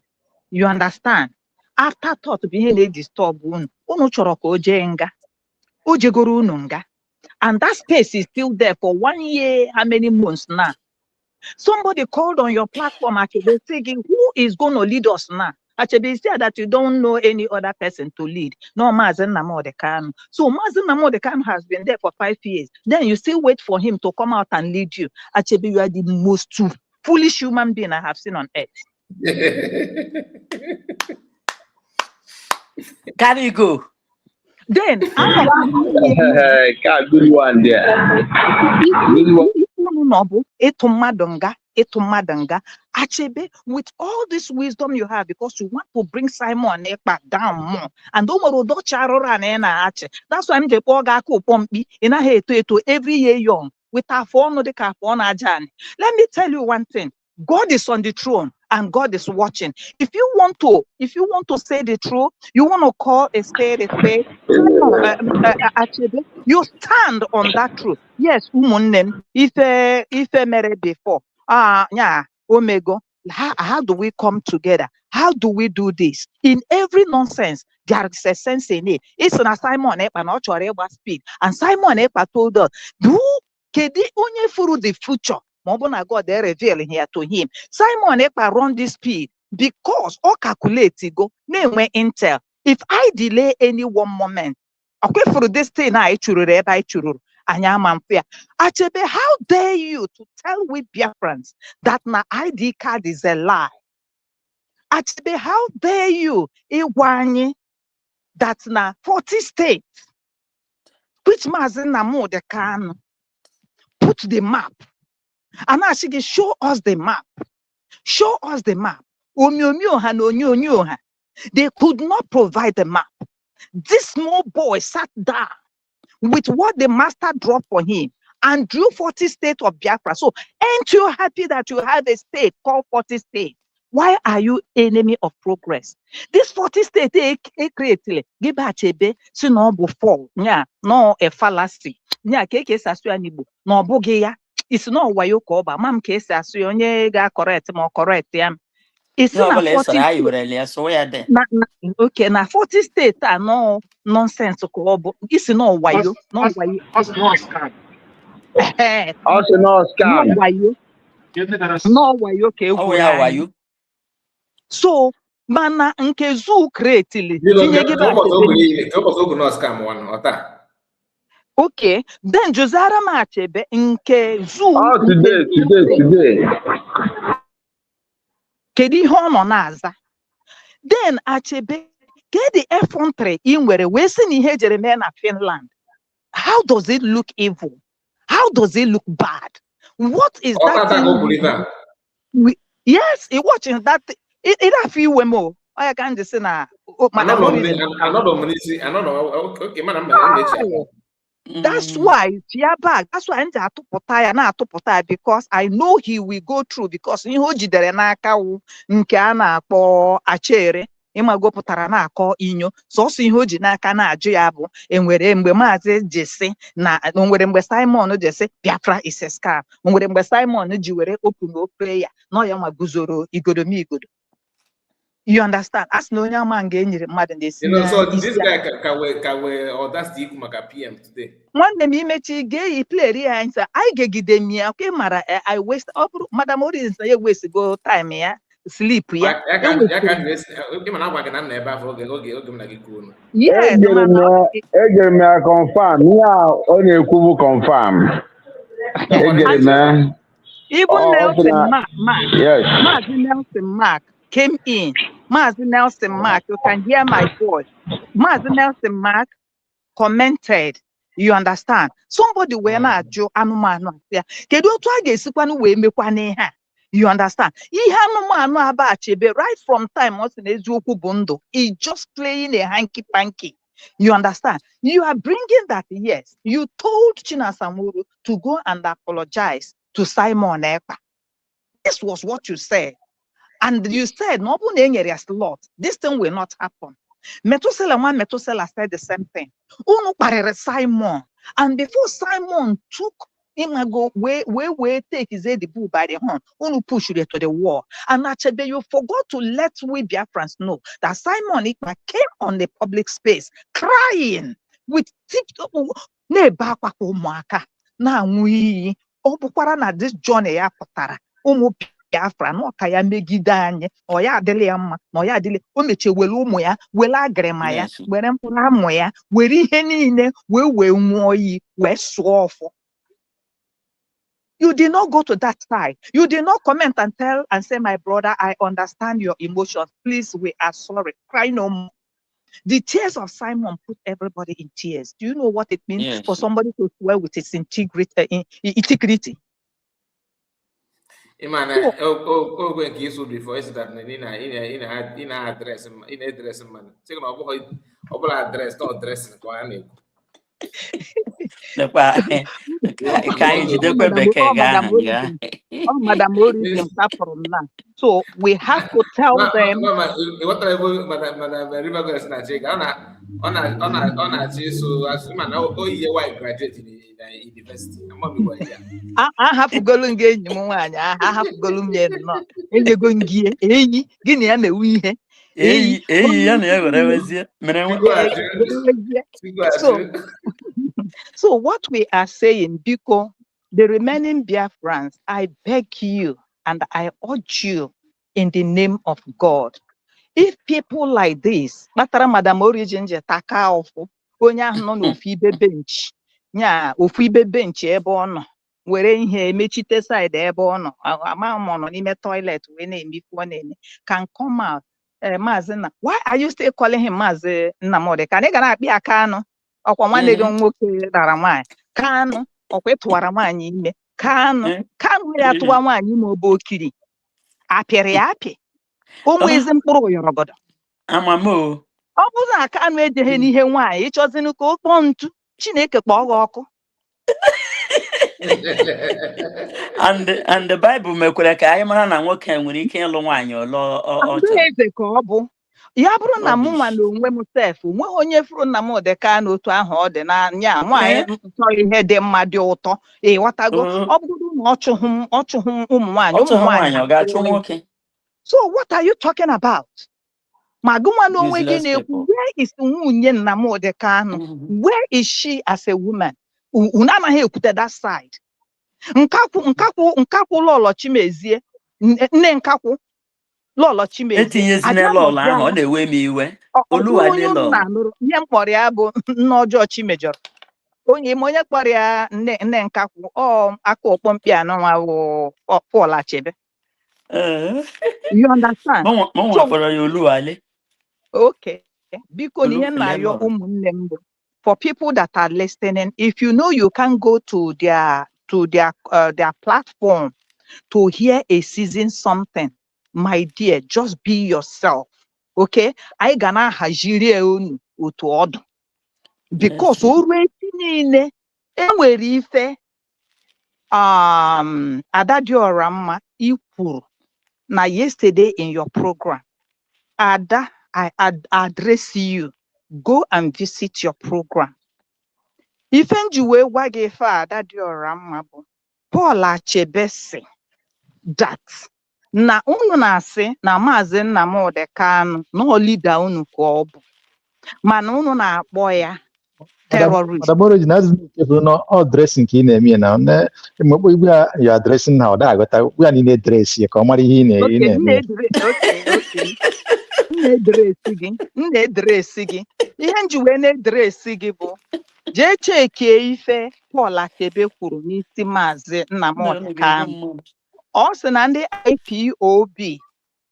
You understand? After thought bụ ihe na-disturb unu chọrọ ka o jee nga. O jegoro unu nga. And that space is still there for 1 year, how many months now? Somebody called on your platform, actually saying, who is going to lead us now? Actually, said that you don't know any other person to lead. No, Mazen Namodekano. So Mazen Namodekano has been there for 5 years. Then you still wait for him to come out and lead you. Actually, you are the most foolish human being I have seen on earth. Can you go? Then good one there. Achebe, with all this wisdom you have, because you want to bring Simon Ekpa down more, and that's why I'm the poor guy who pompi in a head to every year young with our phone. Let me tell you one thing. God is on the throne and God is watching. If you want to say the truth, you want to call a spade, you stand on that truth. Yes, if married before. Omega. How do we come together? How do we do this? In every nonsense, there is a sense in it. It's an Simon Ekpa not your speed. And Simon Ekpa told us, do kedi onye furu the future. Mobona God they revealing here to him. Simon Ekpa run this speed because all calculate go name intel. If I delay any 1 moment, okay, for this thing I churure by churur. Achebe, how dare you to tell we Biafrans that my ID card is a lie? Achebe, how dare you Iwani that na 40 states, which Mazen Namo de can put the map. And I should show us the map. Show us the map. They could not provide the map. This small boy sat down with what the master dropped for him and drew 40 states of Biafra. So ain't you happy that you have a state called 40 states? Why are you enemy of progress? This 40 states, creatively, give Achebe, so no before, no a fallacy. No bogeya. It's not why you call, but mom case as you correct, more correct. It's not 40 okay, now 40 states are no nonsense. It's no why you, no why you. Also, no scam. No why you. No why you. Okay, why you? So, mana nkezu creatively. Okay, then Josara Machebe nkezu. Today. Kedi hono naza. Then Achebe get the effrontery in where we see Jeremiah Finland. How does it look evil? How does it look bad? What is that thing? Yes, it watching that. It a few more. I can't just say now. Madam, okay, that's why back. That's why I'm to because I know he will go through because you hold jidere n'aka wu nke a na-akpọ achere ịma gopụtara na-akọ inyo sọsọ ihe o ji n'aka na-ajụ ya bụ enwere mgbe Maazị Jesse na onwere mgbe Simon Jesse Biafra is a scam onwere mgbe Simon ji were open prayer no ya ma guzoro igodo. You understand? As no young man getting mad in this. You know, so this guy can we audacity maka PM today. One day me mechi gay he play here and say I get them me okay mara I waste up Madam Ori is a waste go time here sleep yeah. Yes, I confirm. Yeah, only Kubu confirm. Even Nelson Mark. Yes. Nelson Mark came in. Maazị Nelson Mark, you can hear my voice. Maazị Nelson Mark commented. You understand? Somebody were not Joe Anumano. Kedu otu a ga-esikwanụ wee mekwane ha. You understand? Ihe anụmanụ abachebe right from time once in eziokwu bụ ndụ. He just playing a hanky panky. You understand? You are bringing that, yes. You told Chinasamuru to go and apologize to Simon Ekpa. This was what you said. And you said, no, this thing will not happen. Methuselah said the same thing. Simon. And before Simon took him go where take his head the bull by the horn, push it to the wall. And actually, you forgot to let we Biafrans know that Simon Ekpa came on the public space crying with na this journey Biafra no ka ya megide anyị o ya adịla ya mma na o ya adịla o meche were ụmụ ya were agrịma ya were mkpụrụ amụ ya were ihe niile wee nwụọ iyi wee sụọ ọfọ. You did not go to that side. You did not comment and tell and say, my brother, I understand your emotions. Please, we are sorry. Cry no more. The tears of Simon put everybody in tears. Do you know what it means for somebody to swear with its integrity? Imana when he should before is that in address man. Second of address not address Madam Ori from now. So we have to tell them. I have to go and get I have to go and get no. And you go and get Guinea and the we So what we are saying, because the remaining Biafrans, I beg you and I urge you in the name of God. If people like this, Madam Origin taka ofu, onya no no fibe bench, nya ofibe bench ebe ono, were ihe mechite side ebe ono, ama mono n'ime toilet we na-emi can come out. Maazị, why are you still calling him Maazị Nnamdi? Ka anyị ga na-akpị aka anụ ọkwa nwanne gị nwoke dara nwaanyị Kanu ọkwa tụwara nwaanyị ime Kanu ya tụwa nwaanyị ime obe okiri apịrị ya apị ụmụ ezi mkpụrụ yọrọgodo amamo ọ bụrụ na Kanu ejeghị n'ihe nwaanyị ịchọzinu ka o kpọọ ntu Chineke kpọọ gị ọkụ. and the Bible mekwere ka anyị mara na nwoke nwere ike ịlụ nwaanyị eze ka ọ bụ ya bụrụ na mụ nwa na onwe m sef nwe onye furu Nnamdi Kanu otu ahụ ọ dị n'anya nwaanyị chọrọ ihe dị mma dị ụtọ ịghọtago ọ bụrụ na ọ chụhụ ụmụ nwaanyị ọ ga-achụ nwoke. So what are you talking about? Ma gị nwa na onwe gị na-ekwu where is nwunye Nnamdi Kanu? Where is she as a woman? Unu anaghị ekwute that side. Nkakwụ Lọlọ Chimezie nne Nkakwụ Lọlọ Chimezie etinyezina lọlọ ahụ ọ na-ewe m iwe Oluwale lọlọ ihe mkpọrọ ya bụ nne ọjọọ Chimejọrọ onye kpọrọ ya nne Nkakwụ aka ọkpọmkpi anọnwa bụ Paul Achebe. You understand? Kpọrọ ya Oluwale. Okay, biko na ihe na-ayọ ụmụnne m bụ for people that are listening, if you know you can go to their platform to hear a season something, my dear, just be yourself. Okay? I gana hajiri unu otu odu. Because already enwere ife Adadiora mma ikwuru na yesterday in your program. Ada, I address you. Go and visit your program. Ife njiwe gwa gị ife Adadiora mma bụ Paul Achebesi that na unu na-asị na Maazị Nnamdi Kanu na leader unu ka ọ bụ, mana unu na-akpọ ya terrorist. No, all dressing in a me now. We are addressing now. That we are in a dress here. Come on, Okay. Na-edresi gị. Ihe njiwe na-edresi gị bụ jee chekie ife Paul Achebe kwuru n'isi Maazị Nnamdi Kanu. Ọ sị na ndị IPOB,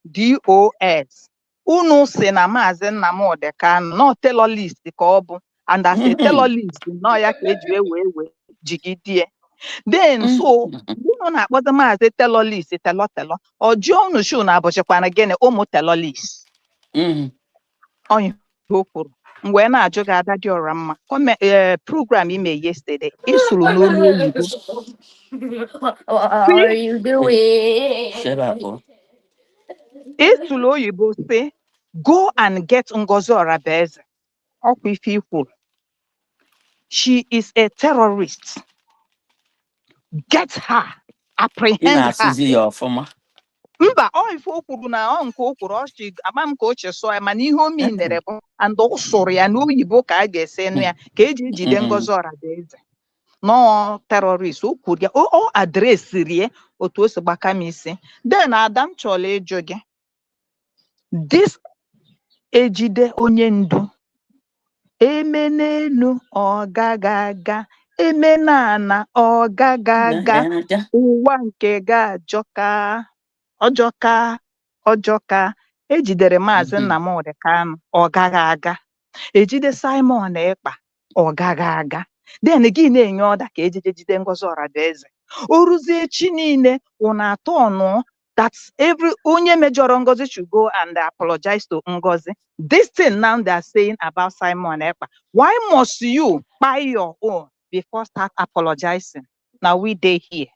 DOS, unu sị na Maazị Nnamdi Kanu no terrorist ka ọ bụ, and as a terrorist no ya ka eji wee jigidie. Then so unu na-akpọta Maazị terrorist telọ ọjọọ unu shu na abụchikwana gịnị ụmụ terrorist. Onye o kwuru mgbe na-ajụ gị Adadiora mma program ime yesterday isuru n'olu oyibo. What are you doing? Shut up. Isuru oyibo say go and get Ngozi Orabeze. Ọkwa ife ikwuru. She is a terrorist. Get her. Apprehend her. Mba, ọ ife o kwuru na ọ nke o kwuru ọchị ama m ka o chesọ ya mana ihe o minere bụ and ọ sụrụ ya n'oyibo ka a ga-esi nụ ya ka eji ejide Ngozi Orabeze. No terrorist o kwuru ya ọ adresiri ya otu o si gbaka m isi. Then Adam chọrọ ịjụ gị this ejide onye ndu emenenu ọgagaga emenana ọgagaga ụwa nke ga-ajọka ọjọka ejidere Maazị Nnamdi Kanu ọgagaga ejide Simon Ekpa ọgagaga then gị na-enye ọda ka ejide Ngozi Orabeze o ruzie echi niile ụna atọ ọnụ that every onye mejọrọ Ngozi should go and apologize to Ngozi. This thing now they are saying about Simon Ekpa. Why must you buy your own before start apologizing? Now we dey here.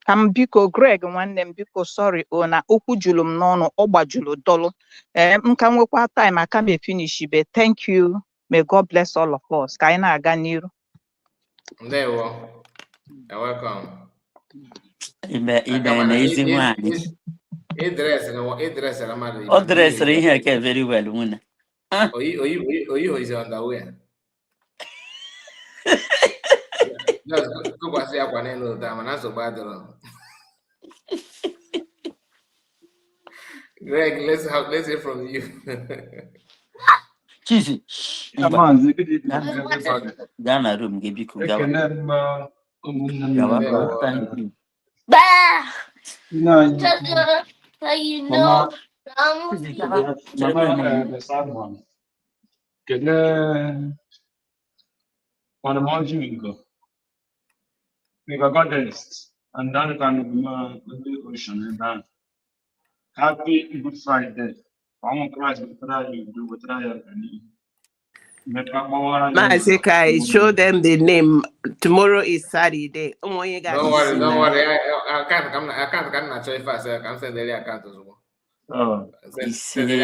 Kam biko Greg nwanne m biko sorry na okwu julu m n'ọnụ ọgbajulu dolu. Nka nwekwa time aka me finish be. Thank you. May God bless all of us. Ka anyị na-aga n'iru. Ndewo. You're welcome. Ọ dresịrị ihe ka very well nwunye. Oyi is underwear. Go see akwa n'elu ụda mana nsogbu adịrọ. Greg, let's hear from you. Chizi. Gaa na room gị biko gawa. Thank you. You know, we got this, and then kind of the ocean and that. Happy Good Friday. I'm Christ, what you do with Maazị Kai, show them the name. Tomorrow is Saturday. Don't worry. I can't not show you fast. I can send the account as well. Send the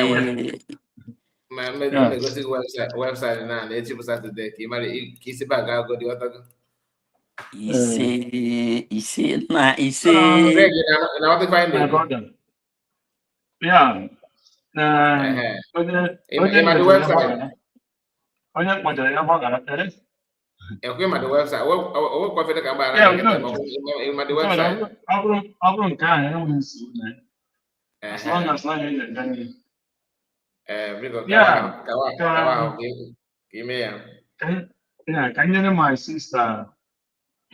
website now. The cheap Saturday. You might kiss it back. I'll go the other. Yeah. The website. Onye kpọjere ya gbagara tere. Ekwe ma the website. O kwa fete ka ba ma the website. Ọ bụrụ nke ahụ enweghị nsogbu na ya. As long as na ya ga-aga. Biko kawa ime ya. Yeah, ka nyere my sister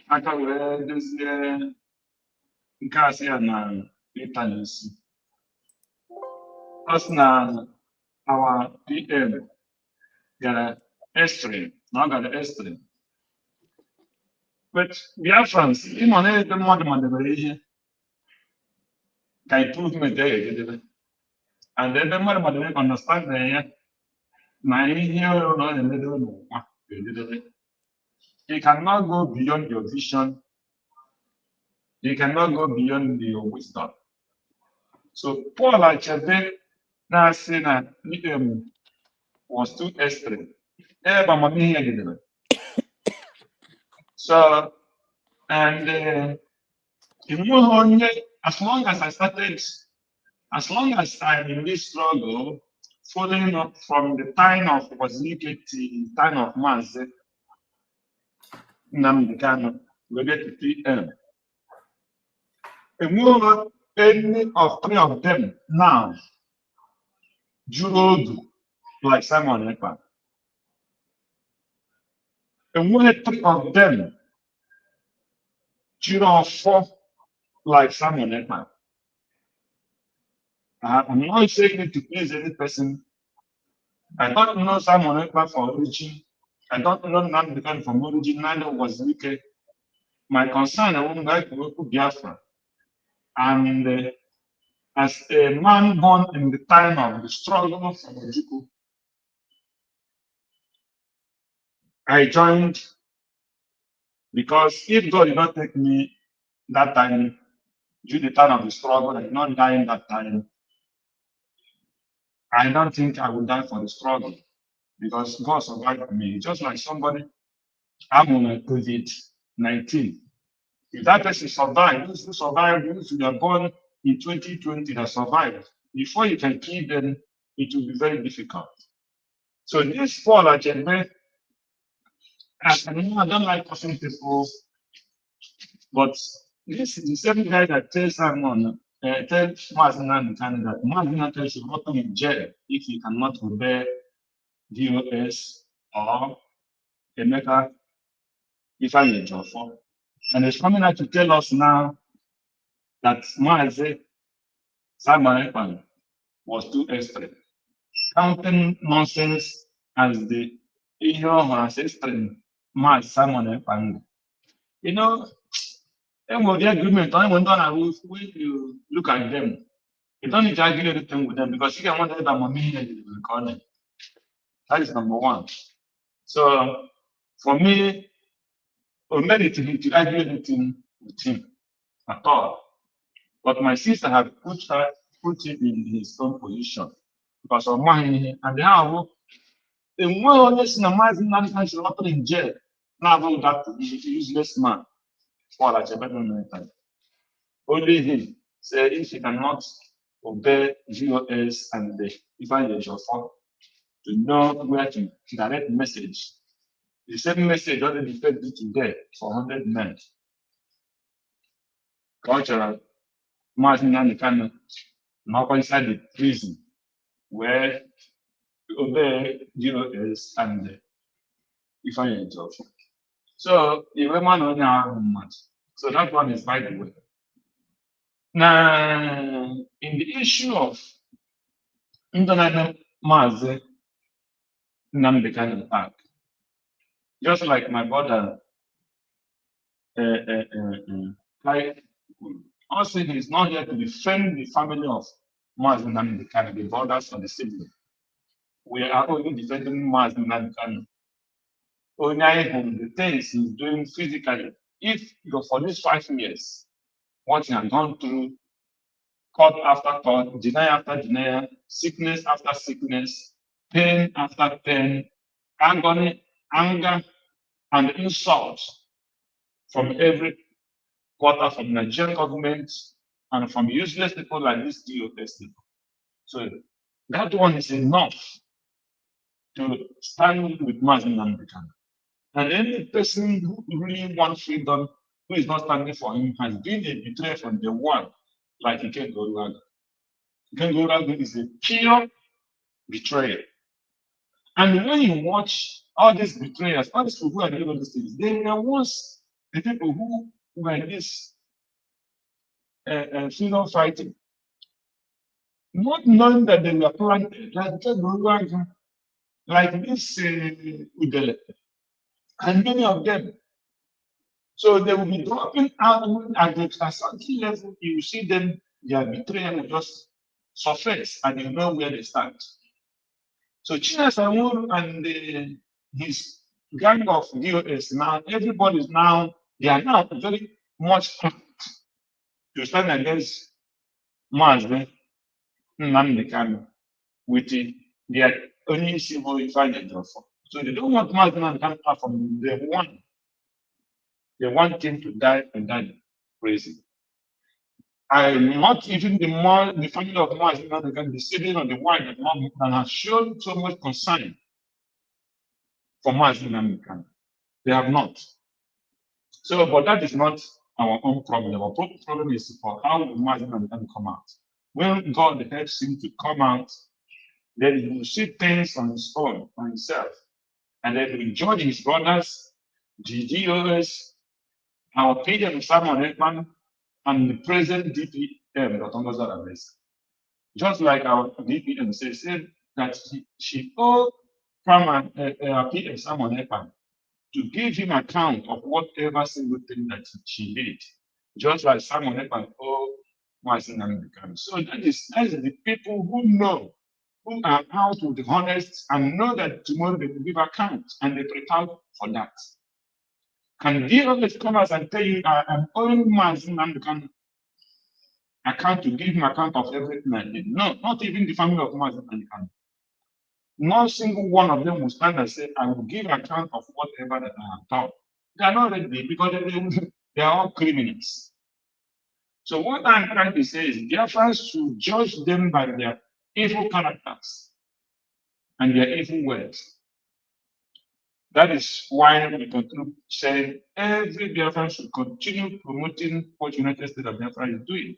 aka were dozie nke asị ya na ịtalisi. Ọ sị na our PM gara extreme, na ọ gara extreme. But Biafrans, ịnọ na-ebe mmadụ madebere ihe ka improvement ya ga-egedebe. And ebe mmadụ madebere understand ya na ihe ọrụ na ọ na-emedebe n'ụwa ga-egedebe. You cannot go beyond your vision. You cannot go beyond your wisdom. So Paul Achebe now saying that was too extreme. So, and as long as I started, as long as I'm in this struggle, following up from the time of Wazirike time of Mazi, Namdekano, we get to PM. Any of three of them now, Jurodu, like Simon Ekpa. And when three of them, Juro 4, like Simon Ekpa. I'm not saying it to please any person. I don't know Simon Ekpa for origin. I don't know Namdekan from origin, neither was Wike. My concern, I won't like to go to Biafra. And as a man born in the time of the struggle from Ojukwu, I joined because if God did not take me that time, during the time of the struggle, I did not die in that time, I don't think I would die for the struggle because God survived me. Just like somebody, I'm on a COVID-19. If that person survived, those who survived, those who were born in 2020 that survived, before you can kill them, it will be very difficult. So this fall agenda, I don't like cursing people, but this is the same guy that tells someone, tells Mazina that Mazina tells you not in jail if you cannot obey DOS or Emeka Ifeanyi Ejiofor. And it's coming out to tell us now that Mazi Simon Ekpa was too extreme. Counting nonsense as the extreme Mazi Simon Ekpa. You know, the agreement, when you look at them, you don't need to argue anything with them because you can want to have money in the corner. That is number one. So for me, or many to argue anything with him at all. But my sister had put him in his own position because of money and now the more honest in American should happen in jail. Now about that useless man for like a better time. Only him said if he cannot obey GOS and the evaluation to know where to direct message. The same message already fed today for 100 men. Cultural Martin and the canon, not inside the prison where to obey GOS and the evaluation. So the woman on our much. So that one is by the way. Now, in the issue of internet Mazi Namdekan attack, just like my brother, also he is not here to defend the family of Mazi Namdekan, the brothers or the siblings. We are only defending Mazi Namdekan. Only the things he's doing physically. If for these 5 years, what he has gone through, court after court, denial after denial, sickness after sickness, pain after pain, agony, anger, and insults from every quarter from the Nigerian government and from useless people like this DOS people. So that one is enough to stand with Mazi Namdekan. And any person who really wants freedom, who is not standing for him, has been a betrayer from the one, like Ike Goruaga. Ike Goruaga is a pure betrayer. And when you watch all these betrayers, all these people who are doing all these things, they were once the people who were in this freedom fighting, not knowing that they were planted, like Ike Goruaga. like this Udele, and many of them. So they will be dropping out at a certain level. You see them, their betrayal will just surface, and you know where they stand. So Chinas and his gang of DOS now, everybody is now, they are now very much to stand against Mazda Nnamdi Kanu with their only civil advantage of. So they don't want Mazda Nnamdi Kanu from the one. They want him to die and die crazy. I'm not even the family of Mazda Nnamdi Kanu, the sibling of the wife that has shown so much concern for Mazda Nnamdi Kanu. They have not. So, but that is not our own problem. Our problem is for how Mazda Nnamdi Kanu come out. When God helps him to come out, then he will see things on his own, on himself. And then he will judge his brothers, the DOS, our PDM Simon Ekman, and the present DPM, Dr. Mozart. Just like our DPM said that she owed PM Simon Ekman to give him account of whatever single thing that she did. Just like Simon Ekman owed Mazda Nnamdi Kanu. So that is the people who know, who are out with the honest and know that tomorrow they will give account and they prepare for that. Can they always come out and tell you, I'm owing Mazda Nnamdi Kanu account to give him account of everything I did? No, not even the family of Mazda Nnamdi Kanu. No single one of them will stand and say, I will give account of whatever that I have done. They are not ready because they are all criminals. So what I'm trying to say is Biafrans should judge them by their evil characters and their evil words. That is why we continue saying every Biafran should continue promoting what United States of Biafra is doing.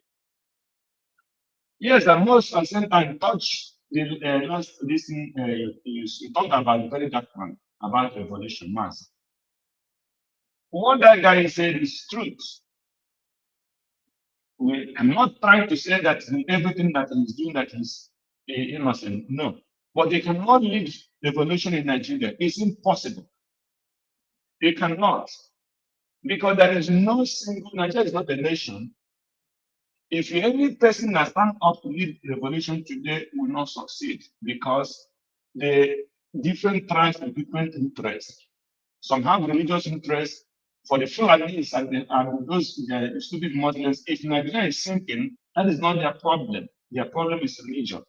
Yes, and most at the same time touch the last listening, you talked about the very dark one, about revolution mass. What that guy said is truth. I'm not trying to say that everything that he's doing that is innocent. No. But they cannot lead revolution in Nigeria. It's impossible. They cannot. Because there is no single, Nigeria is not a nation. If any person that stands up to lead revolution today will not succeed because the different tribes and different interests. Some have religious interests. For the Fulanis and those stupid Muslims, if Nigeria is sinking, that is not their problem. Their problem is religion.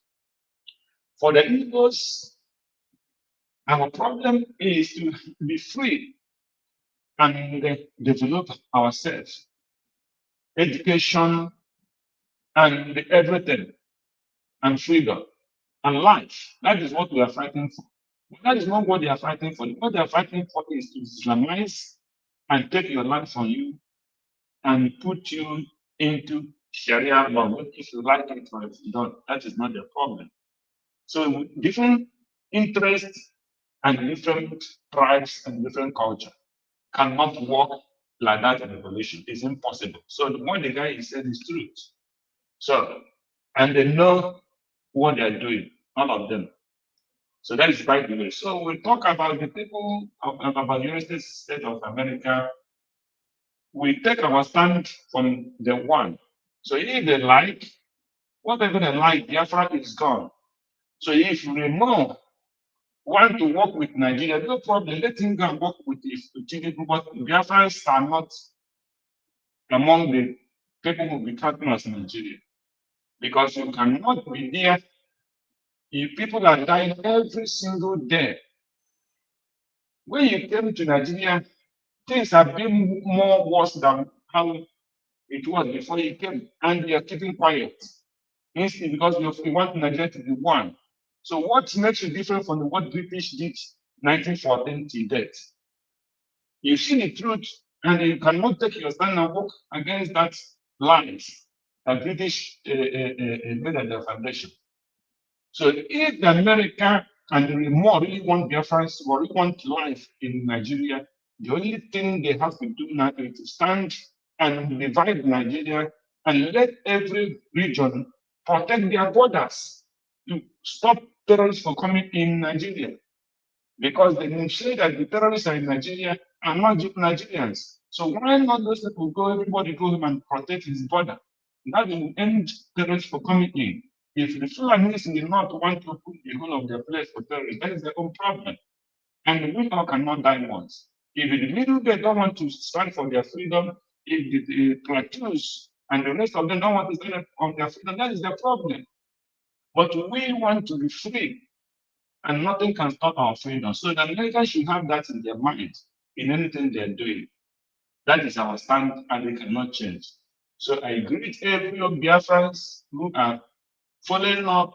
For the Igbos, our problem is to be free and develop ourselves. Education and everything, and freedom, and life. That is what we are fighting for. But that is not what they are fighting for. What they are fighting for is to Islamize and take your life from you and put you into Sharia law. If you like it or if you don't, that is not their problem. So different interests and different tribes and different culture cannot work like that in revolution. It's impossible. So what the guy said is truth. So, and they know what they're doing, all of them. So that is by the way. So we talk about the people about the United States of America. We take our stand from the one. So if they like, whatever they like, Biafra is gone. So if Remo want to work with Nigeria, no problem. Let him go and work with Tinubu. But Biafrans are not among the people who will be counting as Nigeria. Because you cannot be there if people are dying every single day. When you came to Nigeria, things have been more worse than how it was before you came, and you are keeping quiet. Instead, because you want Nigeria to be one. So what makes you different from what British did 1914 to date? You see the truth, and you cannot take your stand and walk against that lies that British made at their foundation. So if the America and the more really want Biafrans or really want life in Nigeria, the only thing they have to do now is to stand and divide Nigeria and let every region protect their borders to stop terrorists from coming in Nigeria. because they say that the terrorists are in Nigeria and not Nigerians. So why not those people go, everybody go home and protect his border? That will end terrorists for coming in. If the Fulanis in the north want to put the whole of their place for terrorists, that is their own problem. And we all cannot die once. If in the middle they don't want to stand for their freedom, if the platoons and the rest of them don't want to stand up on their freedom, that is their problem. But we want to be free, and nothing can stop our freedom. So the Americans should have that in their mind in anything they're doing. That is our stand, and we cannot change. So I greet every Biafrans who are following up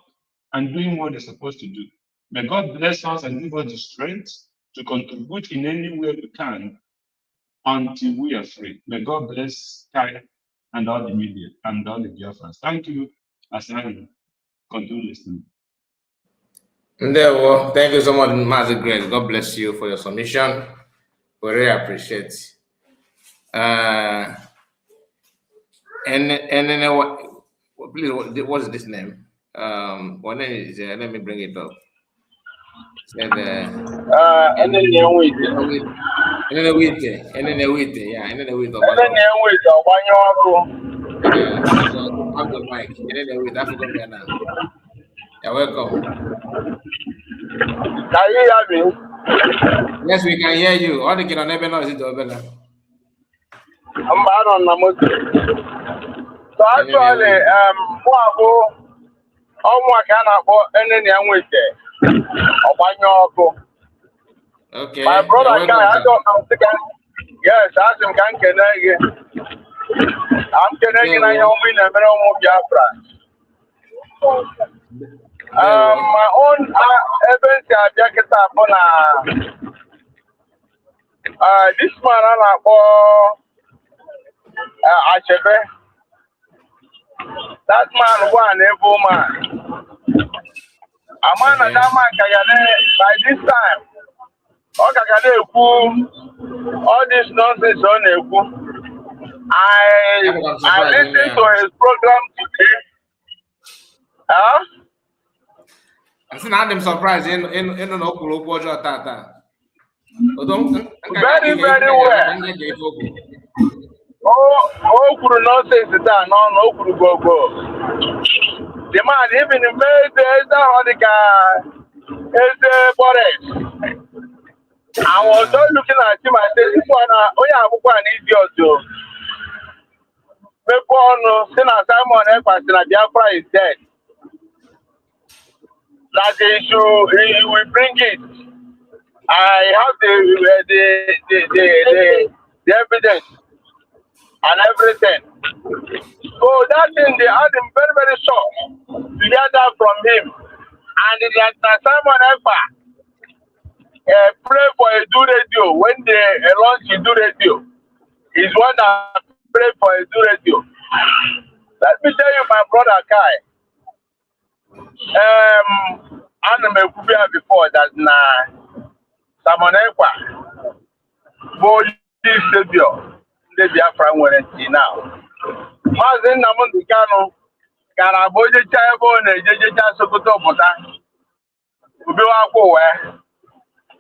and doing what they're supposed to do. May God bless us and give us the strength to contribute in any way we can until we are free. May God bless Kai and all the media and all the Biafrans. Thank you as I continue listening. Thank you so much, Master Greg. God bless you for your submission. We really appreciate. And then what? Please, what is this name? What name is? Let me bring it up. Said, You're welcome. Can you hear me? Yes, we can hear you. All the kids never know is it Obela. I'm bad on the motor. So actually, okay. My brother Kai, I don't know. Yes, I am Kankenege. I'm Kenegi na Yomi na Meromo Biafra. My own event jacket upon this man Achebe. That man one evil man. A man that man by this time. All this nonsense on Eku. I listened to his program today. Huh? I said, I'm surprised in an Okulu Bojo Tata. Very, very well. Oh, could nonsense that no could go. The man even made the forest. I was just looking at him and said, this one, an idiot. People know, Simon Biafra is dead. That he will bring it. I have the evidence and everything. So that thing, they had him very, very shocked to hear that from him. And Simon pray for a do radio when they launch a do radio. He's one that pray for a do radio. Let me tell you, my brother Kai. I'm before that Simon Boy Savior, the Biafra warranty now. Mazin Namundikano, Caraboja Chabo and Jaja Sokoto Bota.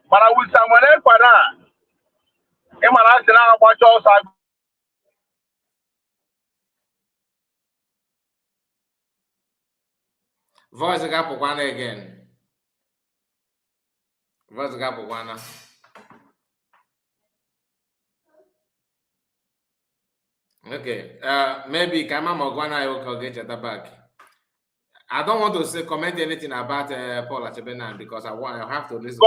But I will someone else for that. Emma watch also. Voice the gap one again. Voice the gap one. Okay. Maybe Kama Mogwana will get your back. I don't want to say comment anything about Paul Achebena because I have to listen.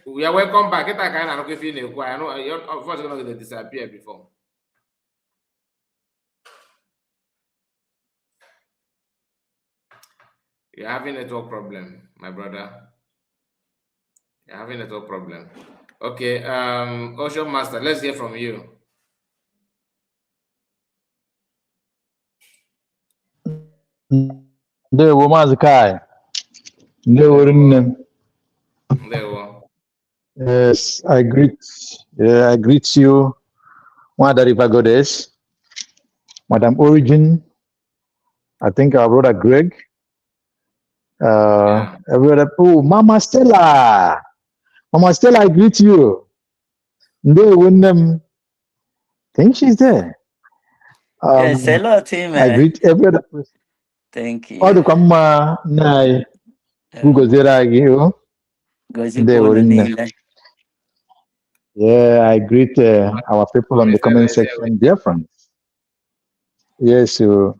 We are welcome back. Get a kind of feeling. I know your voice is going to disappear before. You're having a network problem, my brother. You're having a network problem. Okay, Ocean Master, let's hear from you. Ndewo Maazị Kai. Ndewo Rinne. Yes, I greet you, Mwada River Goddess, Madam Origin, I think our brother Greg, Everybody, oh, Mama Stella. Mama Stella, I greet you. They win them. Think she's there. Yes, hello, team. I greet every other person. Thank All you. the come na Google Zera. Gozi They were Kuno in there. Nile. Yeah, I greet our people on the comment section, dear friends. Yes, so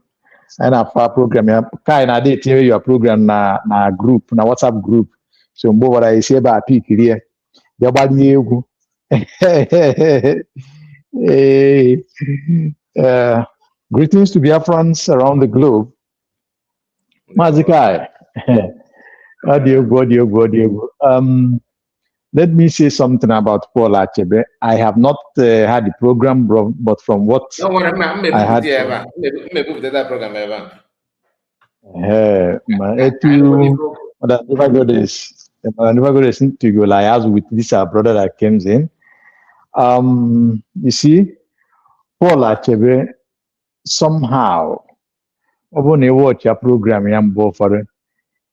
and our program, yeah, kind of did your program na group, na WhatsApp group. So mbo what I say about pick here. Your body you. Hey, greetings to Biafrans around the globe. Mazikai. Audio. Let me say something about Paul Achebe. I have not had the program, but from what Don't worry, I had I'm move that program ever. Never go this to go like with this our brother that comes in. You see, Paul Achebe somehow, when you watch your program, I'm for it.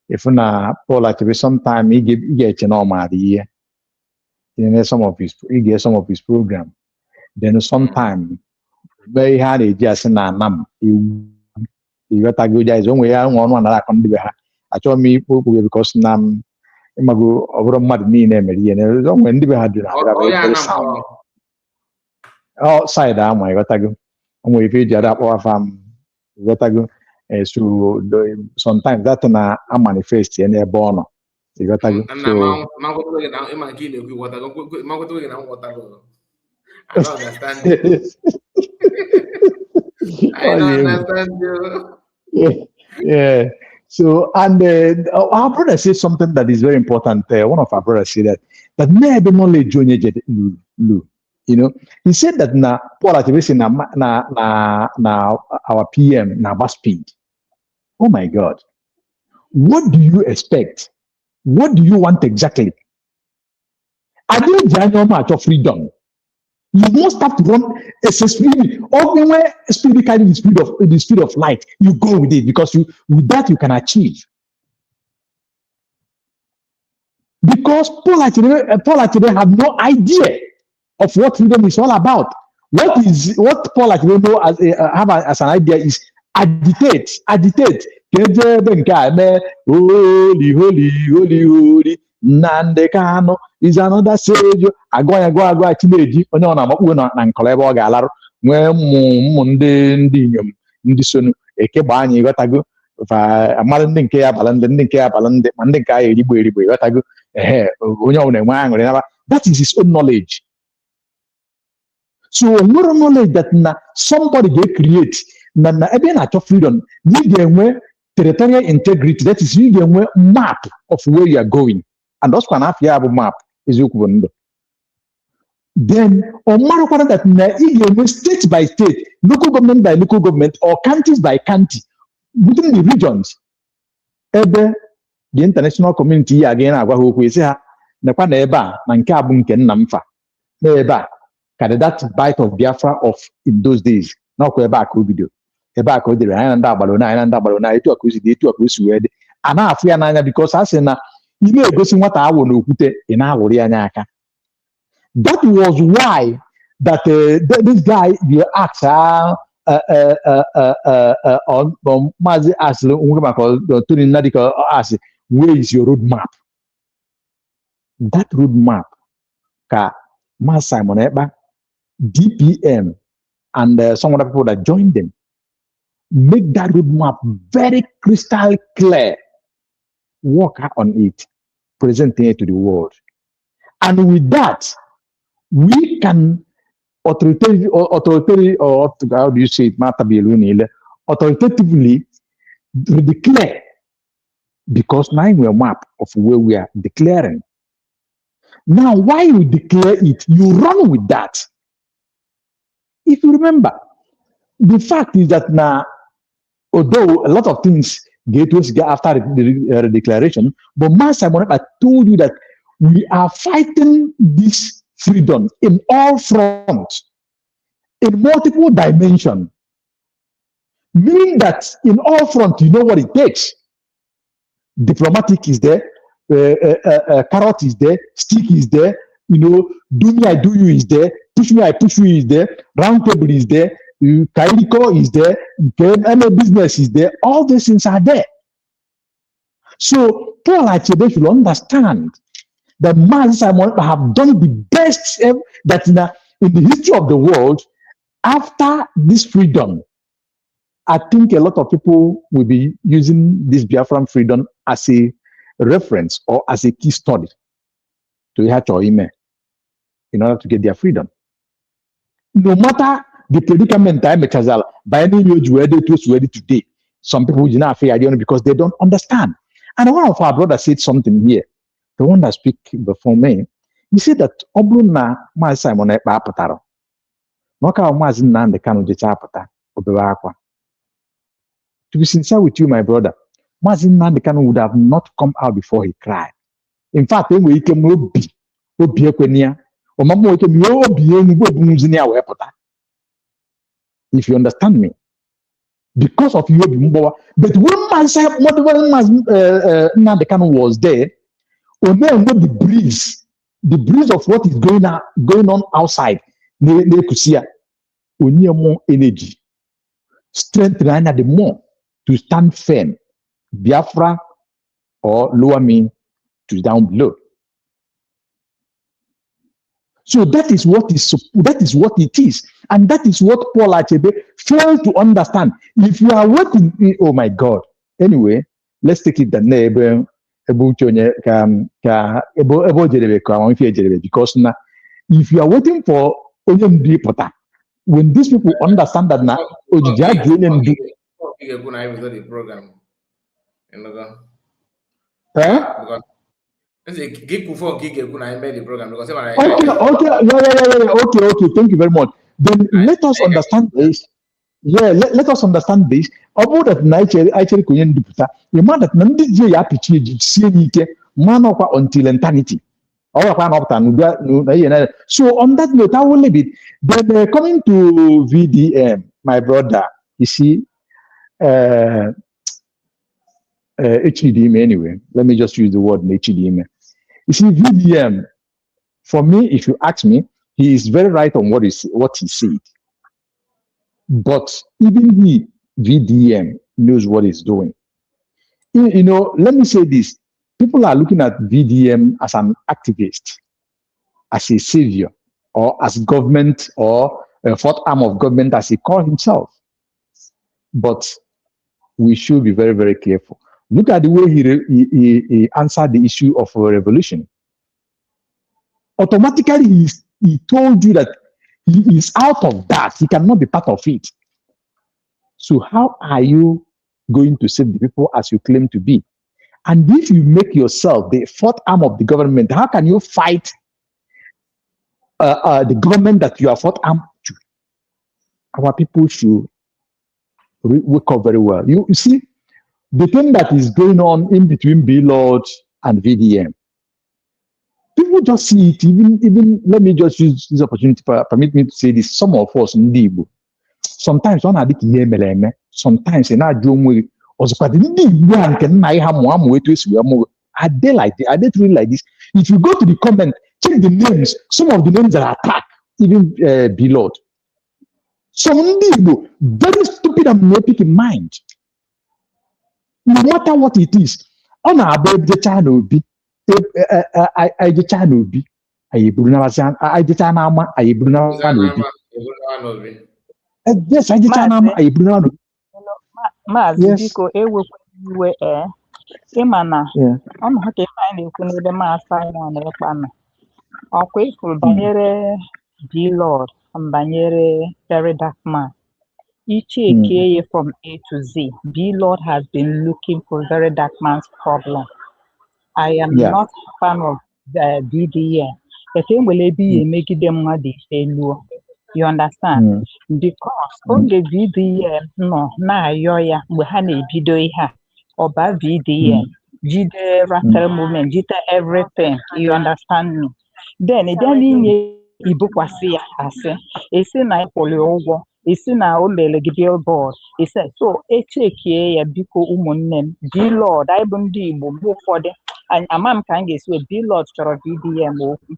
If na Paul Achebe sometime he get you know some of his he get some of his program. Then sometime very hard it just na nam you got to go there is only one another can do ha. I told me because nam imago over mad ni na meri and when the had very sound. Outside I got to go. And we feed up or got to go. So sometimes that na a manifest and a born. You got to go. So I don't understand you. I don't understand you. Yeah. So, and our brother said something that is very important. One of our brothers said that maybe knowledge Lu. You know, he said that na Paul Activation na our PM na bus speed. Oh my God. What do you expect? What do you want exactly? I didn't join much of freedom. You must have to run as a speed. Only when speed carrying the speed of light, you go with it because with that you can achieve. Because Paul actually had no idea of what freedom is all about. What Paul actually know as an idea is agitate. Holy. Nandekano is another savior. Agwa chineji onye ona makpu na nkọla ebe ọ ga-alarụ nwee ụmụ ndị inyom ndị sonu eke gba anyị ghọtago amalụ ndị nke ya abalị ndị nke ya abalị ndị ma ndị nke ahụ erigbo ghọtago onye ọbụla enwe aṅụrị naba. That is his own knowledge. So more knowledge that na somebody get create na ebe na-achọ freedom you ga-enwe territorial integrity. That is you ga-enwe map of where you are going. And that's one half year map is you. Then or matter that na state by state, local government by local government, or counties by county within the regions. Ebe the international community again agwa ho kwesi ha nekwa na ebe a na nke abụ nke nna mfa na ebe a ka that bite of Biafra of in those days na kwa ebe a ka obido ebe a ka o dere anyị na ndị agbalo etu a ka o si dị etu a ka o si wee dị a na-afụ ya n'anya because a sị na ị na-egosi nwata awụ n'okwute ị na-awụrụ ya anya aka. That was why that this guy the asked on Mazi asked Tony Nadika asked, where is your road map? That road map ka Mas Simon Eba, DPM, and some other people that joined them make that road map very crystal clear. Work on it, presenting it to the world, and with that, we can authoritatively, or how do you say it, authoritatively declare, because now we have a map of where we are declaring. Now, why you declare it, you run with that. If you remember, the fact is that now, although a lot of things get after the declaration, but Mas Simon told you that we are fighting this freedom in all fronts, in multiple dimensions. Meaning that in all fronts, you know what it takes. diplomatic is there, carrot is there, stick is there, do me, I do you is there, push me, I push you is there, round table is there, Kairiko is there, MA business is there, all these things are there. So Paul Achebe should understand that Mazi Simon have done the best that in the history of the world. After this freedom, I think a lot of people will be using this Biafran freedom as a reference or as a key study to Ihachoime in order to get their freedom. No matter the predicament time, by any means, it was ready today. Some people do not fear because they don't understand. And one of our brothers said something here, the one that speak before me. He said that Obluna Ma Simon Epapataro. To be sincere with you, my brother, Mazin Nandekano would have not come out before he cried. In fact, when we came if you understand me, because of you, but when Nandekano was there, the breeze of what is going on outside, they could see more energy, strength the more to stand firm, Biafra or lower mean to down below. So that is what it is, and that is what Paul Achebe failed to understand. If you are waiting, oh my God. Anyway, let's take it the neighbor because now, if you are waiting for when these people understand that now, program. Okay. Thank you very much. Then let us understand this. Yeah, let us understand this. About that Nigeria actually couldn't do that. You man that Nandi ya pichi man until eternity. So on that note, I will leave it. Then coming to VDM, my brother, you see, HDM anyway. Let me just use the word HDM. You see, VDM, for me, if you ask me, he is very right on what he said. But even he, VDM, knows what he's doing. Let me say this. People are looking at VDM as an activist, as a savior, or as government, or a fourth arm of government, as he calls himself. But we should be very, very careful. Look at the way he answered the issue of a revolution. Automatically, he told you that he is out of that. He cannot be part of it. So how are you going to save the people as you claim to be? And if you make yourself the fourth arm of the government, how can you fight the government that you are fourth arm to? Our people should wake up very well. You see, the thing that is going on in between B-Lord and VDM, people just see it. Even let me just use this opportunity permit me to say this. Some of us in Igbo, sometimes one had it sometimes in our dream are they like this? Are they truly like this? If you go to the comment, check the names. Some of the names that are attacked, even below. Some people very stupid and myopic in mind. No matter what it is, on our baby the channel be I the channel be I the channel I yes, I the channel I Maazị biko ewekwa iwe ịma na ọnụ ha ka ife anyị na-ekwu n'ebe Maazị Simon Ekpa nọ ọkwa ifuru banyere B-Lord banyere Very Dark Man Ichie from A to Z. B-Lord has been looking for Very Dark Man's problem. I am not a fan of BDM. You understand? Because only VDM no na yoya mhane bido iha oba VDM jide rattle movement jide everything. You understand me? Then it then ibukwasi ya ase ese na ipole owo isi na ụlele gị billboard ise so echekie ya biko ụmụnne m Blord anyị bụ ndị Igbo mgbe ụfọdụ ama m ka m ga-esi wee Blord chọrọ VDM okwu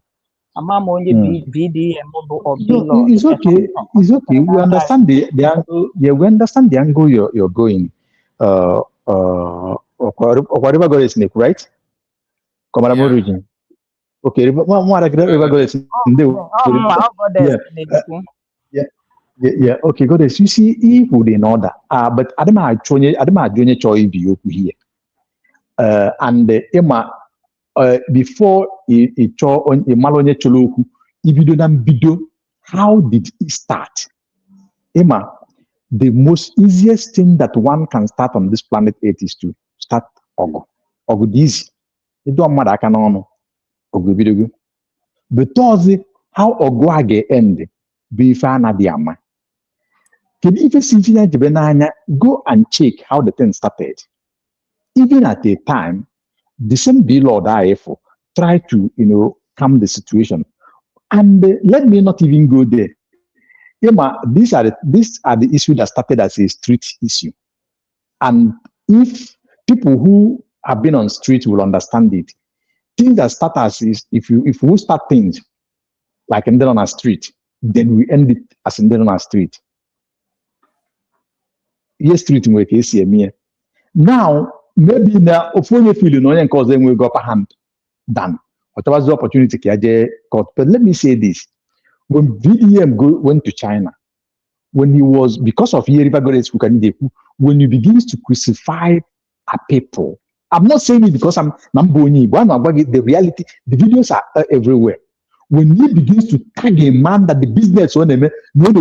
ama m onye VDM bụ No, Blord it's okay. It's okay. We understand the angle. Yeah, we understand the angle you're going. Or whatever God is Nick, right? Come origin. Okay, river God is yeah. Okay, God is. You see, he would in order. But Adama Junior Choi be here. And Emma, before he cho on a Malonia Choloku, if you don't bido, how did it start? Emma, the most easiest thing that one can start on this planet Earth is to start Ogo. Ogo easy. You don't matter, I can honor Ogo video. But how Ogo age end be fana diama. Can even see go and check how the thing started. Even at a time, the same Blord IFO try to calm the situation. And let me not even go there. Emma, these are the issues that started as a street issue. And if people who have been on street will understand it, things that start as is if we start things like in on a street, then we end it as in on a street. Yes, street in work is here. Now, maybe now if we feel no cause then we go up a hand done. Whatever the opportunity caught. But let me say this. When VDM went to China, when he was, because of when he begins to crucify a people, I'm not saying it because I'm Boni, the reality, the videos are everywhere. When he begins to tag a man that the business on him, no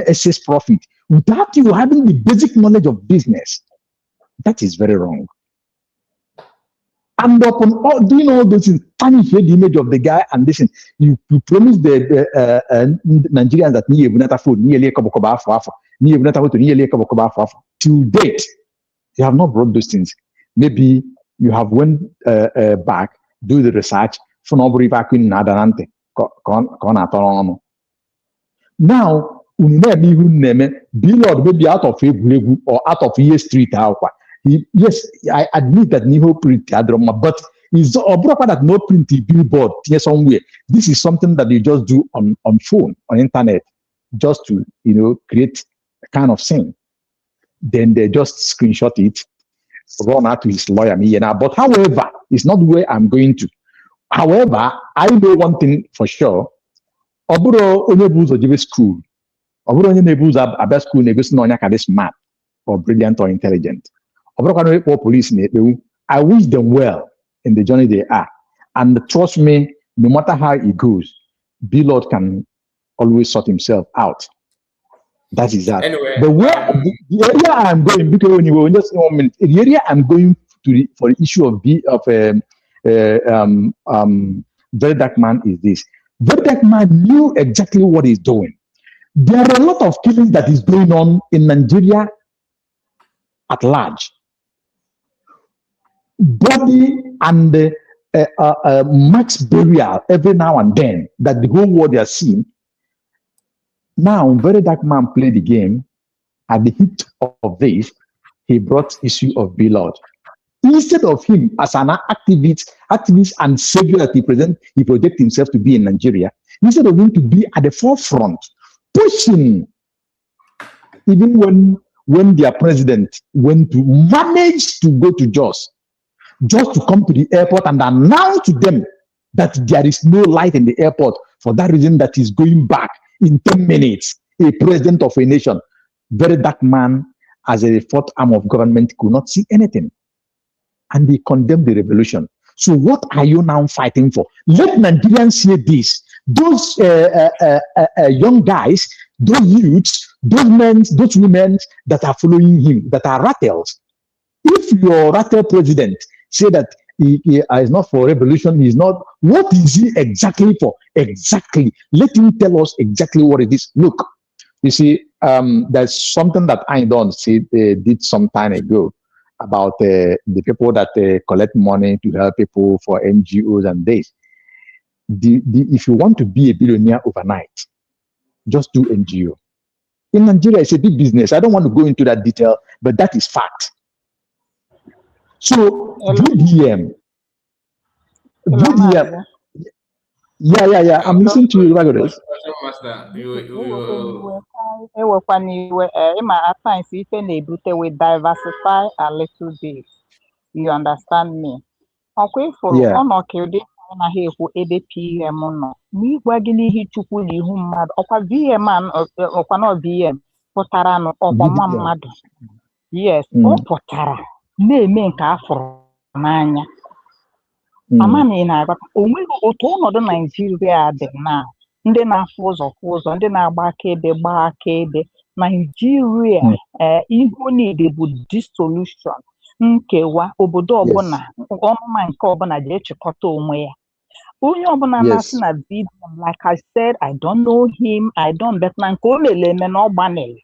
excess profit, without you having the basic knowledge of business, that is very wrong. And upon all, doing all those things, tarnish the image of the guy, and listen, you promise the Nigerians that till date, you have not brought those things. Maybe you have went back, do the research, now, Blord maybe out of a or out of a street. Yes, I admit that Niho print but it's a broker that no print billboard here somewhere. This is something that you just do on phone, on internet, just to create a kind of thing. Then they just screenshot it, run out to his lawyer, But however, it's not where I'm going to. However, I know one thing for sure. Oburo onyebu's or school. Oburo onyebu's a best school negus no smart or brilliant or intelligent. Police, I wish them well in the journey they are. And trust me, no matter how it goes, Blord can always sort himself out. That is that. Anyway, the area I'm going, because when you were just 1 minute, the area I'm going to for the issue of Very Dark Man is this. Very Dark Man knew exactly what he's doing. There are a lot of killings that is going on in Nigeria at large. Body and max burial every now and then that the whole world has seen. Now, Very Dark Man played the game. At the heat of this, he brought issue of Blord. Instead of him as an activist and savior that he projects himself to be in Nigeria, instead of him to be at the forefront, pushing, even when their president went to manage to go to Jos, just to come to the airport and announce to them that there is no light in the airport for that reason that he's going back in 10 minutes. A president of a nation, Very Dark Man, as a fourth arm of government, could not see anything. And they condemned the revolution. So what are you now fighting for? Let Nigerians hear this. Those young guys, those youths, those men, those women that are following him, that are rattles. If your rattle president say that he is not for revolution, he's not, what is he exactly for? Exactly. Let him tell us exactly what it is. Look, you see, there's something that I don't see did some time ago about the people that collect money to help people for NGOs and this. If you want to be a billionaire overnight, just do NGO. In Nigeria, it's a big business. I don't want to go into that detail, but that is fact. So VDM, yeah. I'm listening to you, Margaret. We diversify a little bit. You understand me? Okay, for Yeah. anaghị ekwu ebe PM nọ n'ịgwa gị n'ihi Chukwu na ihu mmadụ ọkwa VM ọkwa na VM pụtara ọkwa nwa mmadụ. Yes, ọ pụtara na-eme nke afọrọ n'anya. Amana na-agwa onweghị otu ọnọdụ Naijiria dị na ndị na-afụ ụzọ ndị na-agba akaebe Naijiria ihu niile bụ dissolution, nkewa obodo ọbụla ọmụma nke ọbụla ji echịkọta onwe ya. Onye ọbụla na-asị na BDM, like I said, I don't know him, I don't, bet na nke o lele eme na ọ gbanele.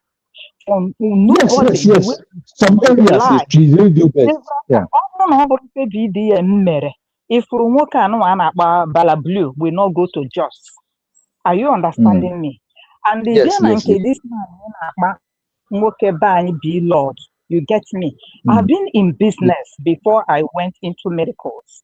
Yes. Some areas is really best. Yeah. Ọ bụrụ na ọ bụrụ nke BDM mere, ifuru nwoke anụnwa a na-akpa Bala Blue will not go to Jos. Are you understanding me? And the day na nke this man na-akpa nwoke be anyị be Lord, you get me? I've been in business before I went into medicals.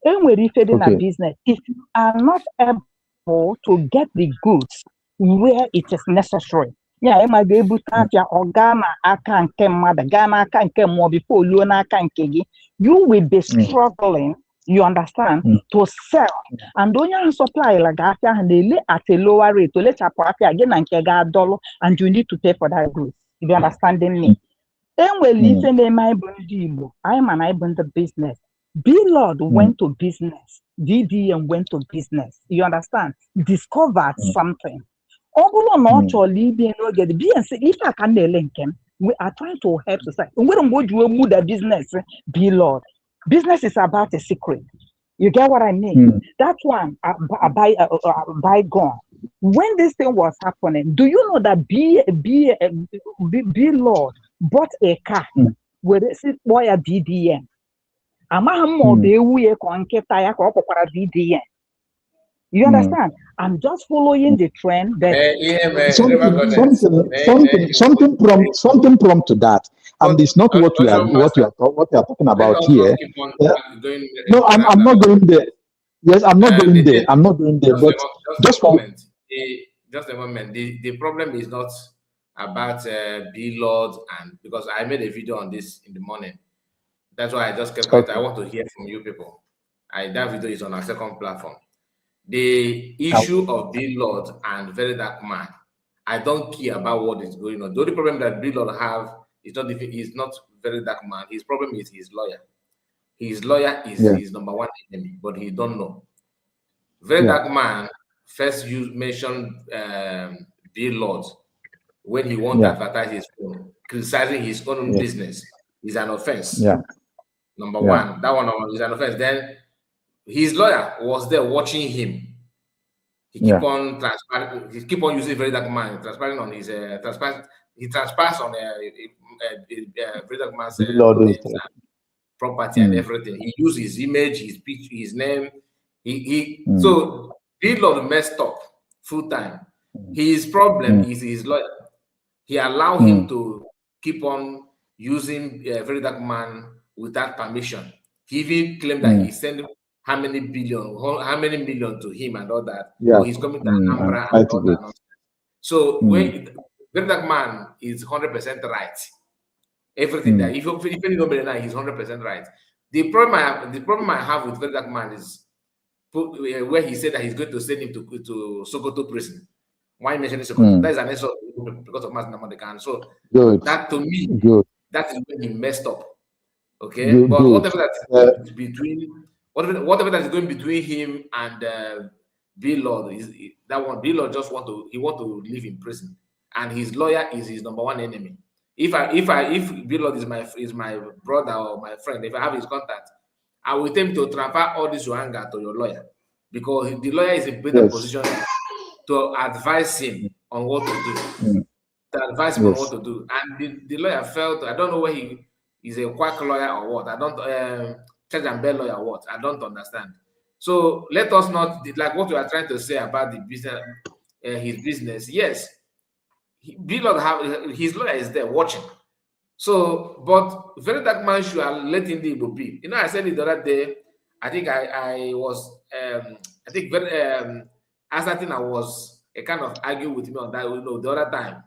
Enwere ife dị na business, if you are not able to get the goods where it is necessary, ya ema ga-ebute afịa ọ gaa na aka nke mmadụ gaa n'aka nke mmụọ before oluo n'aka nke gị, you will be struggling, you understand, to sell. And onye ahụ supply la ga afịa ahụ na-ele at a lower rate, to lechapụ afịa gị na nke ga-adọlụ, and you need to pay for that goods. You understanding me? Enwere ife na-eme anyị bụ ndị Igbo, anyị ma na anyị bụ ndị business. B-Lord went to business. DDM went to business. You understand? Discovered something. We are trying to help society. We don't go to move the business. B-Lord. Business is about a secret. You get what I mean? That one, bygone. When this thing was happening, do you know that B-Lord bought a car with a boy at DDM? You understand? I'm just following the trend that something prompt to that, and it's not what we are talking about here. No, I'm not going there. Yes, I'm not going there. I'm not going there. But just a moment. The problem is not about B-Lord, and because I made a video on this in the morning. That's why I just kept quiet. I want to hear from you people. That video is on our second platform. The issue of B-Lord and Very Dark Man, I don't care about what is going on. The only problem that B-Lord have is not Very Dark Man. His problem is his lawyer. His lawyer is his number one enemy, but he don't know. Very Dark Man first mentioned B-Lord when he wants to advertise his phone, criticizing his own business is an offense. Number one, that one is an offense. Then his lawyer was there watching him. He keep on using Very Dark Man, transparent on his he transpares on Very Dark Man's property and everything. He used his image, his picture, his name. So B-Lord messed up full time. His problem is his lawyer. He allowed him to keep on using Very Dark Man without permission. He even claimed that he sent how many million to him and all that. So he's coming to Anambra and all that. So when Very Dark Man is 100% right. Everything that if you don't believe that, he's 100% right. The problem I have with Very Dark Man is where he said that he's going to send him to Sokoto prison. Why mention Sokoto? That is an insult because of Mass Namadekan. So that to me, that is when he messed up. Okay, but whatever that is between, whatever that is going between him and B-Lord is that one. B-Lord just want to live in prison, and his lawyer is his number one enemy. If B-Lord is my brother or my friend, if I have his contact, I will attempt to transfer all this anger to your lawyer, because the lawyer is in better position to advise him on what to do. To advise him on what to do, and the lawyer felt, I don't know where he is, a quack lawyer or what. I don't charge and bell lawyer or what. I don't understand. So let us not, like what we are trying to say about the business. his business, yes, Billard have his lawyer is there watching. So, but very dark man should have letting the Igbo be. I said it the other day. I think I was I think very Asatina was a kind of arguing with me on that. The other time,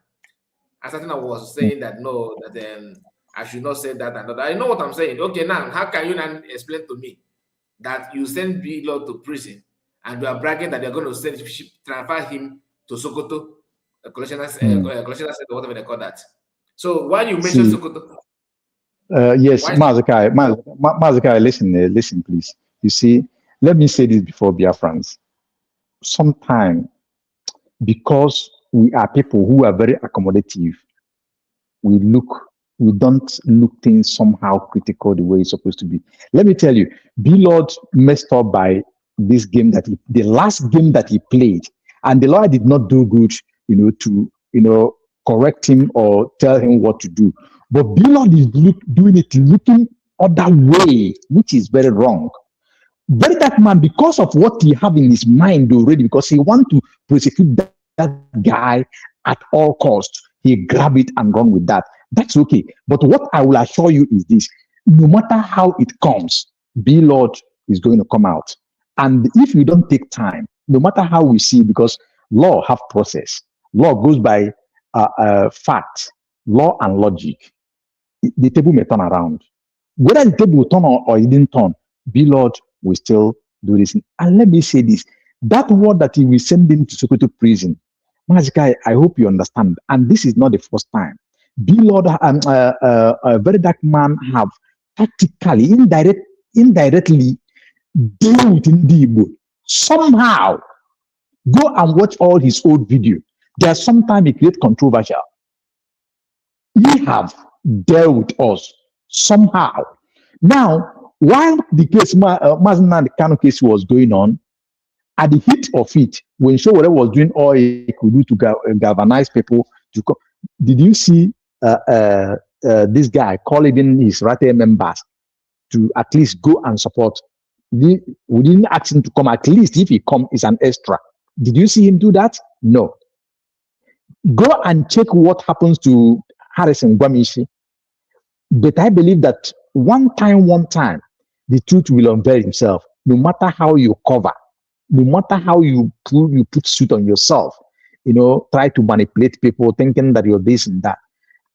Asatina was saying that no, that I should not say that and that. I know what I'm saying. Okay, now how can you now explain to me that you send Billard to prison and you are bragging that they're going to transfer him to Sokoto, collectional center, whatever they call that. So why you mention Sokoto? Yes, Mazakai, listen, please. You see, let me say this before Biafrans. Sometimes, because we are people who are very accommodative, we don't look things somehow critical the way it's supposed to be. Let me tell you, B-Lord messed up by this game the last game that he played, and the lawyer did not do good, to correct him or tell him what to do. But B-Lord is doing it looking other way, which is very wrong. Very that man, because of what he have in his mind already, because he want to prosecute that guy at all costs, he grab it and run with that. That's okay. But what I will assure you is this: no matter how it comes, B-Lord is going to come out. And if we don't take time, no matter how we see, because law have process, law goes by fact, law and logic. The table may turn around. Whether the table will turn or it didn't turn, B-Lord will still do this. And let me say this: that word that he will send him to Sokoto prison, Mazikai, I hope you understand. And this is not the first time. B-Lord and a very dark man have tactically, indirectly deal with Ndibo. Somehow, go and watch all his old video. There's sometimes he create controversial. He have dealt with us somehow. Now, while the case, Mazina, the Kano case was going on, at the heat of it, when Showore was doing all he could do to galvanize people to come, did you see this guy calling in his Rate members to at least go and support? We didn't ask him to come. At least if he come, it's an extra. Did you see him do that? No. Go and check what happens to Harrison Gwamishi. But I believe that one time, the truth will unveil himself. No matter how you cover, no matter how you put suit on yourself, try to manipulate people thinking that you're this and that.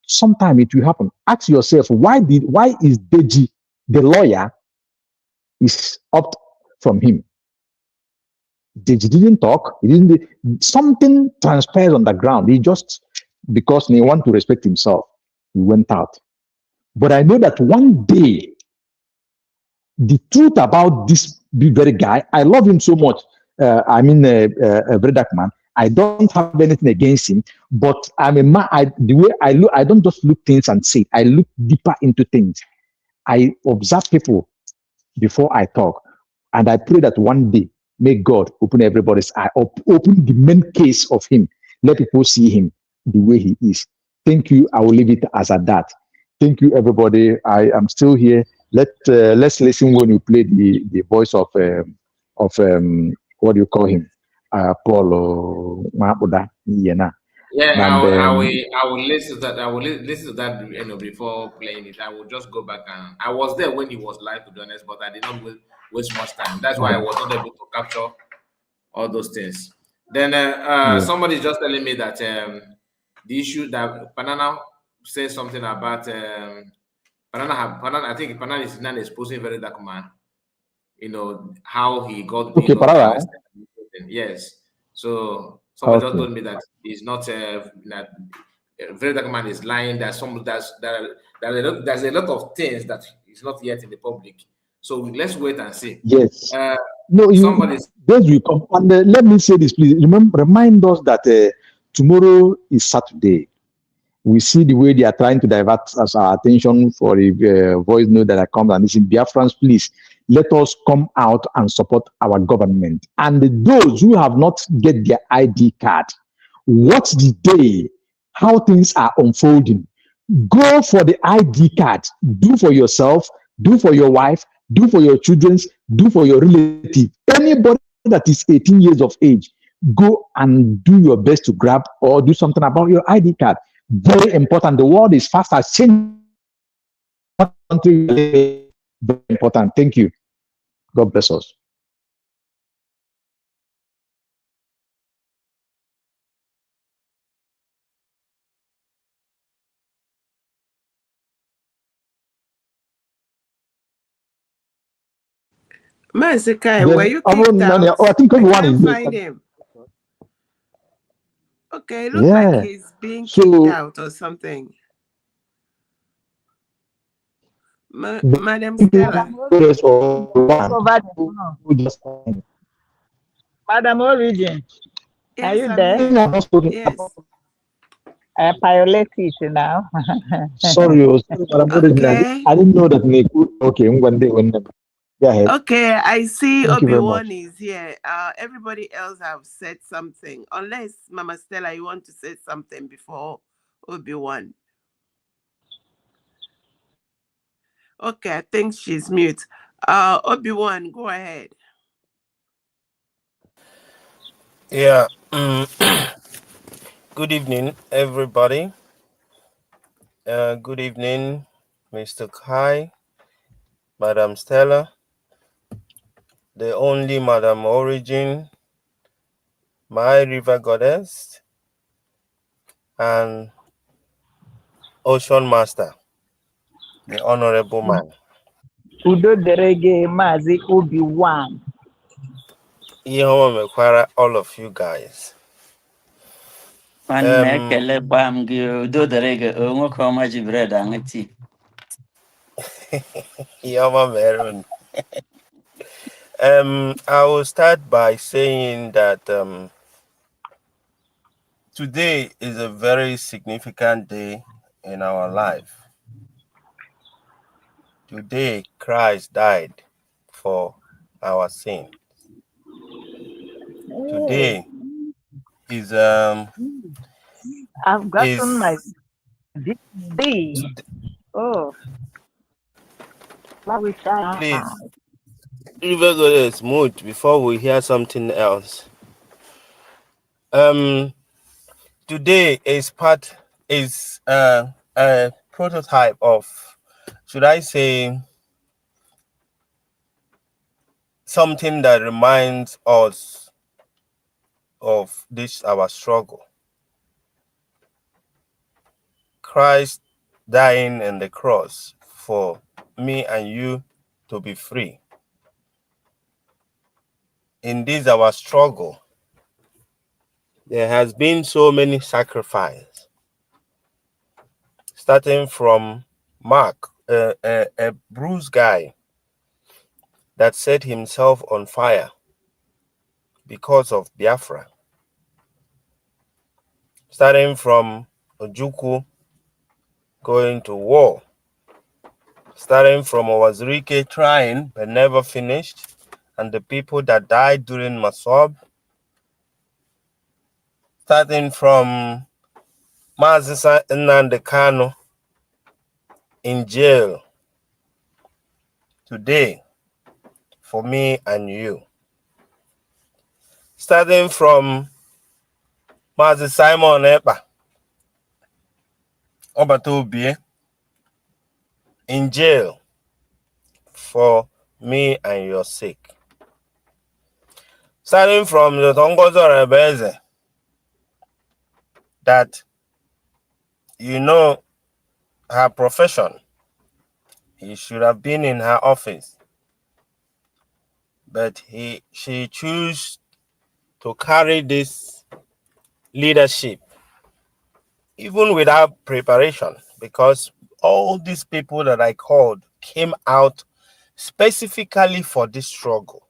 Sometime it will happen. Ask yourself, why is Deji, the lawyer, is up from him? Deji didn't talk. Something transpired on the ground. He just, because he want to respect himself, he went out. But I know that one day, the truth about this very guy, I love him so much. A very dark man. I don't have anything against him, but I'm a man. The way I look, I don't just look things and say it. I look deeper into things. I observe people before I talk, and I pray that one day, may God open everybody's eye, open the main case of him. Let people see him the way he is. Thank you. I will leave it as at that. Thank you, everybody. I am still here. Let's listen when you play the voice of what do you call him? Paul Mahabuda. Yeah, I will listen to that. I will listen to that before playing it. I will just go back and I was there when he was live, to be honest, but I did not waste much time. That's why I was not able to capture all those things. Then somebody just telling me that the issue that Panana says something about Panana. I think Panana is not exposing very dark man. How he got arrested. Yes. So somebody just told me that he's not that very dark man is lying. There's a lot of things that is not yet in the public. So let's wait and see. Yes. Those will come. And let me say this, please. Remind us that tomorrow is Saturday. We see the way they are trying to divert our attention for the voice note that I come and listen. Biafrans, please, let us come out and support our government. And those who have not get their ID card, watch the day, how things are unfolding. Go for the ID card. Do for yourself, do for your wife, do for your children, do for your relative. Anybody that is 18 years of age, go and do your best to grab or do something about your ID card. Very important. The world is fast as change. Very important. Thank you. God bless us. Mazikai, Then, were you kicked out? I think I everyone can't is find there. him. Okay, it looks like Yeah. he's being kicked out or something. Madam Stella. Madam Origin, are Yes, you I'm there? here. Yes. I violate it now. Sorry, Madam Origin, Okay. I didn't know that. Okay, one day when. Go ahead. Okay, I see Thank you very much. Obi-Wan is here. Everybody else have said something. Unless Mama Stella, you want to say something before Obi-Wan. Okay, I think she's mute. Obi-Wan, go ahead. Yeah. Good evening, everybody. Good evening, Mr. Kai, Madam Stella, the only Madam Origin, my river goddess, and Ocean Master, the honorable man. Udo derege Mazi Obi-Wan. All of you guys. I will start by saying that today is a very significant day in our life. Today, Christ died for our sin. Today is I've gotten my dignity. Oh, what wish I please, had. River Goddess, mood before we hear something else. Today is a prototype of, should I say, something that reminds us of this our struggle. Christ dying on the cross for me and you to be free. In this our struggle, there has been so many sacrifices, starting from Mark, a bruised guy that set himself on fire because of Biafra, starting from Ojukwu going to war, starting from Owazirike trying but never finished, and the people that died during Masob, starting from Mazisa Nnamdi Kanu in jail today for me and you, starting from Mazi Simon Ekpa Obatobie in jail for me and your sake, starting from the Tongozo Rebeze that you know her profession, he should have been in her office, but she chose to carry this leadership even without preparation, because all these people that I called came out specifically for this struggle.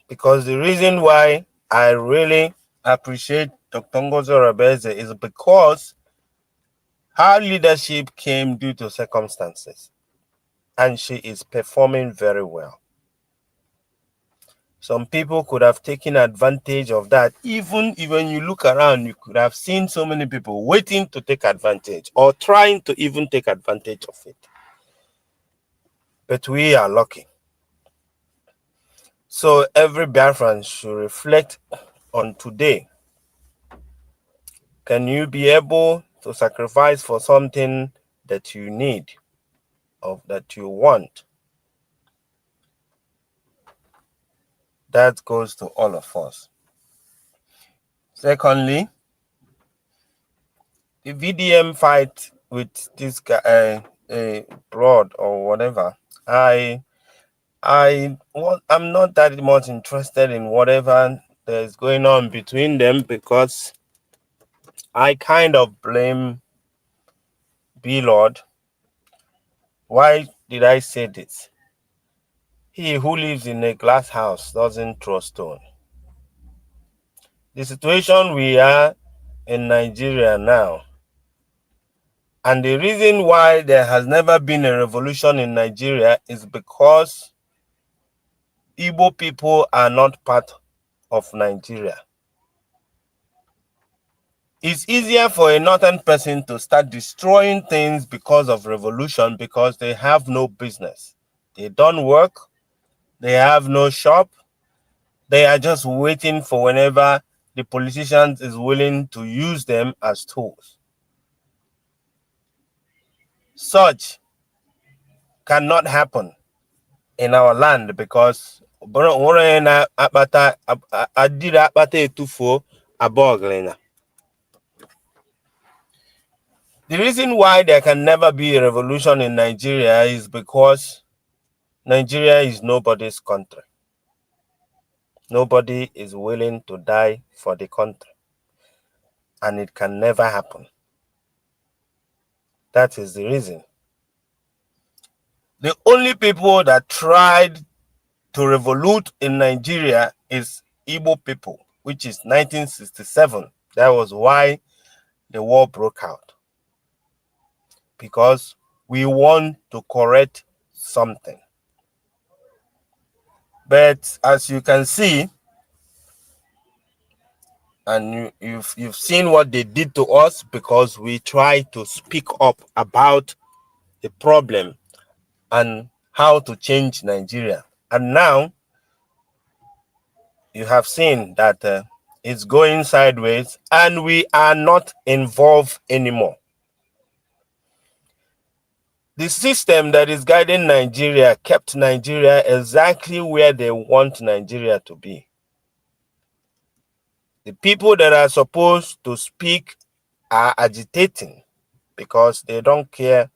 Because the reason why I really appreciate Dr. Ngozo Rabeze is because her leadership came due to circumstances, and she is performing very well. Some people could have taken advantage of that. Even when you look around, you could have seen so many people waiting to take advantage or trying to even take advantage of it. But we are lucky. So every Biafran should reflect on today. Can you be able to sacrifice for something that you need or that you want? That goes to all of us. Secondly, the VDM fight with this guy, broad or whatever, I'm not that much interested in whatever there's going on between them, because I kind of blame B-Lord. Why did I say this? He who lives in a glass house doesn't throw stone. The situation we are in Nigeria now, and the reason why there has never been a revolution in Nigeria, is because Igbo people are not part of Nigeria. It's easier for a northern person to start destroying things because of revolution, because they have no business. They don't work. They have no shop. They are just waiting for whenever the politicians is willing to use them as tools. Such cannot happen in our land, because the reason why there can never be a revolution in Nigeria is because Nigeria is nobody's country. Nobody is willing to die for the country, and it can never happen. That is the reason. The only people that tried to revolute in Nigeria is Igbo people, which is 1967. That was why the war broke out. Because we want to correct something. But as you can see, and you've seen what they did to us, because we try to speak up about the problem and how to change Nigeria. And now you have seen that it's going sideways, and we are not involved anymore. The system that is guiding Nigeria kept Nigeria exactly where they want Nigeria to be. The people that are supposed to speak are agitating, because they don't care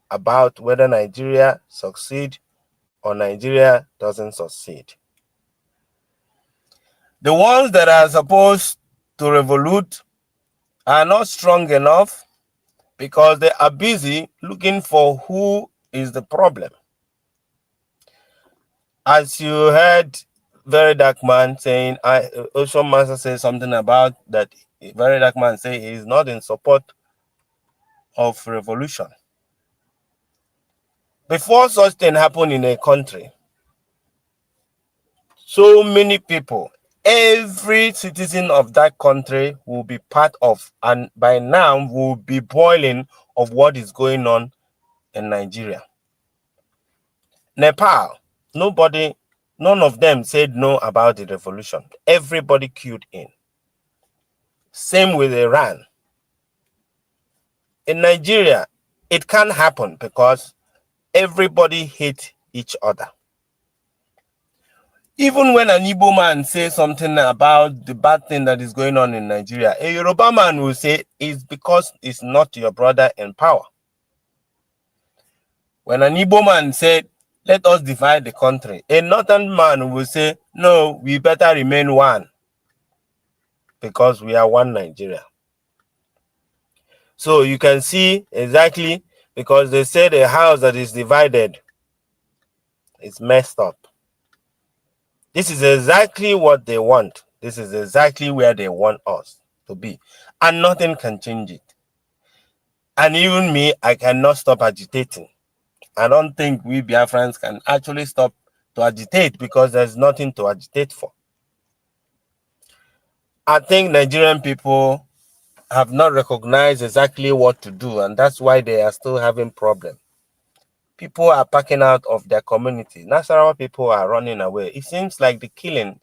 about whether Nigeria succeeds or Nigeria doesn't succeed. The ones that are supposed to revolute are not strong enough, because they are busy looking for who is the problem. As you heard Very Dark Man saying, Ocean Master said something about that. Very Dark Man say he is not in support of revolution. Before such thing happen in a country, so many people, every citizen of that country will be part of, and by now will be boiling of what is going on in Nigeria. Nepal, none of them said no about the revolution. Everybody queued in. Same with Iran. In Nigeria, it can't happen because everybody hates each other. Even when an Igbo man says something about the bad thing that is going on in Nigeria, a Yoruba man will say it's because it's not your brother in power. When an Igbo man said, let us divide the country, a northern man will say, no, we better remain one, because we are one Nigeria. So you can see exactly, because they said a house that is divided is messed up. This is exactly what they want. This is exactly where they want us to be. And nothing can change it. And even me, I cannot stop agitating. I don't think we Biafrans can actually stop to agitate, because there's nothing to agitate for. I think Nigerian people have not recognized exactly what to do, and that's why they are still having problems. people are packing out of their community. Nasarawa people are running away. It seems like the killing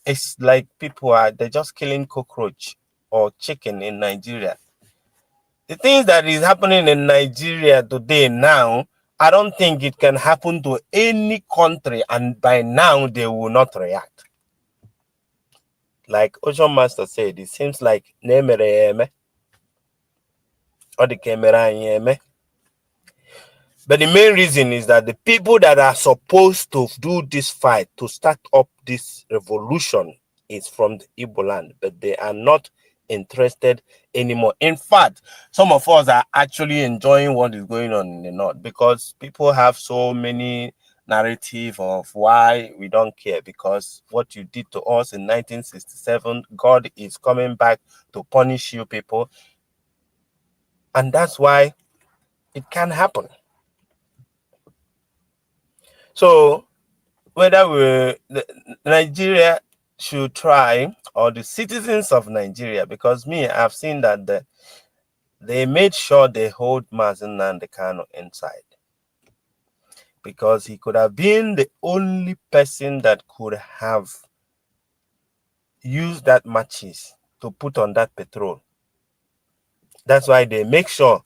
is like they're just killing cockroach or chicken in Nigeria. The things that is happening in Nigeria today now, I don't think it can happen to any country, and by now they will not react. Like Ocean Master said, it seems like Nemereme or the camera. But the main reason is that the people that are supposed to do this fight, to start up this revolution, is from the Igbo land, but they are not interested anymore. In fact, some of us are actually enjoying what is going on in the north, because people have so many narrative of why we don't care, because what you did to us in 1967, God is coming back to punish you people. And that's why it can happen. So whether Nigeria should try, or the citizens of Nigeria, because I've seen that they made sure they hold Mazen Nnamdi Kanu inside, because he could have been the only person that could have used that matches to put on that petrol. That's why they make sure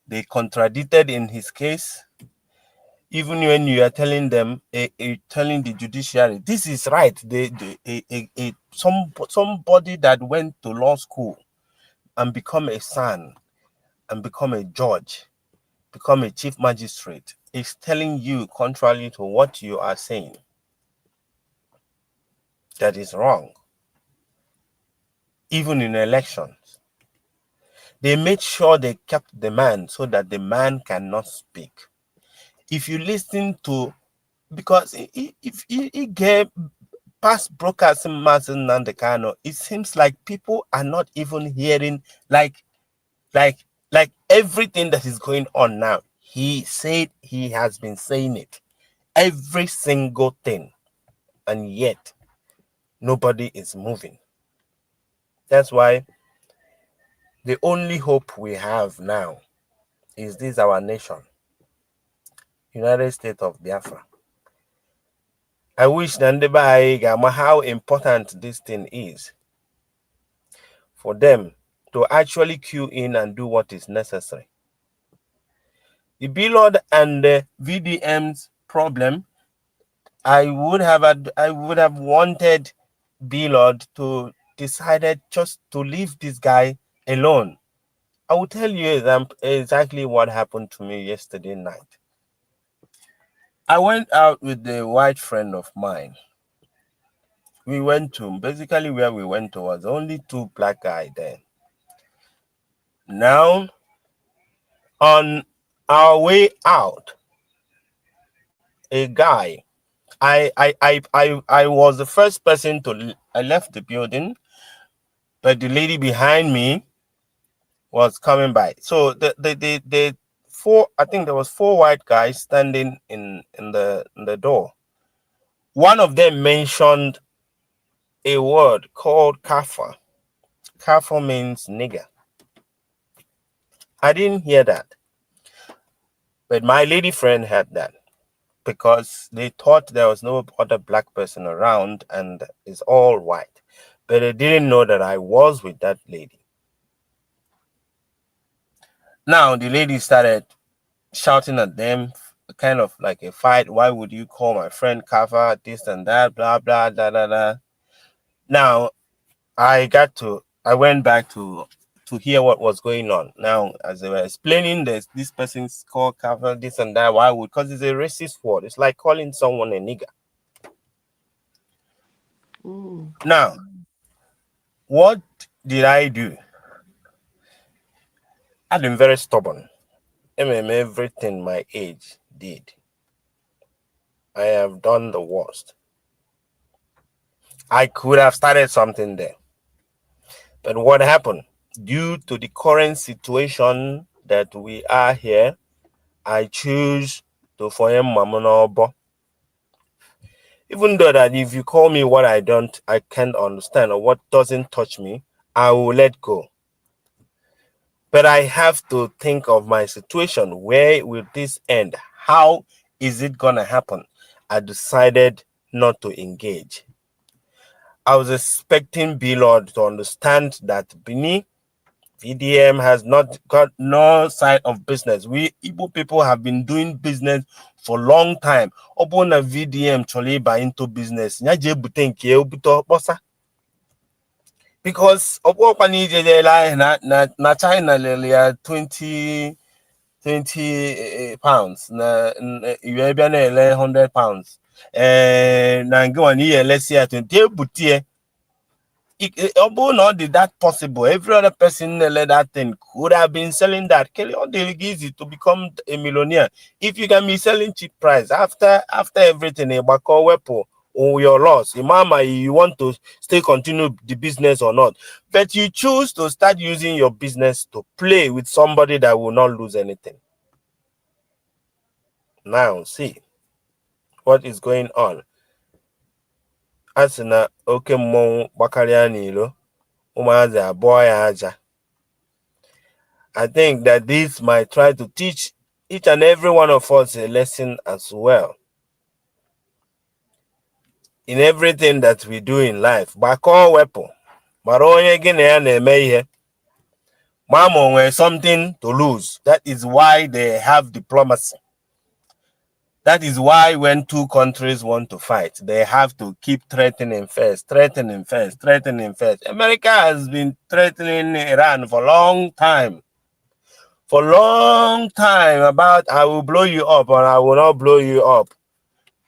they contradicted in his case. Even when you are telling them, telling the judiciary, this is right, somebody that went to law school and become a son and become a judge, become a chief magistrate, is telling you contrary to what you are saying. That is wrong. Even in elections, they made sure they kept the man so that the man cannot speak. If you listen to, because if he gave past broadcasting Mazen Nnamdi Kanu, it seems like people are not even hearing like everything that is going on now. He said he has been saying it, every single thing, and yet nobody is moving. That's why the only hope we have now is this, our nation, United States of Biafra. I wish Nandeba how important this thing is for them to actually queue in and do what is necessary. The Billard and the VDM's problem, I would have wanted Billard to decided just to leave this guy alone. I will tell you exactly what happened to me yesterday night. I went out with a white friend of mine. We went to, basically where we went to was only two black guys there. Now, on our way out, a guy, I was the first person I left the building, but the lady behind me was coming by. So the four, I think there was 4 white guys standing in the door. One of them mentioned a word called kafa. Kafa means nigger. I didn't hear that, but my lady friend heard that, because they thought there was no other black person around and it's all white. But they didn't know that I was with that lady. Now the lady started shouting at them, kind of like a fight. Why would you call my friend Kafa, this and that, blah, blah, da, da, da. Now, I went back to hear what was going on. Now, as they were explaining this person's called Kafa, this and that, why would, because it's a racist word. It's like calling someone a nigger. Now, what did I do? I've been very stubborn. Everything my age did, I have done the worst. I could have started something there. But what happened? Due to the current situation that we are here, I choose to form Mamonobo. Even though that if you call me what I can't understand, or what doesn't touch me, I will let go. But I have to think of my situation. Where will this end? how is it gonna happen? I decided not to engage. I was expecting B-Lord to understand that Bini VDM has not got no side of business. We Igbo people have been doing business for a long time. Open a VDM choliba into business. Because na China lelia 20 pounds na European 100 pounds. Na ngwani let's say 20 butie. Not did that possible. Every other person let that thing could have been selling that. Kelly on the easy to become a millionaire. If you can be selling cheap price after everything, a backup weapon or your loss, mama, you want to still continue the business or not. But you choose to start using your business to play with somebody that will not lose anything. Now see what is going on. Asina oke mmon gbakaria n'ilo. I think that this might try to teach each and every one of us a lesson as well. In everything that we do in life, bako weapon, maronye gene mamo something to lose. That is why they have diplomacy. That is why when two countries want to fight, they have to keep threatening first. America has been threatening Iran for a long time. About I will blow you up or I will not blow you up.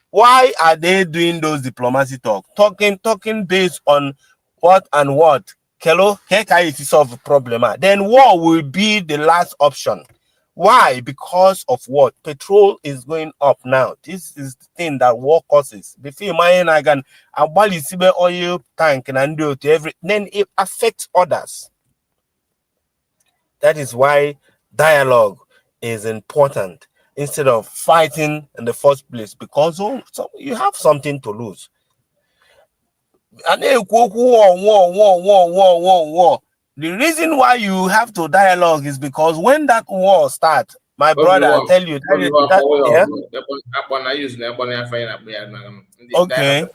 Why are they doing those diplomacy talking based on what and what? Kelo, is solve the problem. Then war will be the last option. Why? Because of what? Petrol is going up now. This is the thing that war causes. Before I can oil tank and do it every, then it affects others. That is why dialogue is important instead of fighting in the first place, because you have something to lose. And war. The reason why you have to dialogue is because when that war starts, my brother, I tell you, okay.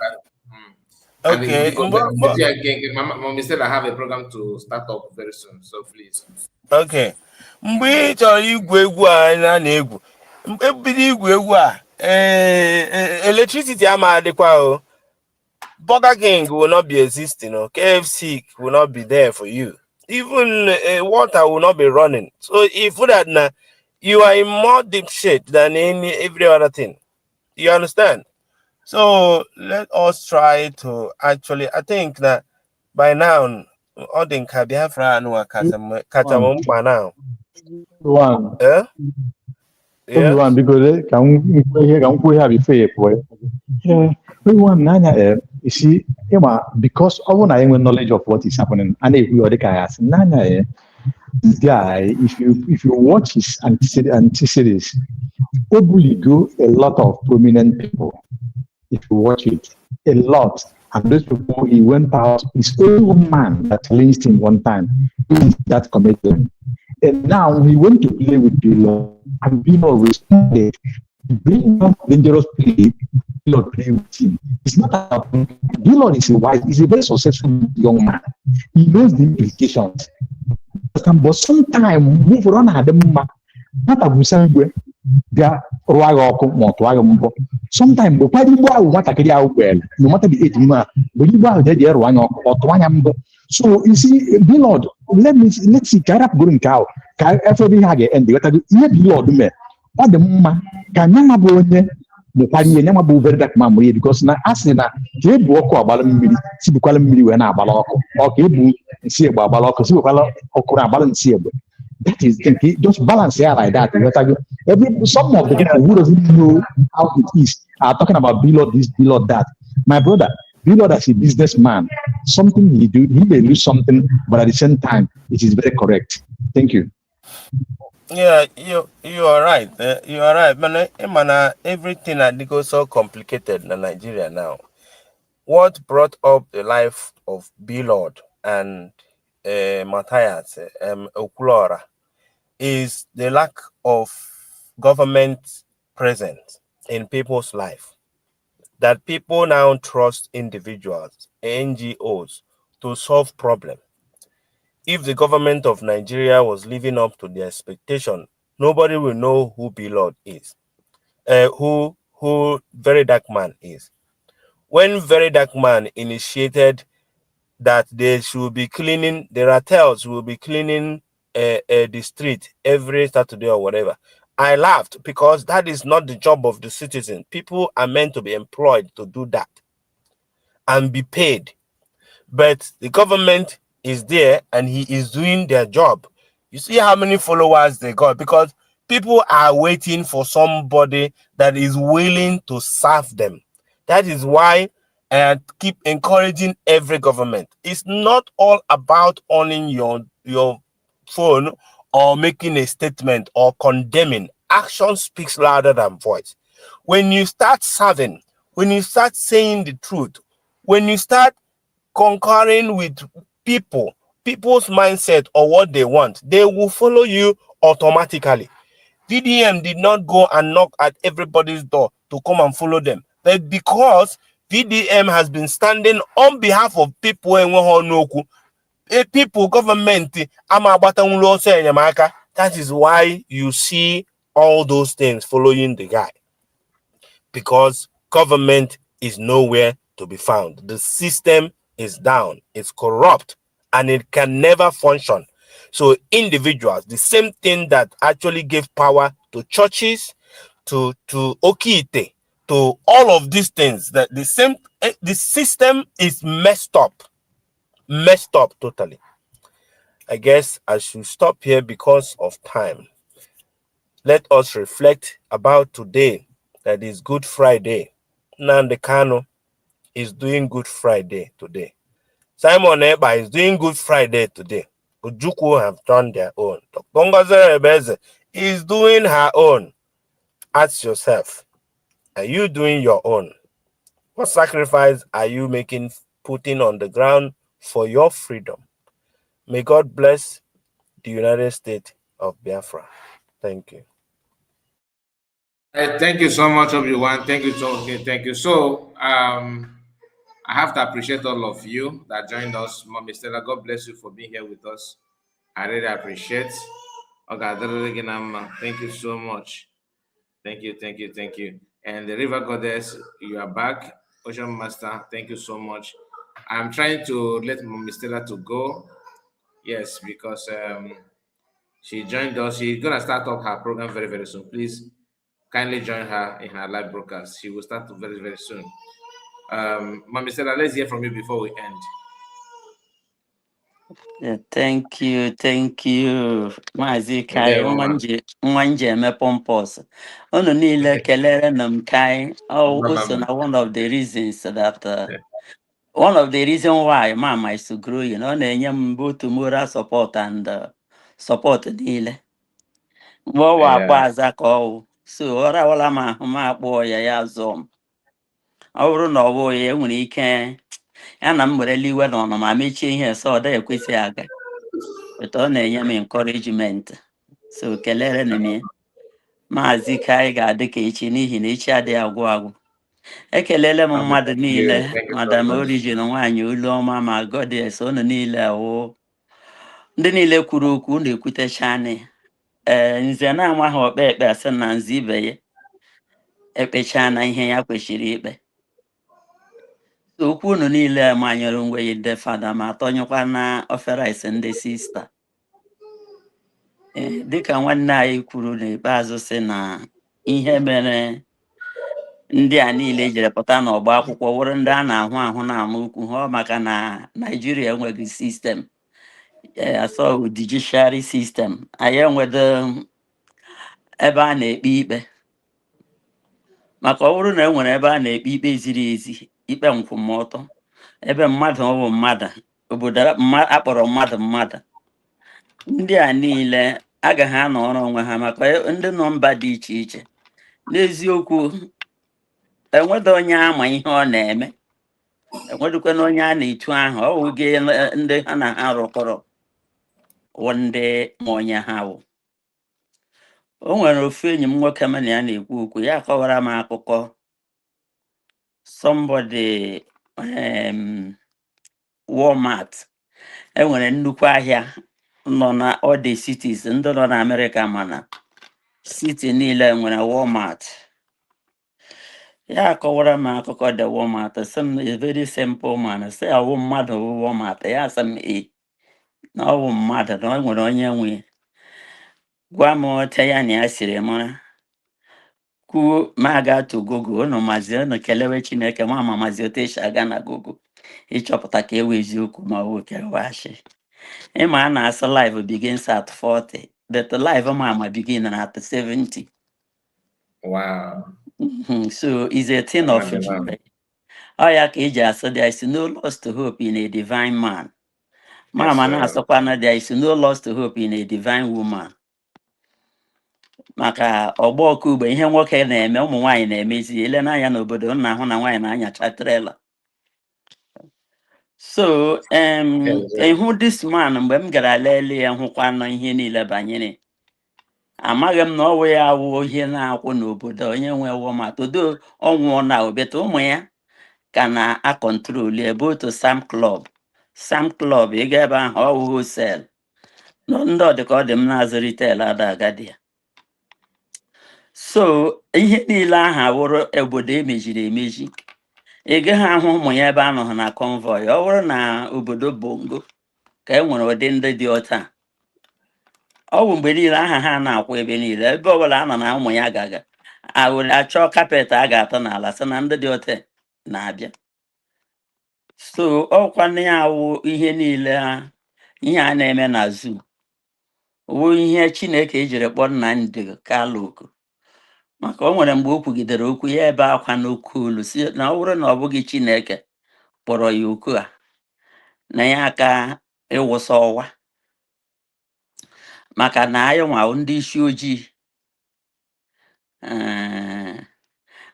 Okay. Mom said I have a program to start up very soon, so please. Okay. Mgbe ị chọrọ igwu egwu a na-egwu, ebido igwu egwu a, electricity ama adịkwa o. Burger King will not be existing, or KFC will not be there for you. Even water will not be running. So if that you are in more deep shit than every other thing. You understand? So let us try to actually, I think that by now, all the Biafra and Katamumba now. One. Yeah? Everyone, because can have a fair boy. Everyone, Nanya, you see, because I want knowledge of what is happening, and if you are the guy, Nanya, this guy, if you watch his antecedents, Obuli do a lot of prominent people. If you watch it, a lot. And those people, he went out, his own man that challenged him one time, that comedian. And now he went to play with Bilo, and Bilo responded. Bring up dangerous play, Bilo play with him. It's not about Bilo is he's a very successful young man. He knows the implications. But sometimes move around at the moment, not a Busangwe. Sometimes the party want to carry out well, no matter the age, but you are there or so you see, Lord, let's see, Karap Green Cow, FB Hage, and the other Lord, me, or the Mama, can Yamabone, Mupari, and Yamabu Verdak Mamma, because now Asina, they walk about me, Sibukalam, and Abaloko, or Kibu, see about Baloko, Sibukala, or Kurabalan Sibu. That is, just balance here like that. Some of the people who doesn't know how it is are talking about below this, below that. My brother, below as a businessman, something he may lose something, but at the same time, it is very correct. Thank you. Yeah, you are right. You are right, man. Everything that goes so complicated in Nigeria now. What brought up the life of B-Lord and Matthias Okulora is the lack of government present in people's life, that people now trust individuals, NGOs, to solve problems. If the government of Nigeria was living up to the expectation, nobody will know who B-Lord is, who Very Dark Man is. When Very Dark Man initiated that they should be cleaning, the Rattels will be cleaning the street every Saturday or whatever, I laughed, because that is not the job of the citizen. People are meant to be employed to do that and be paid. But the government is there and he is doing their job. You see how many followers they got, because people are waiting for somebody that is willing to serve them. That is why I keep encouraging every government. It's not all about owning your phone or making a statement or condemning. Action speaks louder than voice. When you start serving, when you start saying the truth, when you start concurring with people's mindset or what they want, they will follow you automatically. VDM did not go and knock at everybody's door to come and follow them, but because VDM has been standing on behalf of people government, that is why you see all those things following the guy, because government is nowhere to be found. The system is down, it's corrupt, and it can never function. So individuals, the same thing that actually gave power to churches, to Okite, to all of these things, that the system is messed up totally. I guess I should stop here because of time. Let us reflect about today, that is Good Friday. Nnamdi Kanu is doing Good Friday today. Simon Ekpa is doing Good Friday today. Ojukwu have done their own. Dr. Ngozi Ebeze is doing her own. Ask yourself, are you doing your own? What sacrifice are you putting on the ground for your freedom? May God bless the United States of Biafra. Thank you. Thank you so much, everyone. Thank you so much. Thank you. So, I have to appreciate all of you that joined us. Mommy Stella, God bless you for being here with us. I really appreciate. Thank you so much. Thank you. And the River Goddess, you are back. Ocean Master, thank you so much. I'm trying to let Mommy Stella to go. Yes, because she joined us. She's gonna start up her program very, very soon. Please kindly join her in her live broadcast. She will start very, very soon. Mommy Stella, let's hear from you before we end. Yeah, thank you. Maazị Kai, nwa nje eme pompous. Unu niile kelere na m Kai. Also na one of the reasons why Mama is to grow, you know, na-enye m both moral support and support niile. Mgbe ọwa akpọ aza ka ọwụ. So ọ rawala m ahụ m akpọ ya zụọ m. Ọ bụrụ na ọ bụ ya enwere ike ya na m werele iwe na ọnụ ma mechie ihe so ọ da ekwesị aga. But ọ na-enye m encouragement. So kelere na m Maazị Kai ga-adị ka echi n'ihi na echi adịghị agwụ agwụ. Ekelele m mmadụ niile, Madam Origin nwaanyị olu ọma ma Goddess unu niile awụ. Ndị niile kwuru okwu unu ekwutechana. Nze na-amaghị ọkpa ekpe asị na nze ibe ya ekpechana ihe ya kwesịrị ikpe. So okwu unu niile manyere ngwe de fada ma atọnyekwa na ofere ise ndị sista. Dịka nwanne anyị kwuru n'ikpeazụ sị na ihe mere ndị a niile jere pụta n'ọgba akwụkwọ wụrụ ndị a na-ahụ na-ama ukwu ha maka na Nigeria enweghị sistem asọ judiciary system. Anyị enwedo ebe a na-ekpe ikpe, maka ọ bụrụ na e nwere ebe a na-ekpe ikpe ziri ezi, ikpe nkwụmọtọ, ebe mmadụ ọ bụ mmadụ, obodo akpọrọ mmadụ, ndị a niile agaghị anọrọ onwe ha, maka ndị nọ mba dị iche iche. N'eziokwu enwedo onye ama ihe ọ na-eme, enwedokwana onye a na-etu ahụ, ọ wụghị ndị ha na ha rụkọrọ ndị ma onye ha wụ. o nwere ofu enyi m nwoke m na ya na-ekwu okwu ya kọwara m akụkọ somebody Walmart enwere nnukwu ahịa nọ na all the cities ndị nọ na Amerịka mana city niile nwere Walmart. Ya kọwara m akụkọ the Walmart sị m a very simple man sị awụ mmadụ wụ Walmart ya sị m na ọ wụ mmadụ na ọ nwere onye nwe gwa m ote ya na ya siri mara kwuo ma aga to Google unu mazi unu kelewe Chineke ma mazi otu esi aga na Google ịchọpụta ka ewe eziokwu ma ọ kewashi. Ịma a na-asị life begins at 40 but life ma begin at 70. Wow. So it's a thing of joy. Oh ya ka eji asị there is no lost hope in a divine man. Mama na-asịkwa na there is no lost hope in a divine woman. Maka ọgbọ ọkụ ugbe ihe nwoke na-eme ụmụ nwaanyị na-emezi ele n'anya n'obodo nna ahụ na nwaanyị na-anyacha trela. So ịhụ this man mgbe m gara lele ya hụkwanụ ihe niile banyere amaghị m na ọwụ ya awụ ihe na-akwụ n'obodo onye nwe Walmart odo ọnwụọ na obeta ụmụ ya ka na-akọntrolu ebe otu Sam Club ị ga ebe ahụ ọwụ wholesale ndị ọdịka ọ dị m na-azụ retail ada agadi ya. So ihe niile ahụ awụrụ obodo emejiri emeji ị gaghị ahụ ụmụ ya ebe anọghị na convoy ọ bụrụ na obodo bongo ka e nwere ụdị ndị dị ọta ọ bụ mgbe niile aha ha na-akwụ ebe niile ebe ọbụla a nọ na ụmụ ya gaga achọ kapet a ga-atọ n'ala sị na ndị dị ọta na-abịa. So ọkwa ya awụ ihe niile ihe a na-eme na zoo wụ ihe Chineke ejiri kpọọ Nnamdi Kanu oku maka o nwere mgbe o kwugidere okwu ya ebe akwa n'oke olu si na ọ bụrụ na ọ bụghị Chineke kpọrọ ya oku a na ya aka ịwụsa ọwa maka na anyị nwa ndị isi ojii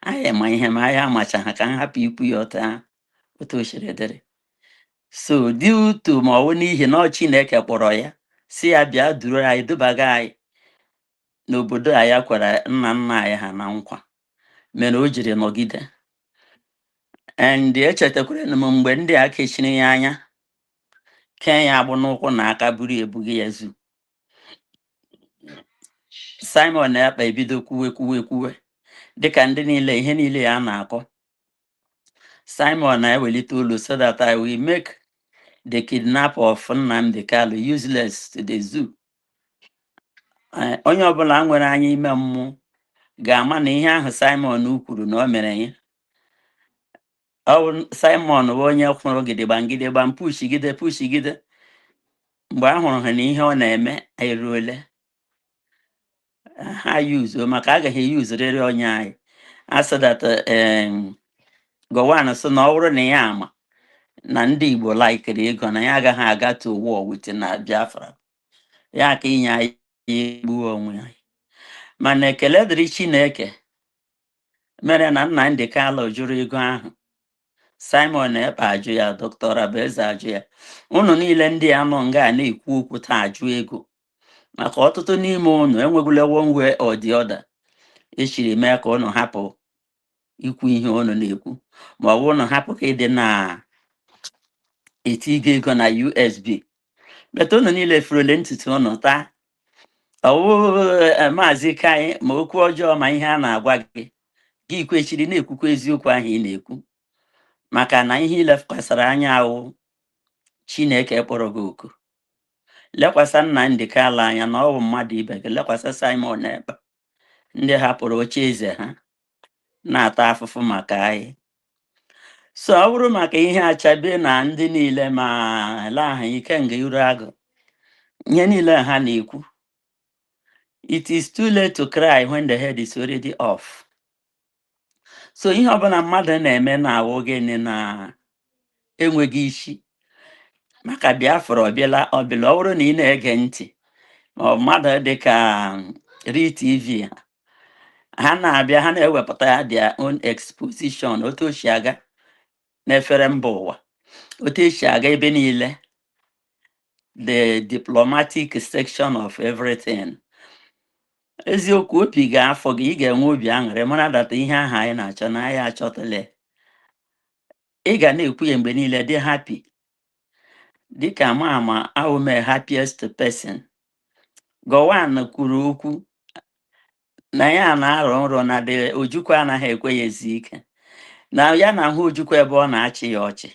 anyị ma ihe ma anyị amacha ha ka m hapụ ikwu ya otu o siri dịrị. So dị uto ma ọ bụ n'ihi na ọ Chineke kpọrọ ya si ya bịa duru anyị dubaga anyị n'obodo a ya kwere nna nna anyị ha na nkwa mere o jiri nọgide. And echetakwara m mgbe ndị a kechiri ya anya kee ya agbụ n'ụkwụ na aka buru ebughị ya zu Simon na-akpa ebido kwuwe dịka ndị niile ihe niile ya na-akọ. Simon na-ewelite olu so that I will make the kidnap of Nnamdi Kanu useless to the zoo. Onye ọbụla nwere anya ime mmụọ ga-ama na ihe ahụ Simon kwuru na o mere ya. Simon bụ onye kwụrụ gidigba pushigide mgbe a hụrụ ha na ihe ọ na-eme eruole ha yuzuo maka agaghị eyuzurịrị onye anyị asị that Gowon so na ọ bụrụ na ya ama na ndị Igbo laikiri ego na ya agaghị aga to war with na Biafra ya ka inye anyị egbuo onwe anyị. Mana ekele dịrị Chineke mere na Nnamdi Kanu jụrụ ego ahụ. Simon Ekpa ajụ ya, Dr. Abeze ajụ ya, unu niile ndị anọ nga na-ekwu okwu taa ajụ ego maka ọtụtụ n'ime unu enwegula one way or the other echiri mee ka unu hapụ ikwu ihe unu na-ekwu ma ọ bụ unu hapụ ka ịdị na etigo ego na USB beta unu niile furule ntutu unu taa ọwụ maazị Kai ma okwu ọjọọ ma ihe a na-agwa gị kwechiri na-ekwukwa eziokwu ahụ ị na-ekwu maka na ihe ilekwasara anya ahụ Chineke kpọrọ gị oku. Lekwasa Nnamdi Kanu anya na ọ bụ mmadụ ibe gị, lekwasa Simon Ekpa ndị hapụrụ oche eze ha na-ata afụfụ maka anyị. So ọ bụrụ maka ihe achabe na ndị niile ma ele aha ike nga iru agụ ihe niile ha na-ekwu, it is too late to cry when the head is already off. So ihe ọbụla mmadụ na-eme na-awụ gịnị na enweghị isi maka Biafra ọbịala ọ bụrụ na ị na-ege ntị ma mmadụ dịka RTV ha na-abịa ha na-ewepụta their own exposition otu o si aga n'efere mba ụwa otu esi aga ebe niile the diplomatic section of everything eziokwu obi ga-afọ gị, ị ga-enwe obi aṅụrị mara data ihe ahụ anyị na-achọ na anyị achọtala. Ị ga na-ekwu ya mgbe niile, dị happy. Dịka ama awume happiest person. Gọwan kwuru okwu na ya na-arọ nrọ na dị Ojukwu anaghị ekwe ya ezi ike, na ya na ahụ Ojukwu ebe ọ na-achị ya ọchị.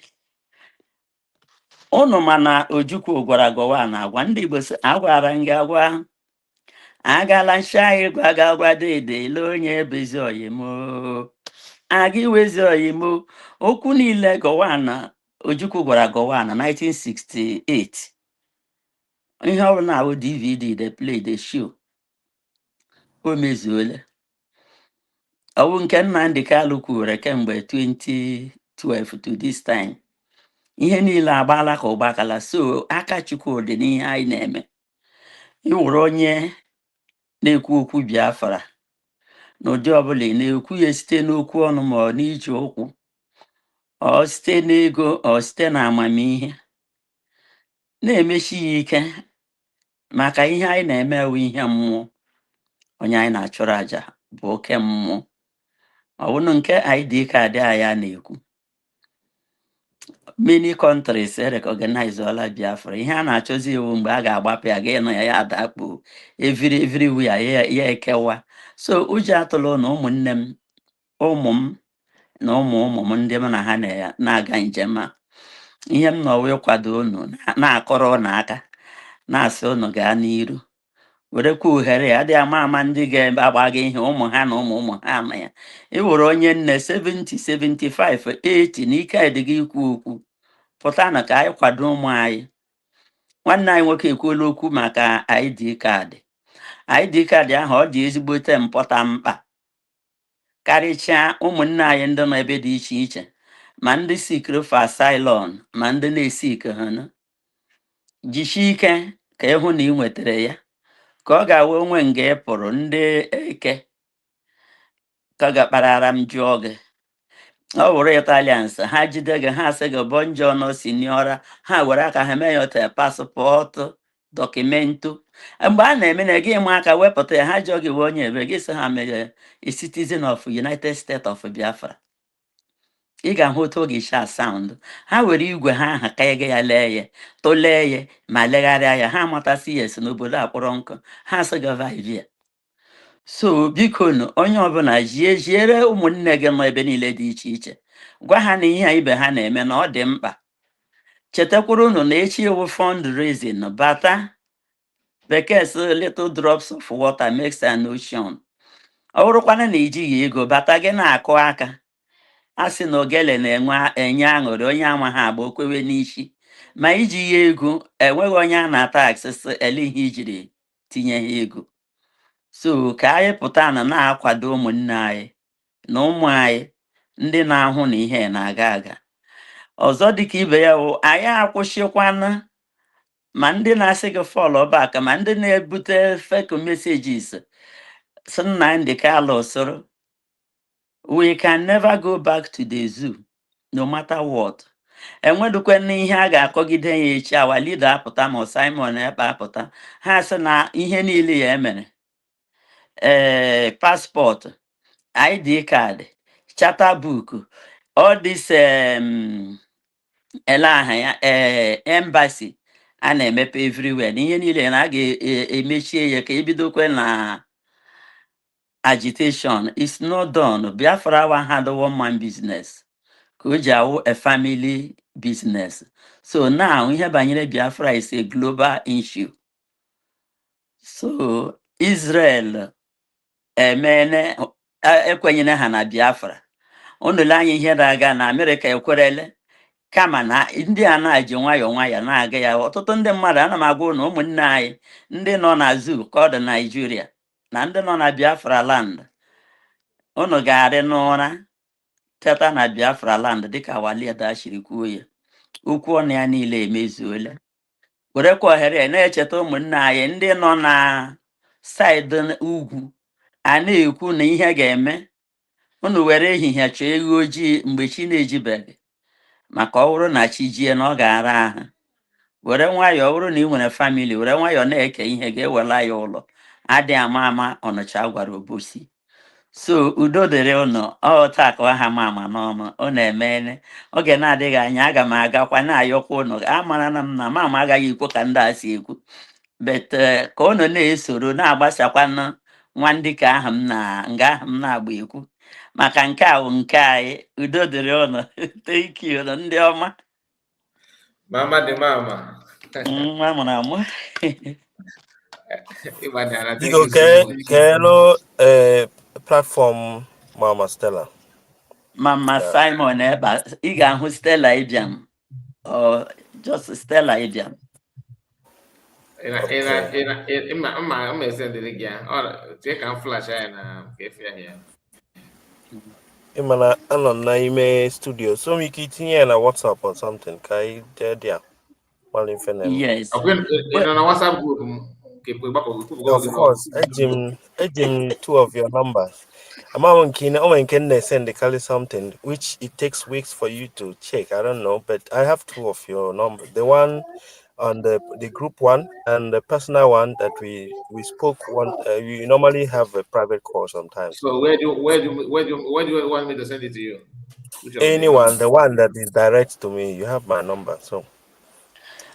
Unu mana Ojukwu gwara Gọwan agwa, ndị Igbo sị agwara m gị agwa, agala ncha ịgwa gị agwa dede ele onye bezi oyimo, aga iwezi oyimo. Okwu niile Ojukwu gwara Gọwan na 1968. Ihe ọ bụla ahụ DVD they play the show. O mezuole. Ọwụ nke Nnamdi Kanu kwuru kemgbe 2012 to this time. Ihe niile agbaala ka ụgbakala, so aka Chukwu dị n'ihe anyị na-eme. Iwere onye na-ekwu okwu Biafra n'ụdị ọbụla ị na-ekwu ya site n'okwu ọnụ ma ọ n'iji okwu, ọ site n'ego, ọ site n'amamihe, na-emechi ya ike, maka ihe anyị na-eme ewu ihe mmụọ. Onye anyị na-achụrụ aja bụ oke mmụọ. Ọ bụrụ nke ID card anyị na-ekwu, many countries recognize ọla Biafra. Ihe a na-achọzi iwu mgbe a ga-agbapụ ya ga nọ ya adakpo everywhere ya ekewa. So ụjọ atụla na ụmụnne m, ụmụ m na ụmụ m ndị m na ha na-aga njem a. Ihe m nọ wee kwado unu na-akọrọ n'aka, na-asị unu gaa n'iru, werekwa ohere ya dị ama ndị ga-agba gị ihe, ụmụ ha na ụmụ ha na ya. Iwere onye nne 70, 75, 80 n'ike adịghị ikwu okwu, pụta na ka anyị kwado ụmụ anyị. Nwanne anyị nwoke ekwuola okwu maka ID card. ID card ahụ ọ dị ezigbote mpọta mkpa karịchaa ụmụnne anyị ndị nọ ebe dị iche iche, ma ndị sikiri for asylum ma ndị na-esik ha. Jisie ike ka ịhụ na ị nwetara ya, ka ọ ga-awe onwe nga ị pụrụ ndị eke ka ọ ga-akparara m jụọ gị. Ọ wụrụ Italians, ha jide gị, ha sị gị buongiorno signora, ha were aka ha mee ya passport documentu. Mgbe a na-eme na gị ma aka wepụta ya, ha jụọ gị wee onye ebe gị sị ha mere a citizen of United States of Biafra. Ị ga-ahụ otu oge isha sound. Ha were igwe ha aha ka ege ya lee ya, tụlee ya ma legharịa ya, ha matasị ya esi n'obodo akpọrọ nkụ, ha sị gị vivia. So biko onye ọbụla jiere ụmụnne gị nọ ebe niile dị iche iche, gwa ha na ihe ibe ha na-eme na ọ dị mkpa. Chetakwuru unu na echi ewu fundraising bata. Bekee sị little drops of water makes an ocean. Ọ bụrụkwana na ijighị ego bata gị na-akụ aka, a sị na ogele na-enye aṅụrị onye ama ha agba okwewe n'isi. Ma iji ya ego, enweghị onye a na-ata aksịsị ele ihe ijiri tinye ha ego. So ka anyị pụta na-akwado ụmụnne anyị na ụmụ anyị ndị na-ahụ na ihe na-aga aga. Ọzọ dịka ibe ya wụ anyị akwụsịkwana ma ndị na-asị gị follow back, ma ndị na-ebute fake messages. Sị Nnamdi Kanu sịrị, we can never go back to the zoo no matter what. Enwedukwana ihe a ga-akọgide ya echi, awa leader apụta ma Simon Ekpa apụta, ha sị na ihe niile ya emere, passport, ID card, charter book, all this embassy a na-emepe everywhere, na ihe niile na a ga-emechie ya ka ebidokwe na agitation. Is not done. Biafra had one man business, Kujawu a family business. So now we have Biafra is a global issue. So Israel emene ekwenyere ha na Biafra. Onule anyị ihe na-aga na America ekwerele, kama na ndị a na-eji nwayọọ nwayọọ na-aga ya. Ọtụtụ ndị mmadụ, ana m agwa unu, ụmụnne anyị ndị nọ na zoo ka ọ dị Nigeria na ndị nọ na Biafra land, unu ga-arị n'ụra teta na Biafra land dịka Walida shiri kwuo ya. Okwu ọnụ ya niile emezuola. Werekwa ohere na-echeta ụmụnne anyị ndị nọ na saịdị ugwu a na-ekwu na ihe ga-eme. Unu were ehihie chọọ ewu ojii mgbe chi na-ejibeghị, maka ọ bụrụ na chi jie na ọ ga-ara ahụ. Were nwayọọ, ọ bụrụ na ị nwere famili, were nwayọọ na-eke ihe ga-ewela ya ụlọ. adị ama Ọnịcha gwara Obosi. So udo dịrị ụnụ, ọ taa ka ọ ha ama n'ọnụ, ọ na-eme oge na-adịghị anya aga m agakwa na-ayọkwa ụnụ, amara na m na mama agaghị ekwu ka ndị a si ekwu, but ka ụnụ na-esoro na-agbasakwanụ nwandike ahụ m na nga ahụ m na-agba ekwu, maka nke a bụ nke anyị. Udo dịrị ụnụ. Thank you ndị ọma. Mama dị mama. Nwa mụrụ amụ. Thank you so much. Hello, platform Mama Stella. Mama Simon Eba, ị ga-ahụ Stella Ibiam, or just Stella Ibiam. I'm sending again. Or take and flash and if you're here. Imana anon na ime studio, so we can tinye na WhatsApp or something. Kai there. Yes. In a WhatsApp group. Of course, Ejim 2 of your numbers. I'm can send the Kali something which it takes weeks for you to check. I don't know, but I have 2 of your numbers. The one on the group one and the personal one that we spoke one. We normally have a private call sometimes. So where do you want me to send it to you? Anyone, the one that is direct to me, you have my number. So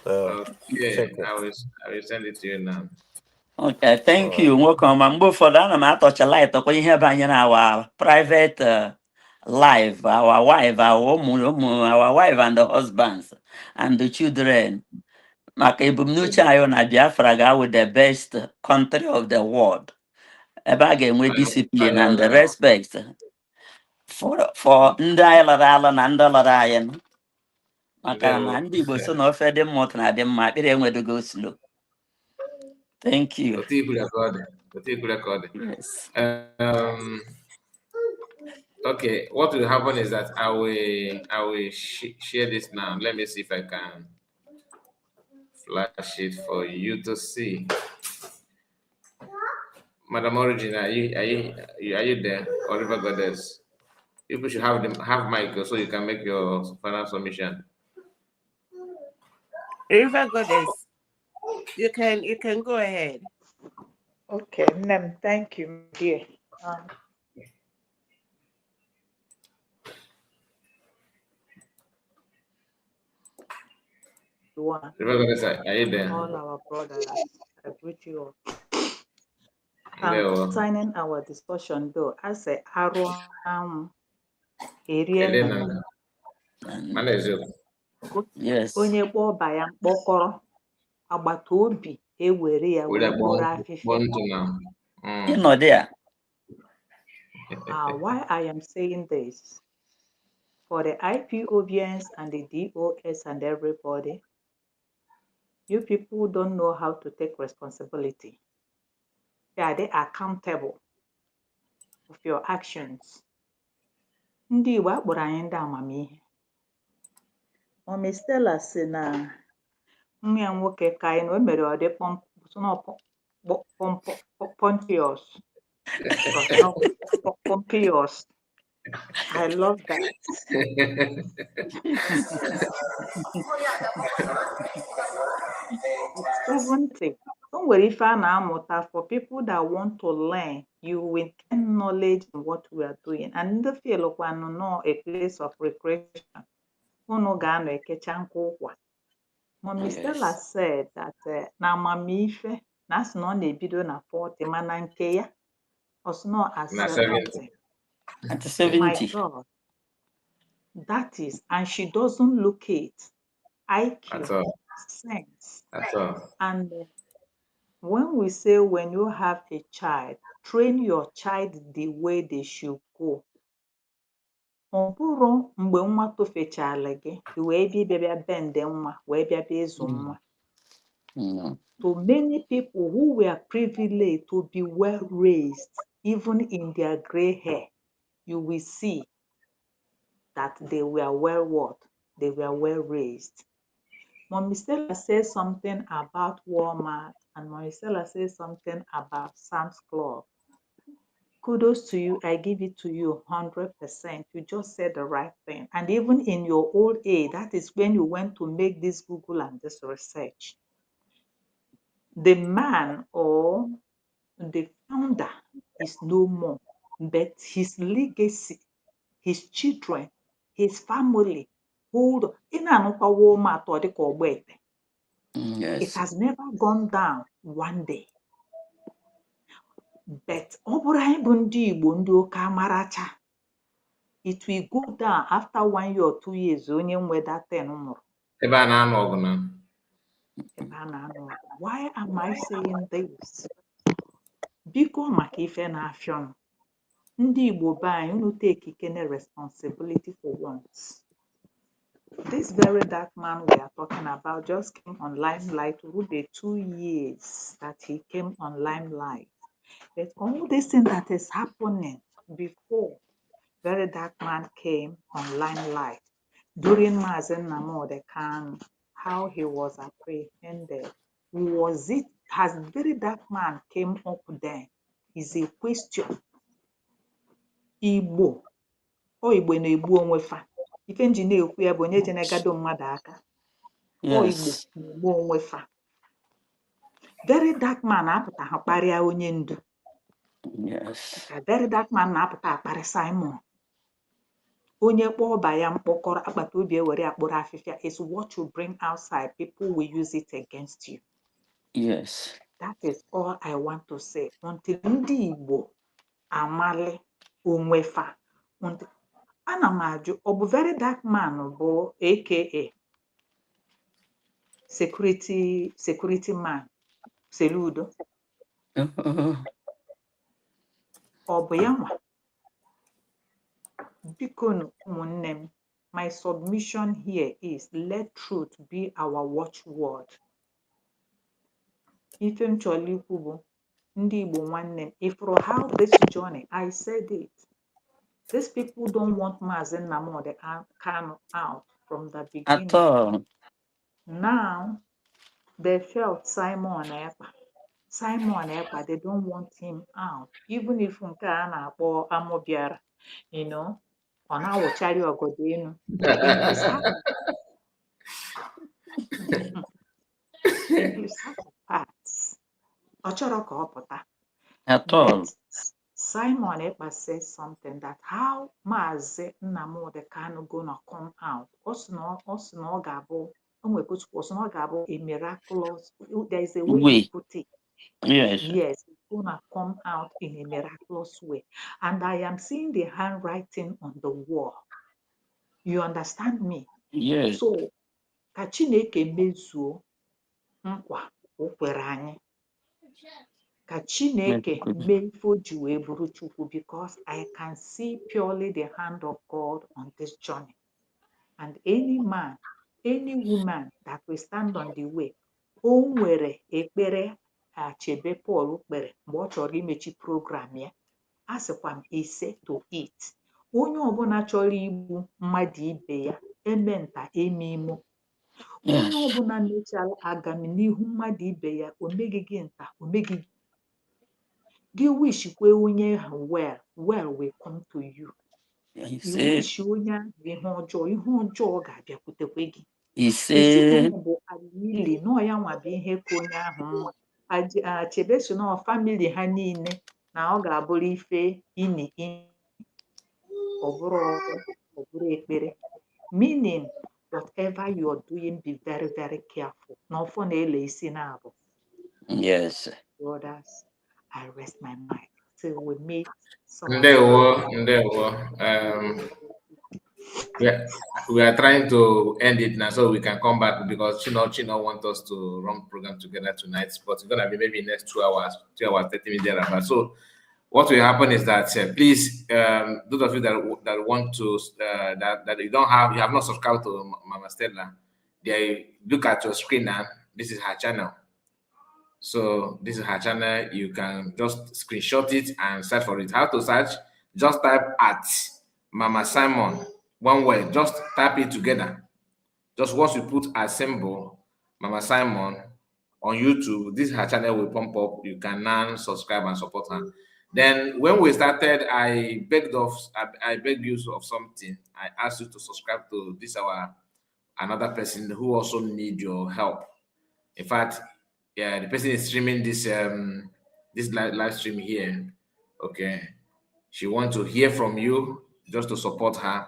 okay, I will send it to you now. Okay, thank you. Welcome. I'm going for that. I'm out of light. Okay, here by our private life, our wife, our wife and the husbands and the children. Makebumnucha na Biafra ga with the best country of the world. Again with discipline and the respect for ndị anyị lara ala na ndị lara anyị. Maka na ndị Igbo so na ofe dị mma ụtọ na dị mma, akpịrị enwedogo slow. Thank you. Yes. Okay, what will happen is that I will share this now. Let me see if I can flash it for you to see. Madam Origin, are you there? Or River Goddess? People should have mic so you can make your final submission. River Goddess, you can go ahead. Okay, Nem, thank you, dear. River Goddess, are you there? All our brothers, I greet you all. Concerning our discussion, though, I say, yes. Onye kpọba ya mkpọkọrọ agbata obi ewere ya wee kpọrọ afịfịa. Why I am saying this, for the IPOBs and the DOS and everybody, you people don't know how to take responsibility. Are they accountable of your actions? Ndị Igbo akpọrọ anyị ndị amamihe. Mama Stella sị na nwa ya nwoke ka anyị na o mere ọ dị Pontius. Pompeius. I love that. It's 70. Don't worry if I'm for people that want to learn, you will gain knowledge in what we are doing. And the feel of no a place of recreation. Mommy Stella said that na mamife that's not a video na 40 manankeya was not as 70. At 70. My God. That is, and she doesn't look it. IQ, sense. And when we say when you have a child, train your child the way they should go. Ọ bụrụ mgbe nwa tofechala gị wee bịa bende nwa wee bịa ịzụ nwa. So many people who were privileged to be well raised, even in their gray hair, you will see that they were they were well raised. Mommy Stella says something about Walmart, and Mommy Stella says something about Sam's Club. Kudos to you. I give it to you 100%. You just said the right thing. And even in your old age, that is when you went to make this Google and this research. The man or the founder is no more, but his legacy, his children, his family, hold on. It has never gone down one day. But ọ bụrụ anyị bụ ndị Igbo ndị ụka amaracha, it will go down after 1 year or 2 years onye nwe that thing nwụrụ. Ebe a na-anụ ọgụ na. Ebe a na-anụ ọgụ. Why am I saying this? Biko maka ife na-afịọ m. Ndị Igbo be anyị unu take ikene responsibility for once. This very dark man we are talking about just came on limelight within the 2 years that he came on limelight. But all this thing that is happening before very dark man came on limelight, during Mazen Nnamdi Kanu, how he was apprehended, was it, has very dark man came up then, is a question. Igbo, Igbo na-egbu onwe fa. Ife nji na-ekwu ya bụ onye je negado mmadụ aka. Igbo na-egbu onwe fa. Very dark man apụta ha kparịa onye ndu. Very dark man na-apụta akparị Simon. Onye kpọọ ọba ya mkpọkọrọ akpata obi ewere akpọrọ afịfịa is what you bring outside, people will use it against you. Yes. That is all I want to say. Until ndị Igbo amali onwe fa. Ana m ajụ, ọ bụ very dark man bụ aka security man Seludo? Ọ bụ ya nwa? Biko ụmụnne m, my submission here is let truth be our watchword. Ife m chọrọ ikwu bụ ndị Igbo nwanne m, if for how this journey, I said it, these people don't want Mazi Nnamdi Kanu out from the beginning. At all. Now, they felt Simon Ekpa, they don't want him out. Even if nke a na-akpọ Amobiara, you know, ọ na-awụchari ọgọdọ enu in his heart. In his heart of hearts, ọ chọrọ ka ọ pụta. At all. But Simon Ekpa says something that how Mazi Nnamdi Kanu gonna come out. Ọ sị na ọ ga-abụ, a miraculous, there is a way he put it. Yes. Yes, it's gonna come out in a miraculous way. And I am seeing the handwriting on the wall. You understand me? Yes. So, ka Chineke mezuo nkwa o kwere anyị. Ka Chineke mee ife o ji wee bụrụ Chukwu, because I can see purely the hand of God on this journey. And any man, any woman that will stand on the way, o nwere ekpere Achebe Paul kpere mgbe ọ chọrọ imechi program ya, a sịkwa m ise to it. Onye ọbụla chọrọ igbu mmadụ ibe ya, eme nta eme imo. Onye ọbụla mechara agami n'ihu mmadụ ibe ya, o meghị gị nta, o meghị gị wishkwe onye ahụ well will come to you. You wish onye ahụ ihe ọjọọ ga-abịakwutekwe gị. Isi na ọ bụ alili na ya nwa bụ ihe ka onye ahụ mma. Achebe so na family ha niile na ọ ga-abụrụ ife ini ọ bụrụ ekpere. Meaning, whatever you are doing, be very, very careful. Na ọfọ na-ele isi na-abụ. Yes. Brothers, I rest my mind till we meet. Ndewo. We are trying to end it now so we can come back, because Chino want us to run program together tonight, but it's gonna be maybe next 2 hours, 30 minutes thereafter. So what will happen is that please, those of you that want to that you have not subscribed to Mama Stella, they look at your screen now. This is her channel. So this is her channel. You can just screenshot it and search for it. How to search? Just type at Mama Simon, one word. Just type it together. Just once you put a symbol, Mama Simon, on YouTube, this her channel will pump up. You can now subscribe and support her. Then when we started, I begged you of something. I asked you to subscribe to this another person who also need your help. In fact, the person is streaming this this live stream here. Okay, she wants to hear from you just to support her.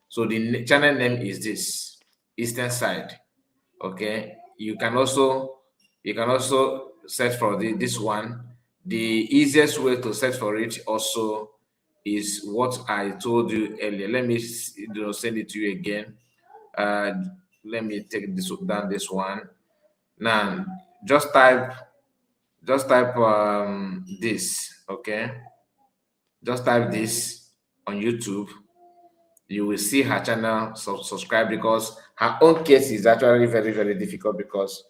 So the channel name is this Eastern Side. Okay, you can also search for this one. The easiest way to search for it also is what I told you earlier. Let me send it to you again. Let me take this down, this one. Now just type this. Okay, just type this on YouTube. You will see her channel, subscribe, because her own case is actually very, very difficult, because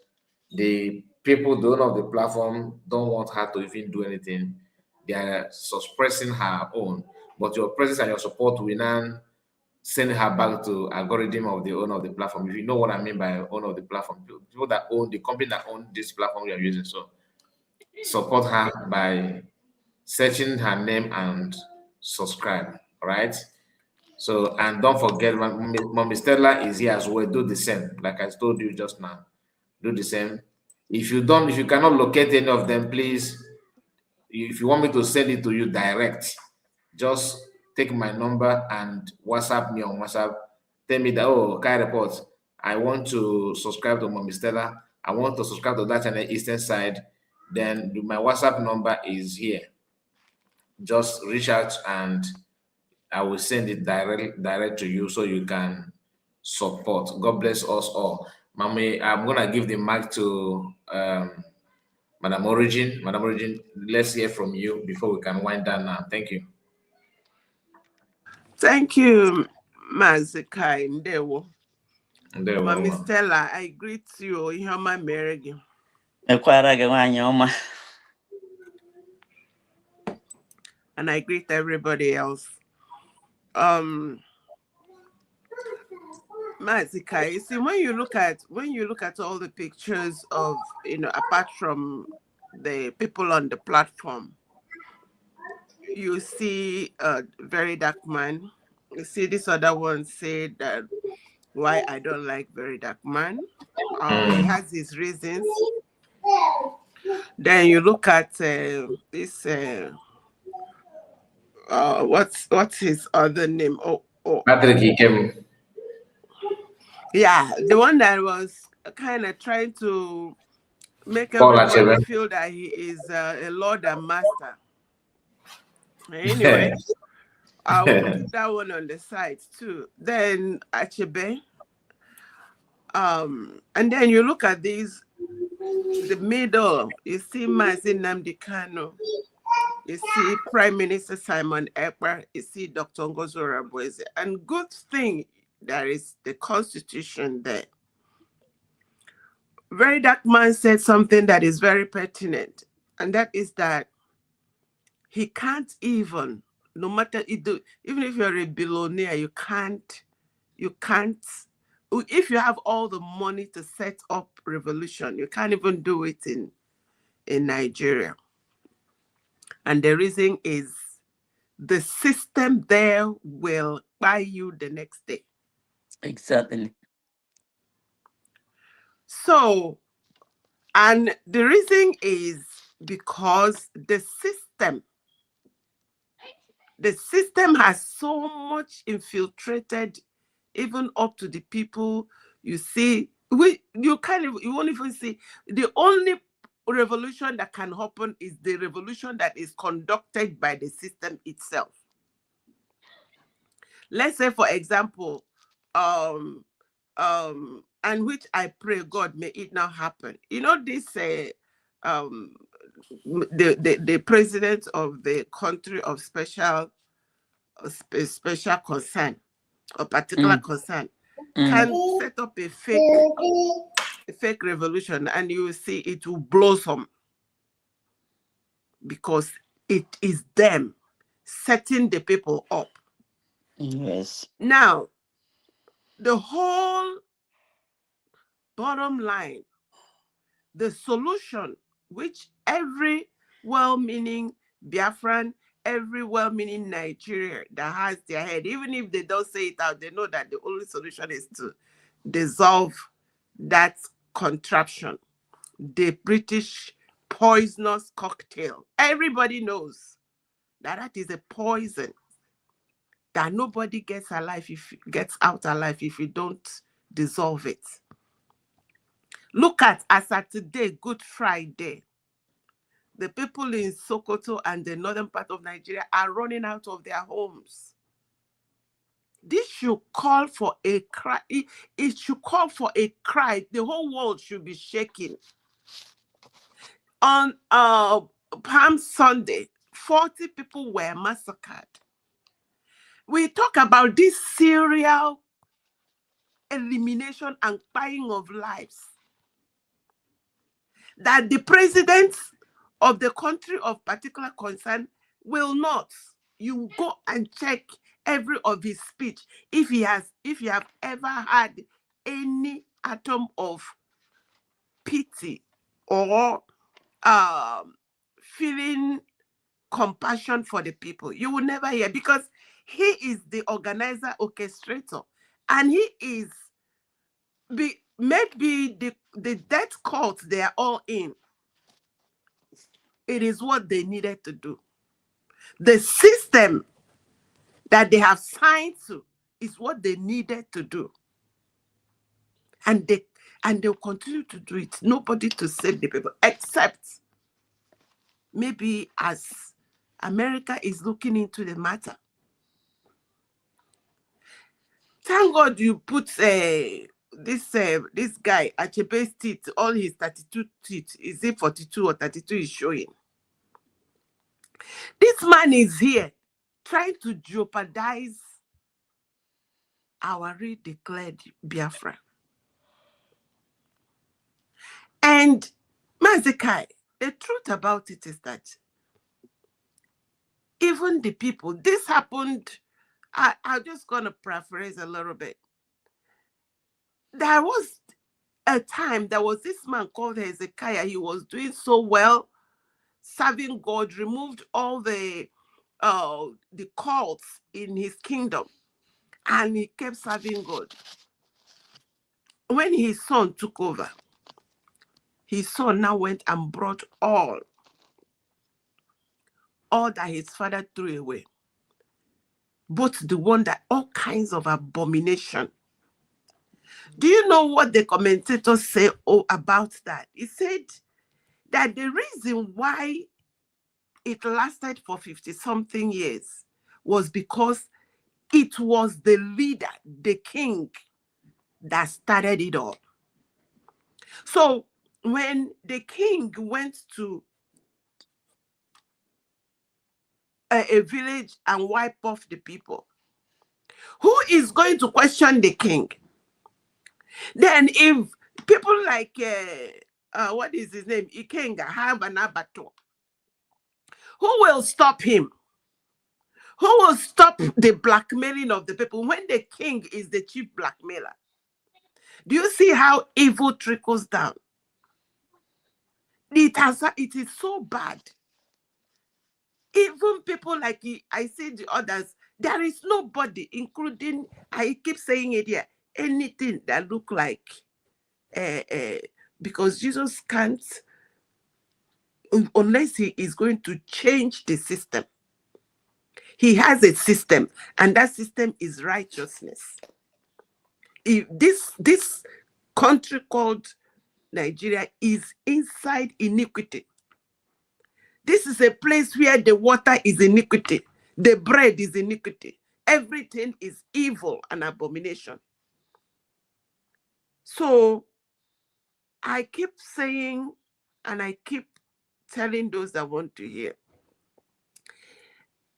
the people, the owner of the platform, don't want her to even do anything. They are suppressing her own, but your presence and your support will now send her back to algorithm of the owner of the platform. If you know what I mean by owner of the platform, people that own the company that own this platform we are using. So support her by searching her name and subscribe. All right. So, and don't forget, Mommy Stella is here as well. Do the same, like I told you just now. Do the same. If you cannot locate any of them, please, if you want me to send it to you direct, just take my number and WhatsApp me on WhatsApp. Tell me that, oh, Kai Report, I want to subscribe to Mommy Stella. I want to subscribe to that channel, Eastern Side. Then my WhatsApp number is here. Just reach out and I will send it direct to you so you can support. God bless us all. Mommy, I'm gonna give the mic to Madam Origin. Madam Origin, let's hear from you before we can wind down now. Thank you. Thank you, Mazikai Ndewo. Mami Stella, I greet you. Ihoma Meregi. And I greet everybody else. Mazikai, you see, when you look at all the pictures of, apart from the people on the platform, you see a very dark man. You see this other one say that why I don't like very dark man. He has his reasons. Then you look at this. What's his other name? Patrick, he came. Yeah, the one that was kind of trying to make everybody feel that he is a lord and master. Anyway, I'll put that one on the side too. Then Achebe. And then you look at these, the middle, you see Mazi Nnamdi Kanu, you see Prime Minister Simon Ekpa, you see Dr. Ngozi Oronigwe, and good thing there is the Constitution there. Very Dark Man said something that is very pertinent, and that is that he can't even, no matter even if you're a billionaire, you can't, if you have all the money to set up revolution, you can't even do it in Nigeria. And the reason is the system there will buy you the next day. Exactly. So, and the reason is because the system has so much infiltrated, even up to the people you see. You won't even see. The only revolution that can happen is the revolution that is conducted by the system itself. Let's say, for example, and which I pray God may it now happen. You know, this the president of the country of special concern or particular concern can set up a fake revolution, and you will see it will blossom because it is them setting the people up. Yes. Now, the whole bottom line, the solution, which every well-meaning Biafran, every well-meaning Nigerian that has their head, even if they don't say it out, they know that the only solution is to dissolve that contraption, the British poisonous cocktail. Everybody knows that that is a poison that nobody gets out alive if you don't dissolve it. Look at, as at today, Good Friday, the people in Sokoto and the northern part of Nigeria are running out of their homes. This should call for a cry. It should call for a cry. The whole world should be shaking. On Palm Sunday, 40 people were massacred. We talk about this serial elimination and buying of lives that the president of the country of particular concern will not. You go and check every of his speech if you have ever had any atom of pity or feeling compassion for the people. You will never hear, because he is the organizer, orchestrator, and he is maybe the death cult they are all in. It is what they needed to do. The system that they have signed to is what they needed to do. And they'll continue to do it. Nobody to save the people, except maybe as America is looking into the matter. Thank God you put this guy Achebe's teeth, all his 32 teeth. Is it 42 or 32 is showing? This man is here trying to jeopardize our redeclared Biafra. And Mazikai, the truth about it is that even the people, this happened, I'm just going to paraphrase a little bit. There was a time, there was this man called Hezekiah. He was doing so well, serving God, removed all the cults in his kingdom, and he kept serving God. When his son took over, his son now went and brought all that his father threw away. Both the one that all kinds of abomination. Do you know what the commentators say about that? He said that the reason why it lasted for 50-something years was because it was the leader, the king, that started it all. So when the king went to a village and wipe off the people, who is going to question the king? Then if people like, what is his name, Ikenga, have an abattoir, who will stop him? Who will stop the blackmailing of the people when the king is the chief blackmailer? Do you see how evil trickles down? It is so bad. Even people like, I see the others, there is nobody, including, I keep saying it here, anything that look like, because Jesus can't, unless he is going to change the system. He has a system, and that system is righteousness. If this country called Nigeria is inside iniquity. This is a place where the water is iniquity, the bread is iniquity, everything is evil and abomination. So I keep saying, and I keep telling those that want to hear,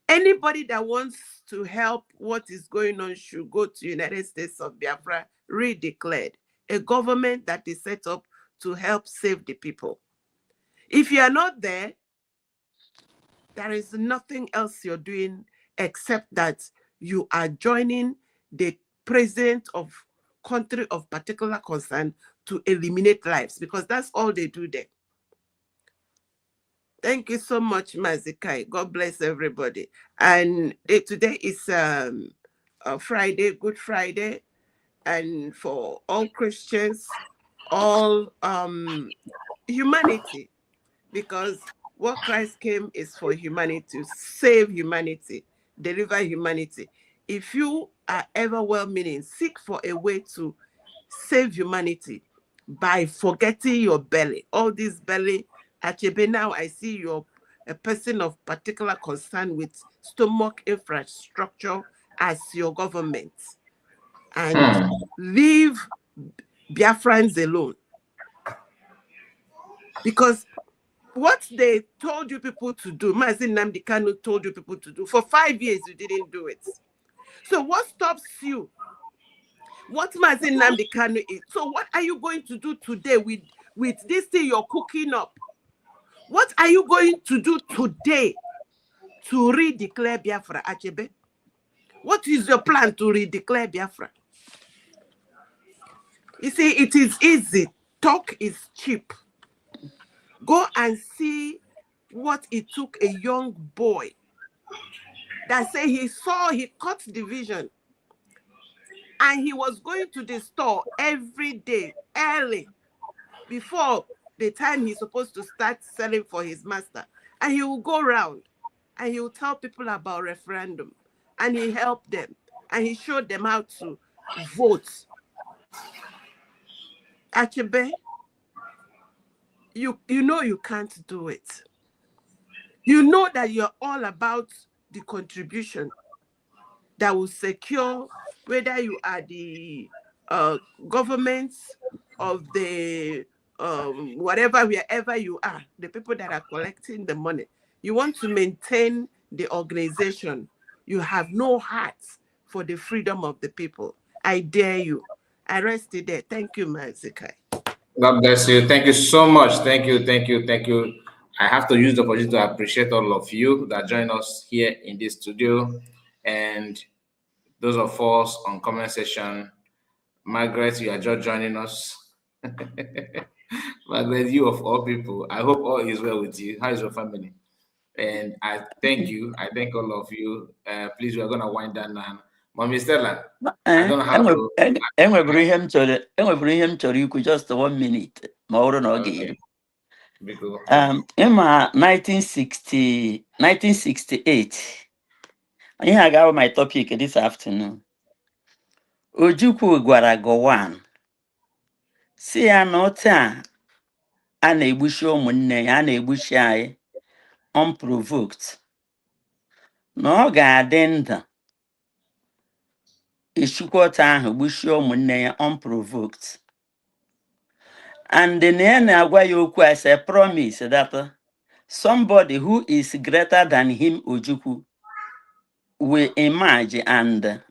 anybody that wants to help what is going on should go to United States of Biafra, redeclared, a government that is set up to help save the people. If you are not there, there is nothing else you're doing except that you are joining the president of country of particular concern to eliminate lives, because that's all they do there. Thank you so much, Mazikai. God bless everybody. And today is Friday, Good Friday, and for all Christians, all humanity, because what Christ came is for humanity, to save humanity, deliver humanity. If you are ever well-meaning, seek for a way to save humanity by forgetting your belly. All this belly, Achebe, now I see you're a person of particular concern with stomach infrastructure as your government. And leave Biafrans alone. Because what they told you people to do, Mazi Nnamdi Kanu told you people to do, for 5 years you didn't do it. So what stops you? What Mazi Nnamdi Kanu is? So what are you going to do today with this thing you're cooking up? What are you going to do today to redeclare Biafra, Achebe? What is your plan to redeclare Biafra? You see, it is easy. Talk is cheap. Go and see what it took a young boy that say he cut division and he was going to the store every day early before the time he's supposed to start selling for his master. And he will go around and he will tell people about referendum and he helped them and he showed them how to vote. Achebe, you know you can't do it. You know that you're all about the contribution that will secure whether you are the governments of the wherever you are, the people that are collecting the money. You want to maintain the organization. You have no heart for the freedom of the people. I dare you. I rest it there. Thank you, Mazikai. God bless you. Thank you so much. Thank you. I have to use the opportunity to appreciate all of you that join us here in this studio, and those of us on comment section. Margaret, you are just joining us. Margaret, you of all people, I hope all is well with you. How is your family? And I thank you. I thank all of you. Please, we are going to wind down now. Mommy Stella, I don't know how to... just 1 minute. Okay. Emma 1968. Here I got my topic this afternoon. Ojukwu gwara Gowon si ya n'otu a na-egbuchi ụmụnne ya, a na-egbuchi anyị unprovoked, na ọ ga-adị ndụ echukwu otu ahụ gbuchie ụmụnne ya unprovoked. And na ya na-agwa ya okwu as a promise that somebody who is greater than him, Ojukwu, will emerge and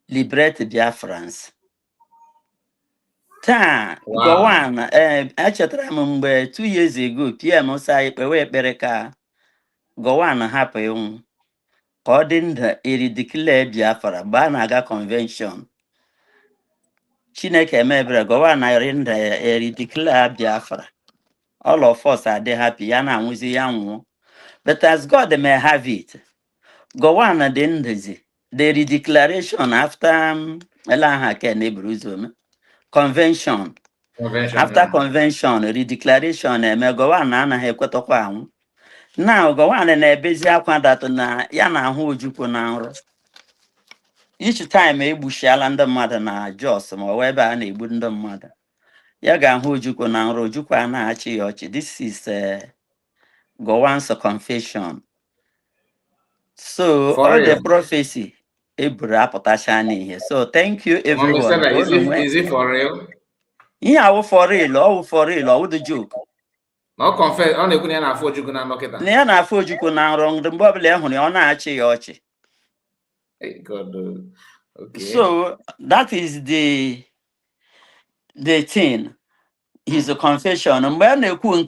liberate Biafrans. Taa, Gowon, echetara m mgbe 2 years ago, PM sa ekpewe ekpere ka Gowon hapụ ịnwụ ka ọ dị ndụ erideclare Biafra mgbe a na-aga convention. Chineke emebere Gowon na-eri ndụ erideclare Biafra. All of us are they happy, ya na anwụzi ya nwụọ. But as God may have it, Gowon dị ndụzi. The redeclaration after convention. After convention, redeclaration, Gowon anaghị ekwetọkwa anwụ. Now, Gowon na-ebezi akwa that na ya na ahụ Ojukwu na nrọ. Each time egbuchiala ndị mmadụ na Jos ma ọ bụ ebe a na-egbu ndị mmadụ, ya ga-ahụ Ojukwu na nrọ. Ojukwu a na-achị ya ọchị. This is Gowon's confession. So all the prophecy eburu apụtacha n'ihe. So thank you everyone. Is it for real? Yeah, for real. Oh, for real. Oh, the joke. No confess. On ekwu na ya na-afụ Ojukwu na nrọ. Na ya na-afụ Ojukwu na nrọ. Mgbe ọbụla hụrụ ya, ọ na-achị ya ọchị. God. Okay. So that is the thing. His confession. Mgbe a na-ekwu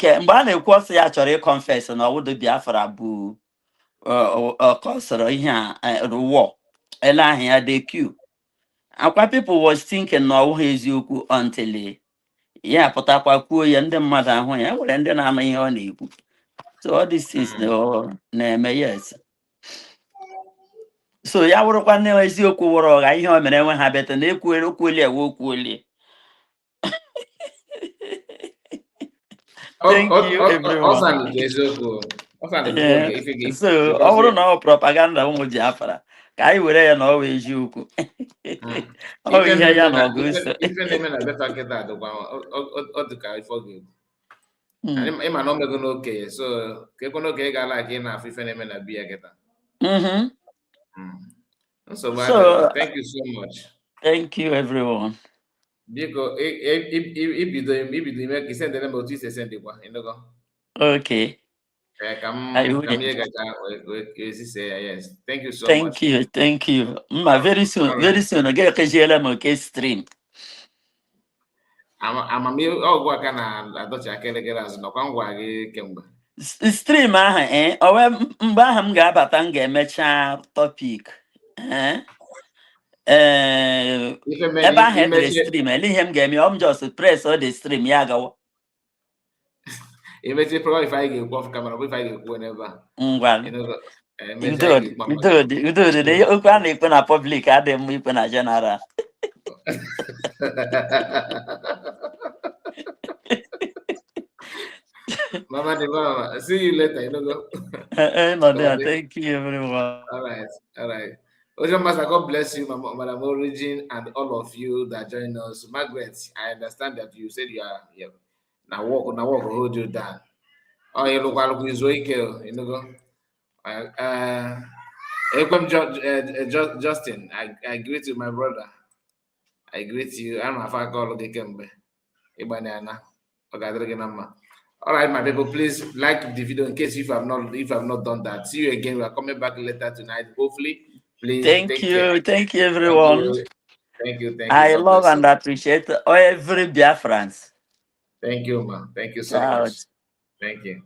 ọsọ ya chọrọ confess na ọwụdụ Biafra bụ kọsara ihe a war. Ele ahụ ya dey queue. Akwa people was thinking na ọwụ eziokwu until ya pụtakwa kwuo ya, ndị mmadụ ahụ ya, nwere ndị na-ama ihe ọ na-ekwu. So all this is na-eme, yes. So ya wụrụkwa na eziokwu wụrụ ọgha ihe o mere enwe ha beta na okwuolie. Thank you, everyone. So, ọ bụrụ na ọ propaganda ụmụ Biafra, ka anyị were ya na ọ wee eziokwu. Ọ ihe ya na ọgụ so. Ife na-eme na beta nkịta dịkwa ọ dịka ife ọ ga-ebu. Ịma na o mego n'okenye, so ka ekwe n'okenye ga-ala ka ị na-afụ ife na-eme na biya kịta. So, thank you so much. Thank you, everyone. Biko, ibido ime ka isendere m otu isi esendikwa, ịnụgo? Okay. Yes. Thank you so much. Thank you. Very soon, very soon. I'll get a stream. Amamihe ọgwụ aka na-adọchi aka elekere azụ nọkwa ngwa gị kemgbe. Stream ahụ owe mgbe ahụ m ga-abata m ga-emecha topic ebe ahụ edere stream ele ihe m ga-eme ọ m just press ọ dị stream ya agawa emechi program ife anyị ga-ekwu off camera bụ ife anyị ga-ekwu n'ebe a ngwa udo okwu a na-ekpe na public adịghị mma ikpe na general. Mama, see you later. Thank you, everyone. All right. Ocean Master, God bless you, Madam Origin, and all of you that join us. Margaret, I understand that you said you are here. Now walk hold you down. Oh, you look like you Justin, I greet you, my brother. I greet you. I'm a call Kembe. Ibanana. All right, my people, please like the video in case if I've not done that. See you again. We are coming back later tonight. Hopefully, please. Thank you, everyone. Thank you. I love and appreciate every Biafrans. Thank you, ma. Thank you so much. Thank you.